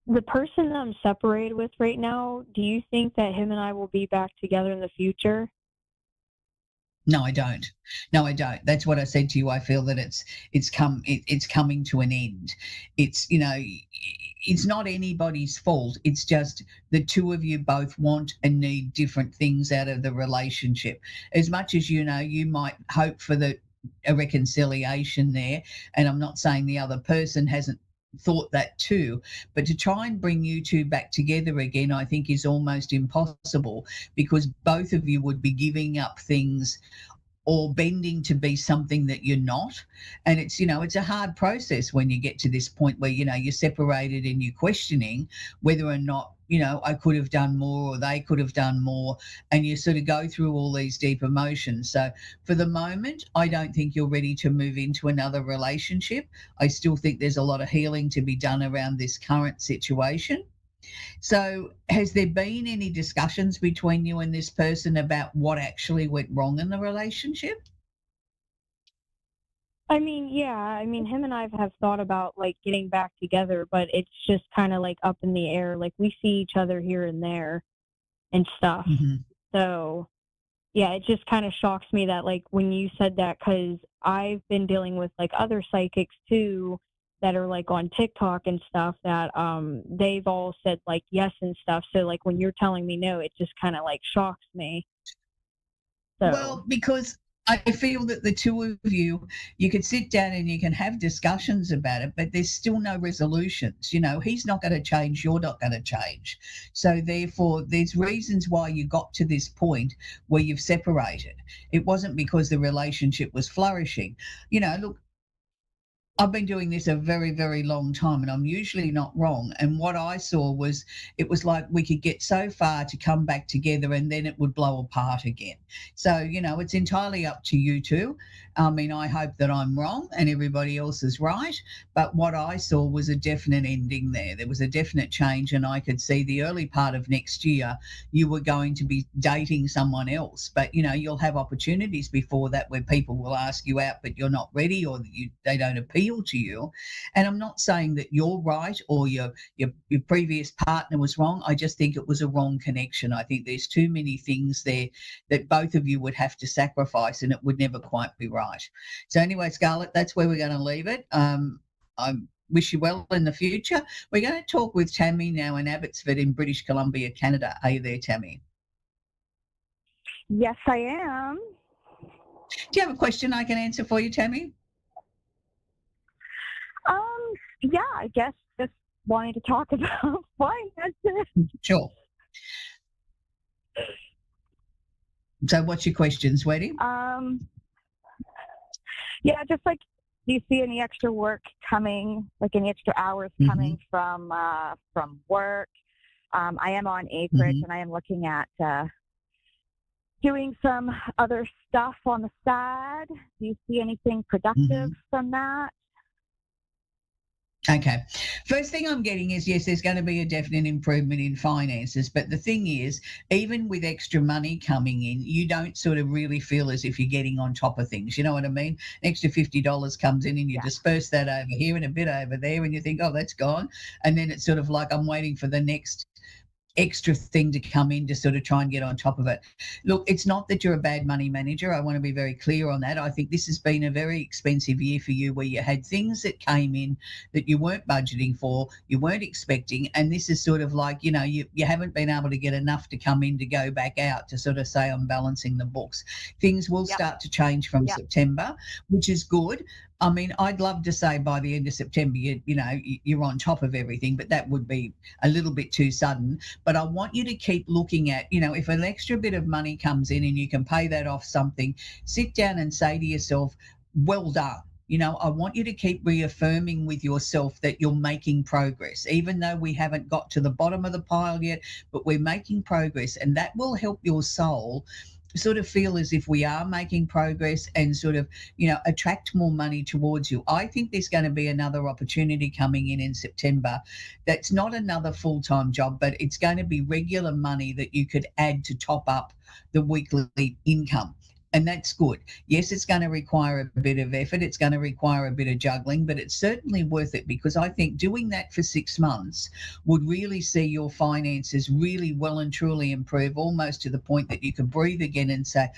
The person that I'm separated with right now, do you think that him and I will be back together in the future? No, I don't. That's what I said to you. I feel that it's coming to an end. It's not anybody's fault. It's just the two of you both want and need different things out of the relationship. As much as you might hope for a reconciliation there, and I'm not saying the other person hasn't thought that too, but to try and bring you two back together again, I think is almost impossible, because both of you would be giving up things or bending to be something that you're not. And it's a hard process when you get to this point where you're separated and you're questioning whether or not I could have done more or they could have done more, and you sort of go through all these deep emotions. So for the moment, I don't think you're ready to move into another relationship. I still think there's a lot of healing to be done around this current situation. So has there been any discussions between you and this person about what actually went wrong in the relationship? Him and I have thought about like getting back together, but it's just kind of like up in the air. Like, we see each other here and there and stuff. Mm-hmm. So yeah, it just kind of shocks me that like when you said that, because I've been dealing with like other psychics too that are like on TikTok and stuff that they've all said like yes and stuff. So like when you're telling me no, it just kind of like shocks me. So. Well, because I feel that the two of you could sit down and you can have discussions about it, but there's still no resolutions. He's not going to change, you're not going to change. So therefore, there's reasons why you got to this point where you've separated. It wasn't because the relationship was flourishing. Look, I've been doing this a very, very long time, and I'm usually not wrong. And what I saw was it was like we could get so far to come back together and then it would blow apart again. So, it's entirely up to you two. I mean, I hope that I'm wrong and everybody else is right. But what I saw was a definite ending there. There was a definite change, and I could see the early part of next year you were going to be dating someone else. But, you'll have opportunities before that where people will ask you out, but you're not ready, or they don't appeal to you. And I'm not saying that you're right or your previous partner was wrong. I just think it was a wrong connection. I think there's too many things there that both of you would have to sacrifice, and it would never quite be right. So anyway, Scarlett, that's where we're going to leave it. I wish you well in the future. We're going to talk with Tammy now in Abbotsford in British Columbia, Canada. Are you there, Tammy? Yes, I am. Do you have a question I can answer for you, Tammy? Yeah, I guess just wanting to talk about finances. Sure. So what's your question, sweetie? Yeah, just like, do you see any extra work coming, like any extra hours coming from work? I am on acreage and I am looking at doing some other stuff on the side. Do you see anything productive from that? Okay. First thing I'm getting is, yes, there's going to be a definite improvement in finances. But the thing is, even with extra money coming in, you don't sort of really feel as if you're getting on top of things. You know what I mean? An extra $50 comes in and you disperse that over here and a bit over there, and you think, oh, that's gone. And then it's sort of like I'm waiting for the next extra thing to come in to sort of try and get on top of it. Look, it's not that you're a bad money manager. I want to be very clear on that. I think this has been a very expensive year for you, where you had things that came in that you weren't budgeting for, you weren't expecting, and this is sort of like, you haven't been able to get enough to come in to go back out to sort of say I'm balancing the books. Things will start to change from September, which is good. I mean, I'd love to say by the end of September, you're on top of everything, but that would be a little bit too sudden. But I want you to keep looking at, if an extra bit of money comes in and you can pay that off something, sit down and say to yourself, well done. I want you to keep reaffirming with yourself that you're making progress, even though we haven't got to the bottom of the pile yet, but we're making progress, and that will help your soul sort of feel as if we are making progress and sort of, attract more money towards you. I think there's going to be another opportunity coming in September. That's not another full-time job, but it's going to be regular money that you could add to top up the weekly income. And that's good. Yes, it's going to require a bit of effort. It's going to require a bit of juggling, but it's certainly worth it, because I think doing that for 6 months would really see your finances really well and truly improve, almost to the point that you could breathe again and say,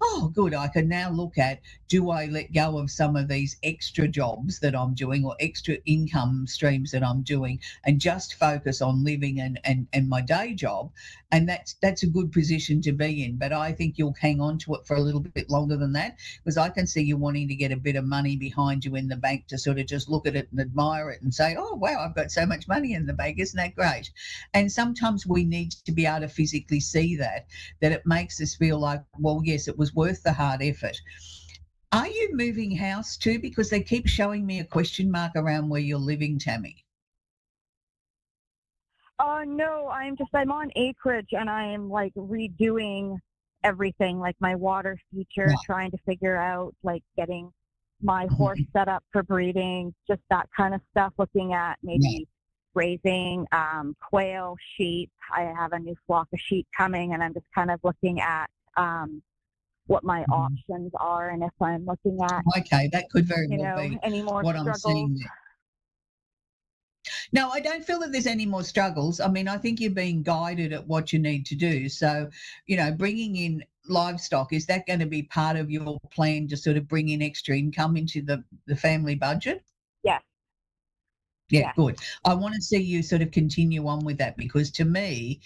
oh, good, I can now look at, do I let go of some of these extra jobs that I'm doing or extra income streams that I'm doing and just focus on living and my day job? And that's a good position to be in. But I think you'll hang on to it for a little bit longer than that, because I can see you wanting to get a bit of money behind you in the bank to sort of just look at it and admire it and say, oh, wow, I've got so much money in the bank. Isn't that great? And sometimes we need to be able to physically see that it makes us feel like, well, yes, it was worth the hard effort. Are you moving house too? Because they keep showing me a question mark around where you're living, Tammy. No, I'm on acreage and I am like redoing everything, like my water feature, trying to figure out like getting my horse set up for breeding, just that kind of stuff, looking at maybe raising quail, sheep. I have a new flock of sheep coming, and I'm just kind of looking at what my options are, and if I'm looking at that could very well be any more what struggles. I'm seeing there. No, I don't feel that there's any more struggles. I mean, I think you're being guided at what you need to do. So, bringing in livestock, is that going to be part of your plan to sort of bring in extra income into the family budget? Yes. Yeah, good. I want to see you sort of continue on with that, because to me,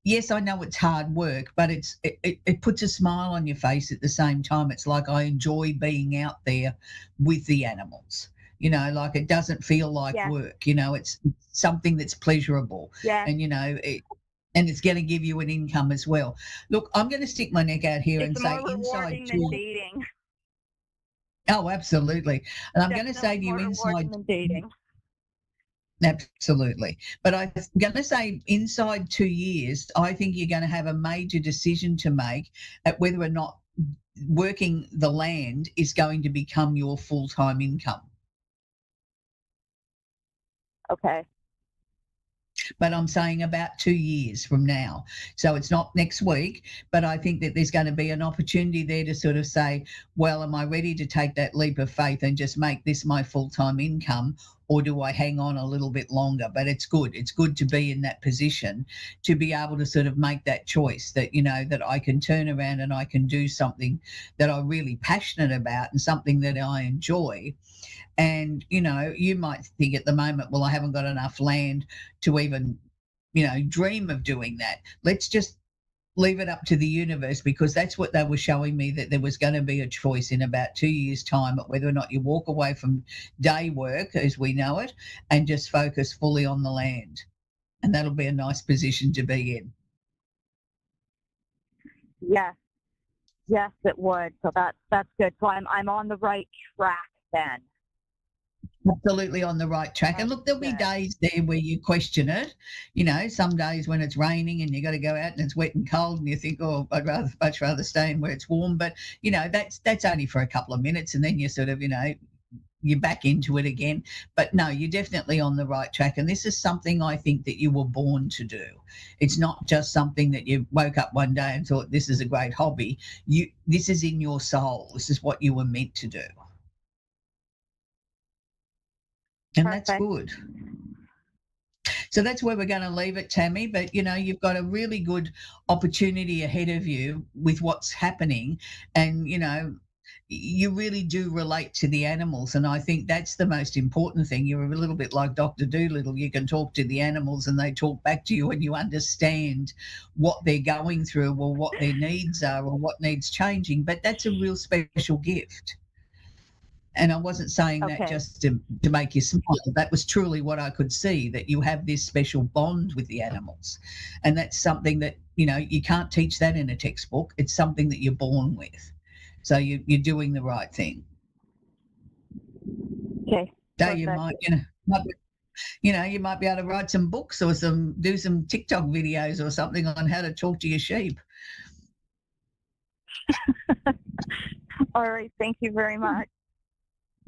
yes, I know it's hard work, but it puts a smile on your face at the same time. It's like I enjoy being out there with the animals. Like it doesn't feel like work. It's something that's pleasurable. Yeah. And, and it's going to give you an income as well. Look, I'm going to stick my neck out here and say inside than dating. Oh, absolutely. And I'm going to say to you inside dating. Absolutely. But I'm going to say inside 2 years, I think you're going to have a major decision to make at whether or not working the land is going to become your full-time income. Okay. But I'm saying about 2 years from now. So it's not next week, but I think that there's going to be an opportunity there to sort of say, well, am I ready to take that leap of faith and just make this my full-time income, or do I hang on a little bit longer? But it's good. It's good to be in that position to be able to sort of make that choice that, you know, that I can turn around and I can do something that I'm really passionate about and something that I enjoy. And, you know, you might think at the moment, well, I haven't got enough land to even, you know, dream of doing that. Let's just leave it up to the universe, because that's what they were showing me, that there was going to be a choice in about 2 years' time at whether or not you walk away from day work as we know it and just focus fully on the land. And that'll be a nice position to be in. Yes. Yes, it would. So that's good. So I'm on the right track then. Absolutely on the right track. And look, there'll be days there where you question it. You know, some days when it's raining and you got to go out and it's wet and cold and you think, oh, I'd much rather stay in where it's warm. But, you know, that's only for a couple of minutes, and then you sort of, you know, you're back into it again. But no, you're definitely on the right track. And this is something I think that you were born to do. It's not just something that you woke up one day and thought, this is a great hobby. This is in your soul. This is what you were meant to do. And Perfect. That's good. So that's where we're going to leave it, Tammy. But, you know, you've got a really good opportunity ahead of you with what's happening. And, you know, you really do relate to the animals. And I think that's the most important thing. You're a little bit like Dr. Dolittle. You can talk to the animals and they talk back to you, and you understand what they're going through or what their needs are or what needs changing. But that's a real special gift. And I wasn't saying that just to make you smile. That was truly what I could see, that you have this special bond with the animals. And that's something that, you know, you can't teach that in a textbook. It's something that you're born with. So you're doing the right thing. Okay. So you might, you might be able to write some books or do some TikTok videos or something on how to talk to your sheep. All right. Thank you very much.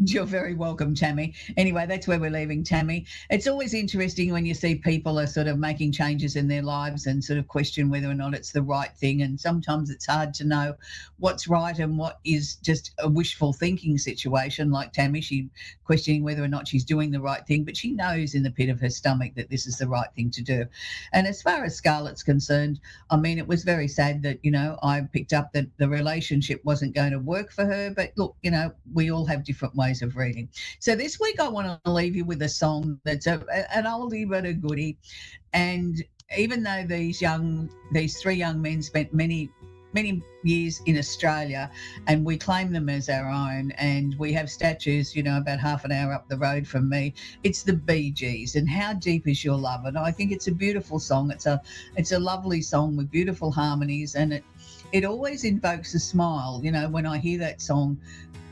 You're very welcome, Tammy. Anyway, that's where we're leaving Tammy. It's always interesting when you see people are sort of making changes in their lives and sort of question whether or not it's the right thing. And sometimes it's hard to know what's right and what is just a wishful thinking situation. Like Tammy, she questioning whether or not she's doing the right thing, but she knows in the pit of her stomach that this is the right thing to do. And as far as Scarlett's concerned, I mean, it was very sad that, you know, I picked up that the relationship wasn't going to work for her. But look, you know, we all have different ways of reading. So this week I want to leave you with a song that's an oldie but a goodie. And even though these three young men spent many years in Australia, and we claim them as our own, and we have statues, you know, about half an hour up the road from me, it's the Bee Gees and How Deep Is Your Love. And I think it's a beautiful song. It's a lovely song with beautiful harmonies, and it always invokes a smile, you know, when I hear that song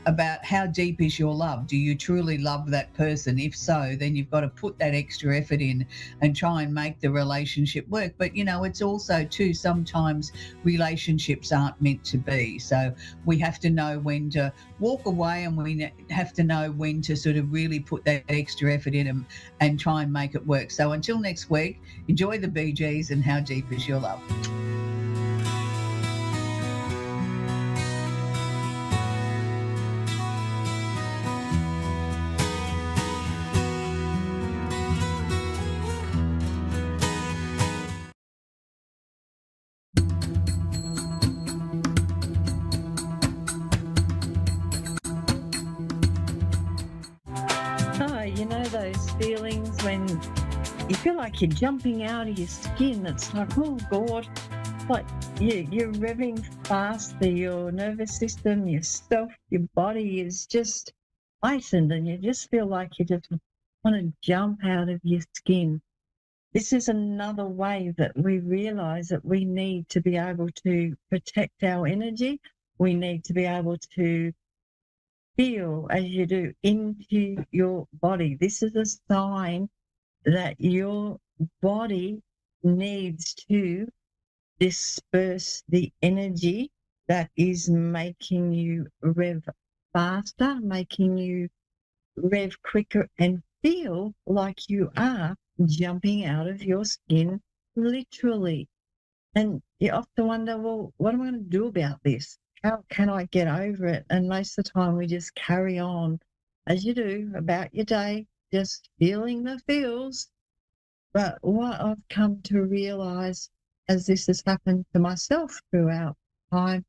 about how deep is your love. Do you truly love that person? If so, then you've got to put that extra effort in and try and make the relationship work. But, you know, it's also too, sometimes relationships aren't meant to be. So we have to know when to walk away, and we have to know when to sort of really put that extra effort in and try and make it work. So until next week, enjoy the Bee Gees and How Deep Is Your Love. You know those feelings when you feel like you're jumping out of your skin? It's like, oh God, like you're revving faster, your nervous system, yourself, your body is just heightened, and you just feel like you just want to jump out of your skin. This is another way that we realize that we need to be able to protect our energy. We need to be able to feel as you do into your body. This is a sign that your body needs to disperse the energy that is making you rev faster, making you rev quicker and feel like you are jumping out of your skin, literally. And you often wonder, well, what am I going to do about this? How can I get over it? And most of the time we just carry on as you do about your day, just feeling the feels. But what I've come to realize as this has happened to myself throughout time